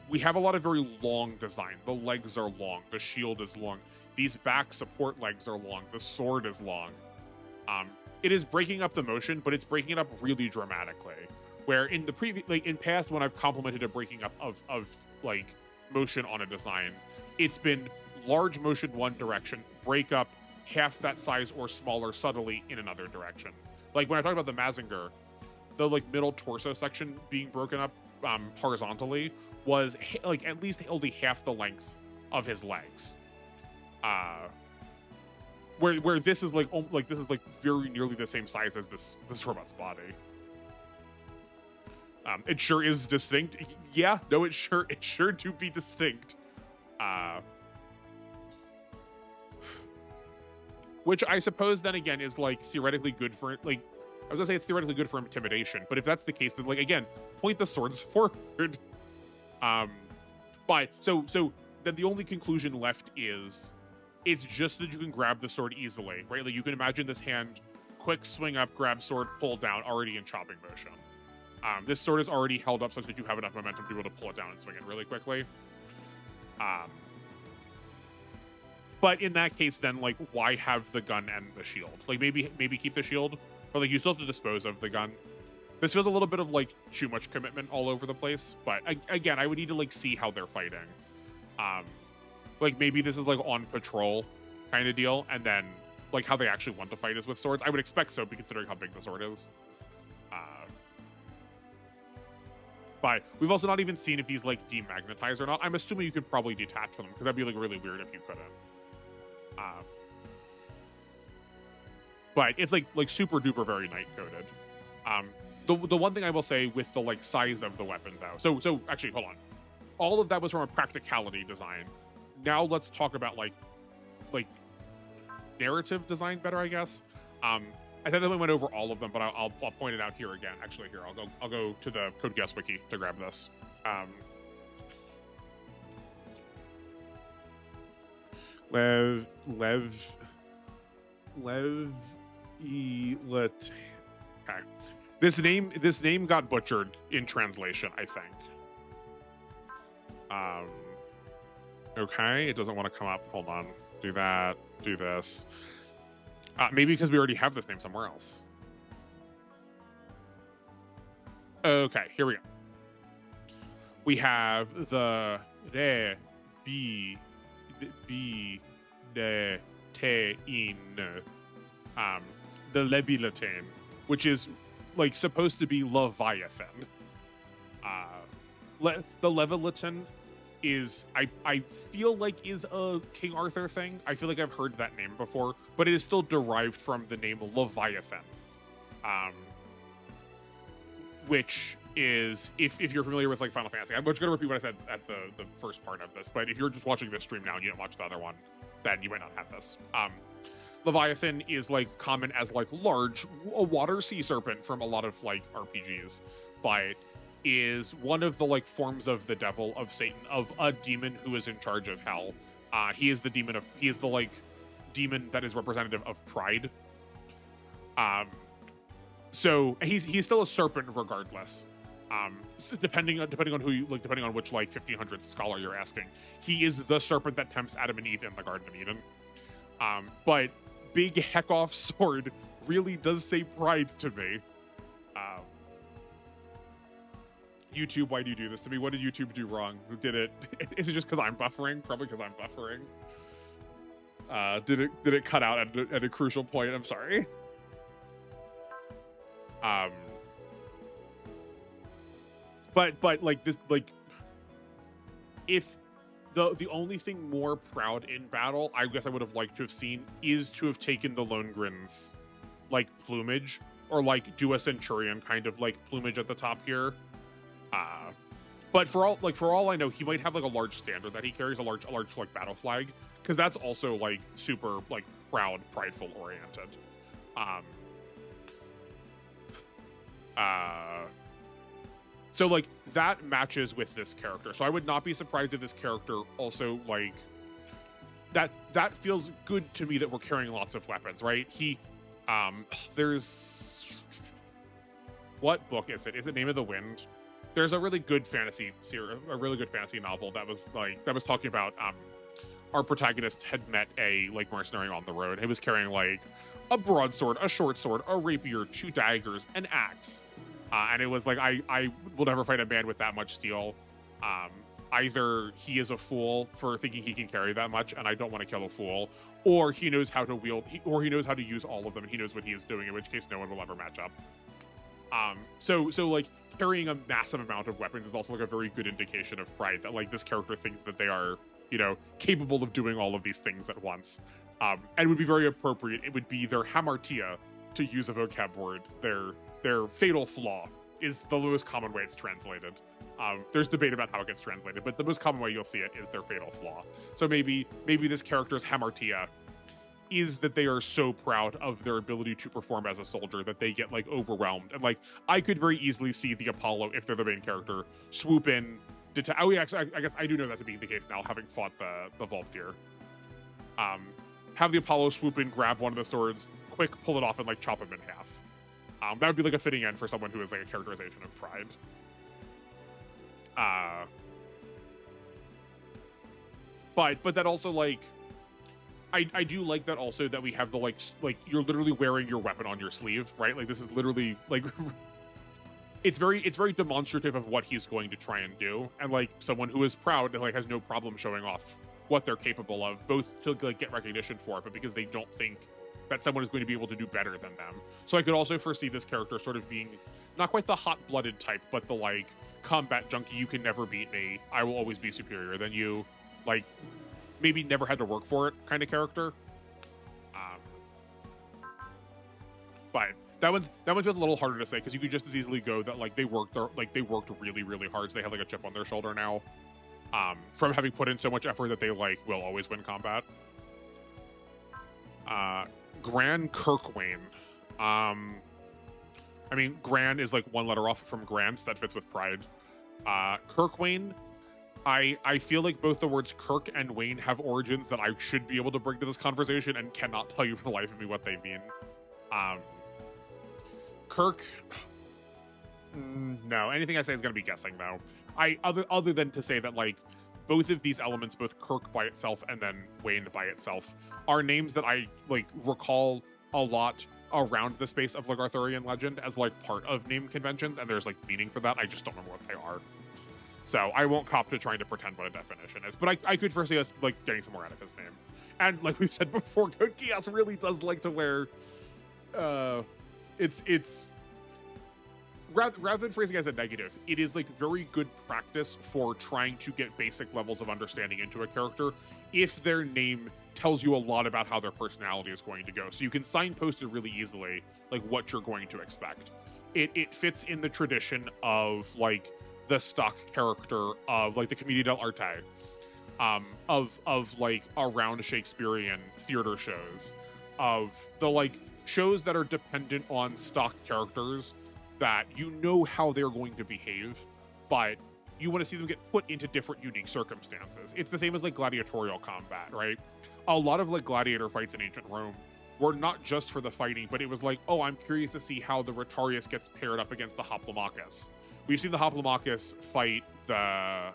Speaker 1: we have a lot of very long design. The legs are long, the shield is long, these back support legs are long, the sword is long. It is breaking up the motion, but it's breaking it up really dramatically. Where in the previous, like in past, when I've complimented a breaking up of like motion on a design, it's been large motion one direction, break up half that size or smaller subtly in another direction. Like when I talk about the Mazinger, the like middle torso section being broken up horizontally was like at least only half the length of his legs. Where this is like this is like very nearly the same size as this robot's body. It sure is distinct. Yeah, no, it sure do be distinct. Which I suppose then again is like theoretically good for, like, I was gonna say it's theoretically good for intimidation, but if that's the case, then like again, point the swords forward. But so then the only conclusion left is it's just that you can grab the sword easily, right? Like you can imagine this hand, quick swing up, grab sword, pull down, already in chopping motion. This sword is already held up such that you have enough momentum to be able to pull it down and swing it really quickly. But in that case, then like, why have the gun and the shield? Like maybe keep the shield, or like you still have to dispose of the gun. This feels a little bit of like too much commitment all over the place. But again, I would need to like see how they're fighting. Like maybe this is like on patrol kind of deal, and then like how they actually want to fight is with swords. I would expect so, considering how big the sword is. But we've also not even seen if these like demagnetize or not. I'm assuming you could probably detach them, because that'd be like really weird if you couldn't. But it's like super duper very night coded. The one thing I will say with the like size of the weapon though, so actually hold on, all of that was from a practicality design. Now let's talk about like narrative design better, I guess. I think that we went over all of them, but I'll point it out here again. Actually, here I'll go to the Code Geass wiki to grab this. Okay. This name got butchered in translation, I think. Okay, it doesn't want to come up. Hold on. Do that. Do this. Maybe because we already have this name somewhere else. Okay, here we go. We have the re, bi, de, te, in, the Leviathan, which is like supposed to be Leviathan. The Leviathan is, I feel like is a King Arthur thing. I feel like I've heard that name before, but it is still derived from the name Leviathan. Which is, if you're familiar with like Final Fantasy, I'm just gonna repeat what I said at the first part of this, but if you're just watching this stream now and you didn't watch the other one, then you might not have this. Leviathan is like common as like a water sea serpent from a lot of like RPGs, but is one of the like forms of the devil, of Satan, of a demon who is in charge of hell. He is the like demon that is representative of pride. So he's still a serpent regardless. So depending on who you like, depending on which like 1500s scholar you're asking, he is the serpent that tempts Adam and Eve in the Garden of Eden. But big heck off sword really does say pride to me. YouTube, why do you do this to me? What did YouTube do wrong? Did it? Is it just because I'm buffering? Probably because I'm buffering. Did it cut out at a crucial point? I'm sorry. But like this, like if the only thing more proud in battle, I guess I would have liked to have seen, is to have taken the Lohengrin's like plumage, or like do a Centurion kind of like plumage at the top here. But for all I know, he might have like a large standard that he carries, a large like battle flag, because that's also like super like proud, prideful oriented. So like that matches with this character. So I would not be surprised if this character also like that feels good to me, that we're carrying lots of weapons, right? There's, what book is it? Is it Name of the Wind? There's a really good fantasy series, a really good fantasy novel that was talking about our protagonist had met a like mercenary on the road. He was carrying like a broadsword, a short sword, a rapier, 2 daggers, an axe. And it was like, I will never fight a man with that much steel. Either he is a fool for thinking he can carry that much, and I don't want to kill a fool, or he knows how to wield, or he knows how to use all of them, and he knows what he is doing, in which case no one will ever match up. So like carrying a massive amount of weapons is also like a very good indication of pride, that like this character thinks that they are, you know, capable of doing all of these things at once. And it would be very appropriate. It would be their hamartia, to use a vocab word. Their fatal flaw is the most common way it's translated. There's debate about how it gets translated, but the most common way you'll see it is their fatal flaw. So maybe this character's hamartia is that they are so proud of their ability to perform as a soldier that they get like overwhelmed. And like, I could very easily see the Apollo, if they're the main character, swoop in. Oh yeah, actually, I guess I do know that to be the case now, having fought the Volptyr. Have the Apollo swoop in, grab one of the swords, quick, pull it off, and like chop him in half. That would be like a fitting end for someone who is like a characterization of pride. But that also like, I do like that also, that we have the like you're literally wearing your weapon on your sleeve, right? Like this is literally like it's very demonstrative of what he's going to try and do, and like someone who is proud and like has no problem showing off what they're capable of, both to like get recognition for it, but because they don't think that someone is going to be able to do better than them. So I could also foresee this character sort of being not quite the hot-blooded type, but the like combat junkie, you can never beat me, I will always be superior than you, like maybe never had to work for it kind of character. But that one feels a little harder to say, because you could just as easily go that like they worked really, really hard, so they have like a chip on their shoulder now, from having put in so much effort that they like will always win combat. Gran Kirkwain. I mean, Gran is like one letter off from Grant, so that fits with pride. Kirkwain, I feel like both the words Kirk and Wayne have origins that I should be able to bring to this conversation, and cannot tell you for the life of me what they mean. Kirk, no, anything I say is going to be guessing though. Other than to say that like both of these elements, both Kirk by itself and then Wayne by itself, are names that I like recall a lot around the space of like Arthurian legend as like part of name conventions, and there's like meaning for that. I just don't remember what they are. So I won't cop to trying to pretend what a definition is, but I could foresee us like getting some more out of his name. And like we've said before, Code Geass really does like to wear, it's rather than phrasing it as a negative, it is like very good practice for trying to get basic levels of understanding into a character if their name tells you a lot about how their personality is going to go. So you can signpost it really easily, like what you're going to expect. It fits in the tradition of like the stock character of like the Commedia dell'arte, of like around Shakespearean theater shows, of the like shows that are dependent on stock characters that you know how they're going to behave, but you want to see them get put into different unique circumstances. It's the same as like gladiatorial combat, right? A lot of like gladiator fights in ancient Rome were not just for the fighting, but it was like, oh, I'm curious to see how the Rotarius gets paired up against the Hoplomachus. We've seen the Hoplomachus fight the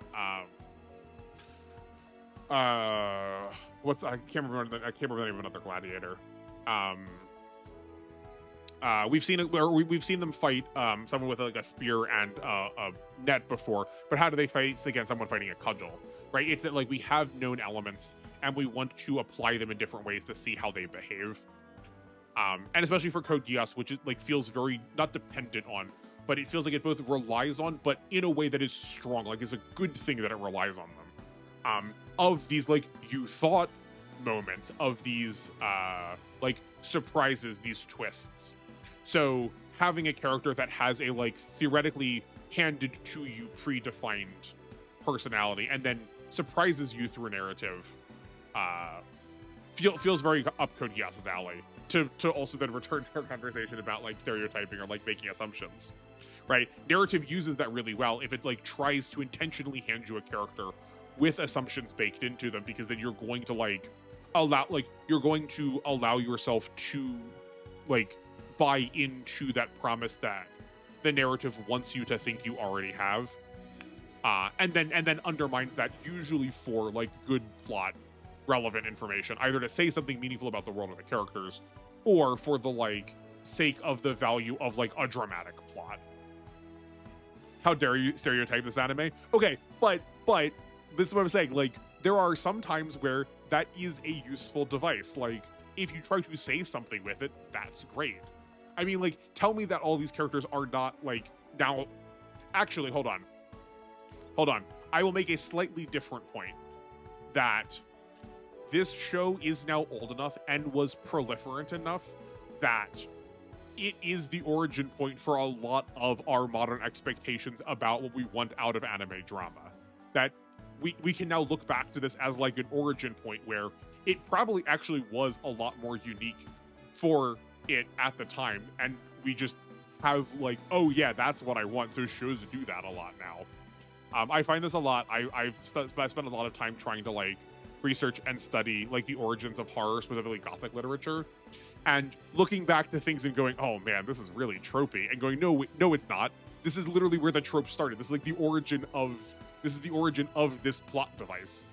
Speaker 1: I can't remember the name of another gladiator. We've seen it where we've seen them fight someone with like a spear and a net before, but how do they fight against someone fighting a cudgel, right? It's that like we have known elements and we want to apply them in different ways to see how they behave. And especially for Code Geass, which it like feels very not dependent on, but it feels like it both relies on, but in a way that is strong, like it's a good thing that it relies on them. Of these like you thought moments, of these like surprises, these twists. So having a character that has a like theoretically handed to you predefined personality and then surprises you through a narrative feels very up Code Geass's alley. To also then return to our conversation about like stereotyping or like making assumptions, right? Narrative uses that really well if it like tries to intentionally hand you a character with assumptions baked into them, because then you're going to like allow yourself to like buy into that promise that the narrative wants you to think you already have, and then undermines that, usually for like good plot relevant information, either to say something meaningful about the world or the characters, or for the like sake of the value of like a dramatic plot. How dare you stereotype this anime? Okay, but this is what I'm saying. Like, there are some times where that is a useful device. Like, if you try to say something with it, that's great. I mean, like, tell me that all these characters are not like now. Actually, hold on. I will make a slightly different point. That this show is now old enough and was proliferant enough that it is the origin point for a lot of our modern expectations about what we want out of anime drama. That we can now look back to this as like an origin point where it probably actually was a lot more unique for it at the time, and we just have like, oh yeah, that's what I want, so shows do that a lot now. I find this a lot. I've spent a lot of time trying to like research and study like the origins of horror, specifically Gothic literature, and looking back to things and going, oh man, this is really tropey, and going, no, it's not. This is literally where the trope started. This is like the origin of this plot device.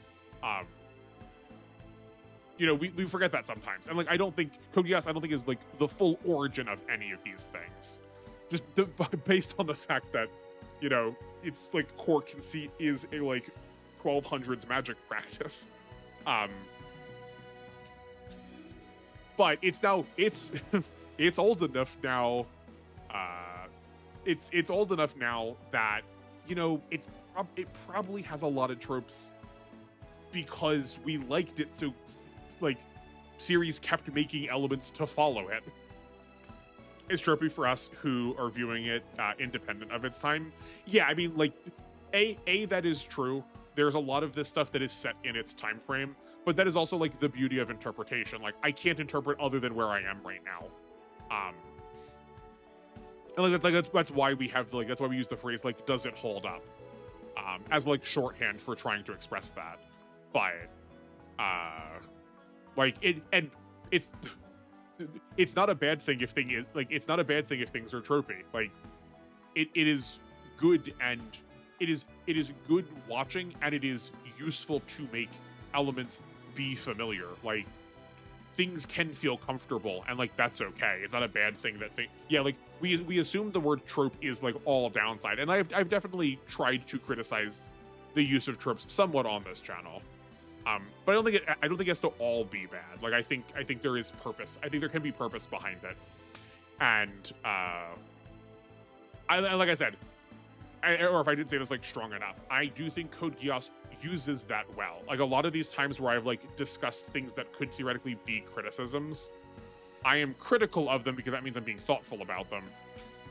Speaker 1: We forget that sometimes, and like I don't think Code Geass is like the full origin of any of these things, just based on the fact that its like core conceit is a like 1200s magic practice. But it's old enough now. It's old enough now that it probably has a lot of tropes because we liked it, so like series kept making elements to follow it. It's tropey for us who are viewing it independent of its time. Yeah, I mean, like that is true. There's a lot of this stuff that is set in its time frame, but that is also like the beauty of interpretation. Like, I can't interpret other than where I am right now. And like that's why we have that's why we use the phrase like, does it hold up? As like shorthand for trying to express that. But it's not a bad thing if it's not a bad thing if things are tropey. Like it is good, and it is good watching, and it is useful to make elements be familiar. Like, things can feel comfortable, and like that's okay. It's not a bad thing like we assume the word trope is like all downside, and I've definitely tried to criticize the use of tropes somewhat on this channel. But I don't think it has to all be bad. Like I think there is purpose. I think there can be purpose behind it. And like I said, or if I didn't say this like strong enough, I do think Code Geass uses that well. Like a lot of these times where I've like discussed things that could theoretically be criticisms, I am critical of them because that means I'm being thoughtful about them.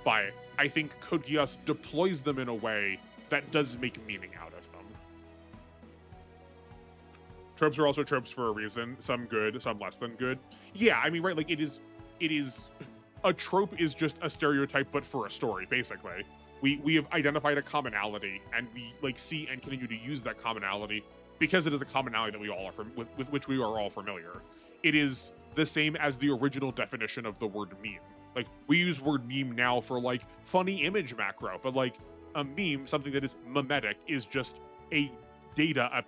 Speaker 1: But I think Code Geass deploys them in a way that does make meaning out of them. Tropes are also tropes for a reason. Some good, some less than good. Yeah, I mean, right, like it is a trope is just a stereotype, but for a story, basically. We have identified a commonality, and we like see and continue to use that commonality because it is a commonality that we all are with which we are all familiar. It is the same as the original definition of the word meme. Like, we use word meme now for like funny image macro, but like a meme, something that is memetic, is just a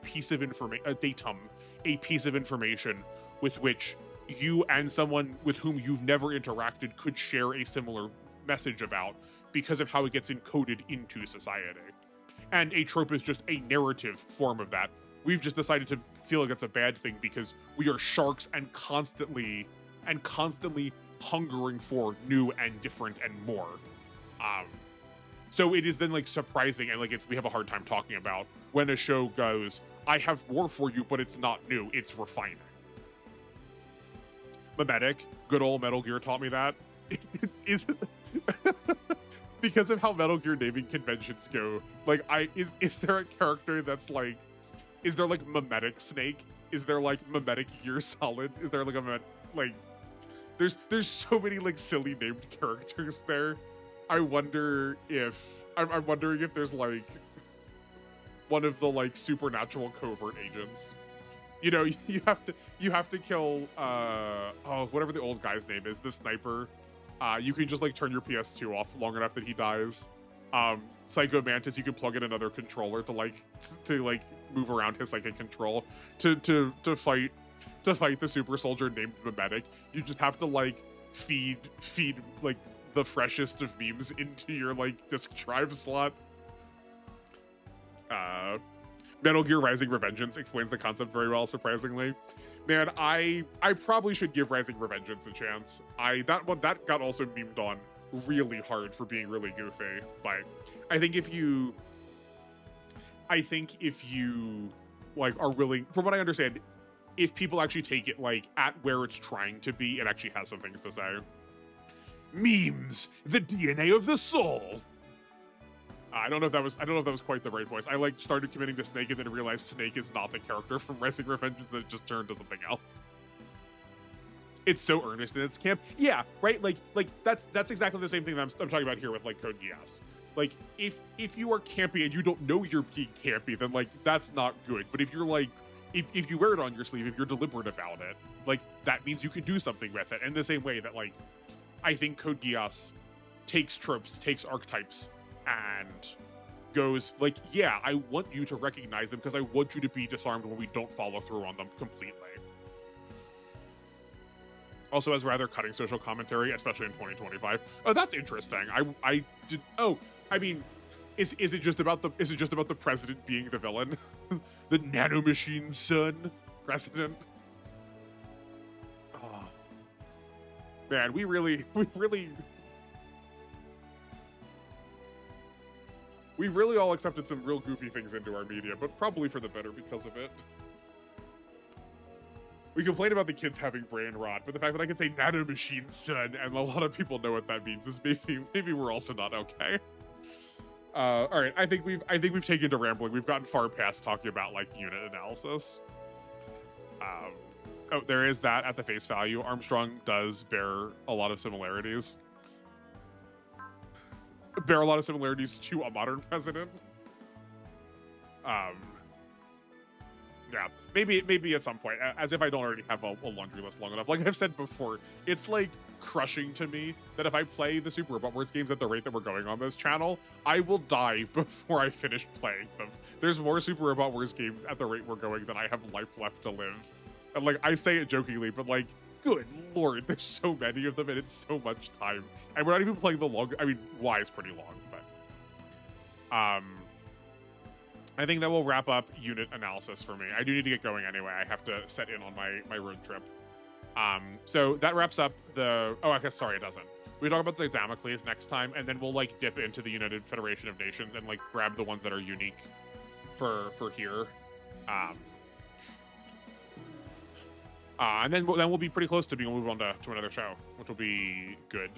Speaker 1: piece of information, a datum a piece of information with which you and someone with whom you've never interacted could share a similar message about because of how it gets encoded into society. And a trope is just a narrative form of that. We've just decided to feel like it's a bad thing because we are sharks and constantly hungering for new and different and more. So it is then like surprising and like we have a hard time talking about when a show goes, I have more for you, but it's not new, it's refining. Memetic, good old Metal Gear taught me that. Is because of how Metal Gear naming conventions go. Like, is there a character that's like, is there like Memetic Snake? Is there like Memetic Gear Solid? Is there like there's so many like silly named characters there. I'm wondering if there's like one of the like supernatural covert agents. You know, you have to kill whatever the old guy's name is, the sniper. You can just like turn your PS2 off long enough that he dies. Psycho Mantis, you can plug in another controller to move around his psychic control to fight the super soldier named Memetic. You just have to like feed like the freshest of memes into your like disk drive slot. Metal Gear Rising Revengeance explains the concept very well, surprisingly. Man, I probably should give Rising Revengeance a chance. That got also memed on really hard for being really goofy, but I think if you like are willing, from what I understand, if people actually take it like at where it's trying to be, it actually has some things to say. Memes, the DNA of the soul. I don't know if that was quite the right voice. I like started committing to Snake and then realized Snake is not the character from Rising Revengeance, and it just turned to something else. It's so earnest in its camp. Yeah, right? Like that's exactly the same thing that I'm talking about here with like Code Geass. Like if you are campy and you don't know you're being campy, then like that's not good. But if you're like if you wear it on your sleeve, if you're deliberate about it, like that means you can do something with it. In the same way that like I think Code Geass takes tropes, takes archetypes, and goes like, yeah, I want you to recognize them because I want you to be disarmed when we don't follow through on them completely. Also has rather cutting social commentary, especially in 2025. Oh, that's interesting. I mean, is it just about the president being the villain? The nanomachine son president? Oh. Man, we really all accepted some real goofy things into our media, but probably for the better because of it. We complain about the kids having brain rot, but the fact that I can say nanomachine son and a lot of people know what that means is maybe we're also not okay. All right, I think we've taken to rambling. We've gotten far past talking about like unit analysis. Oh, there is that at the face value. Armstrong does bear a lot of similarities. Bear a lot of similarities to a modern president. Yeah, maybe at some point, as if I don't already have a laundry list long enough. Like I've said before, it's like crushing to me that if I play the Super Robot Wars games at the rate that we're going on this channel, I will die before I finish playing them. There's more Super Robot Wars games at the rate we're going than I have life left to live. And like, I say it jokingly, but like, good lord, there's so many of them and it's so much time. And we're not even playing the long, I mean, Y is pretty long, but I think that will wrap up unit analysis for me. I do need to get going anyway. I have to set in on my road trip. So that wraps up the, oh, I guess, sorry, it doesn't. We talk about the Damocles next time, and then we'll like dip into the United Federation of Nations and like grab the ones that are unique for here. And then we'll be pretty close to being able to move on to another show, which will be good.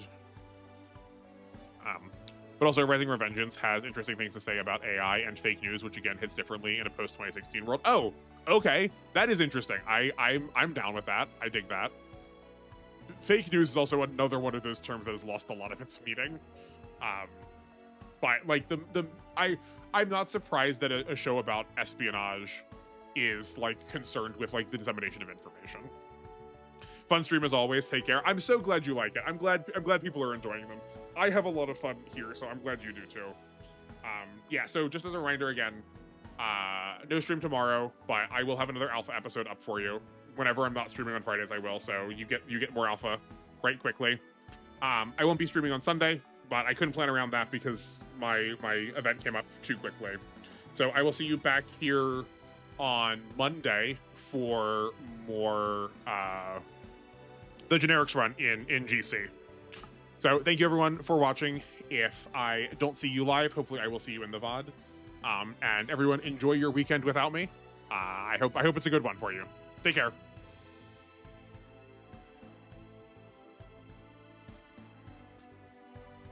Speaker 1: But also, Rising Revengeance has interesting things to say about AI and fake news, which again hits differently in a post-2016 world. Oh, okay, that is interesting. I'm down with that. I dig that. Fake news is also another one of those terms that has lost a lot of its meaning. But like I'm not surprised that a show about espionage is like concerned with like the dissemination of information. Fun stream as always. Take care. I'm so glad you like it. I'm glad people are enjoying them. I have a lot of fun here, so I'm glad you do too. Yeah, so just as a reminder again, No stream tomorrow, but I will have another alpha episode up for you. Whenever I'm not streaming on Fridays, I will. So you get more alpha right quickly. I won't be streaming on Sunday, but I couldn't plan around that because my event came up too quickly. So I will see you back here on Monday for more the generics run in GC. So thank you everyone for watching. If I don't see you live, hopefully I will see you in the VOD. And everyone enjoy your weekend without me. I hope it's a good one for you. Take care.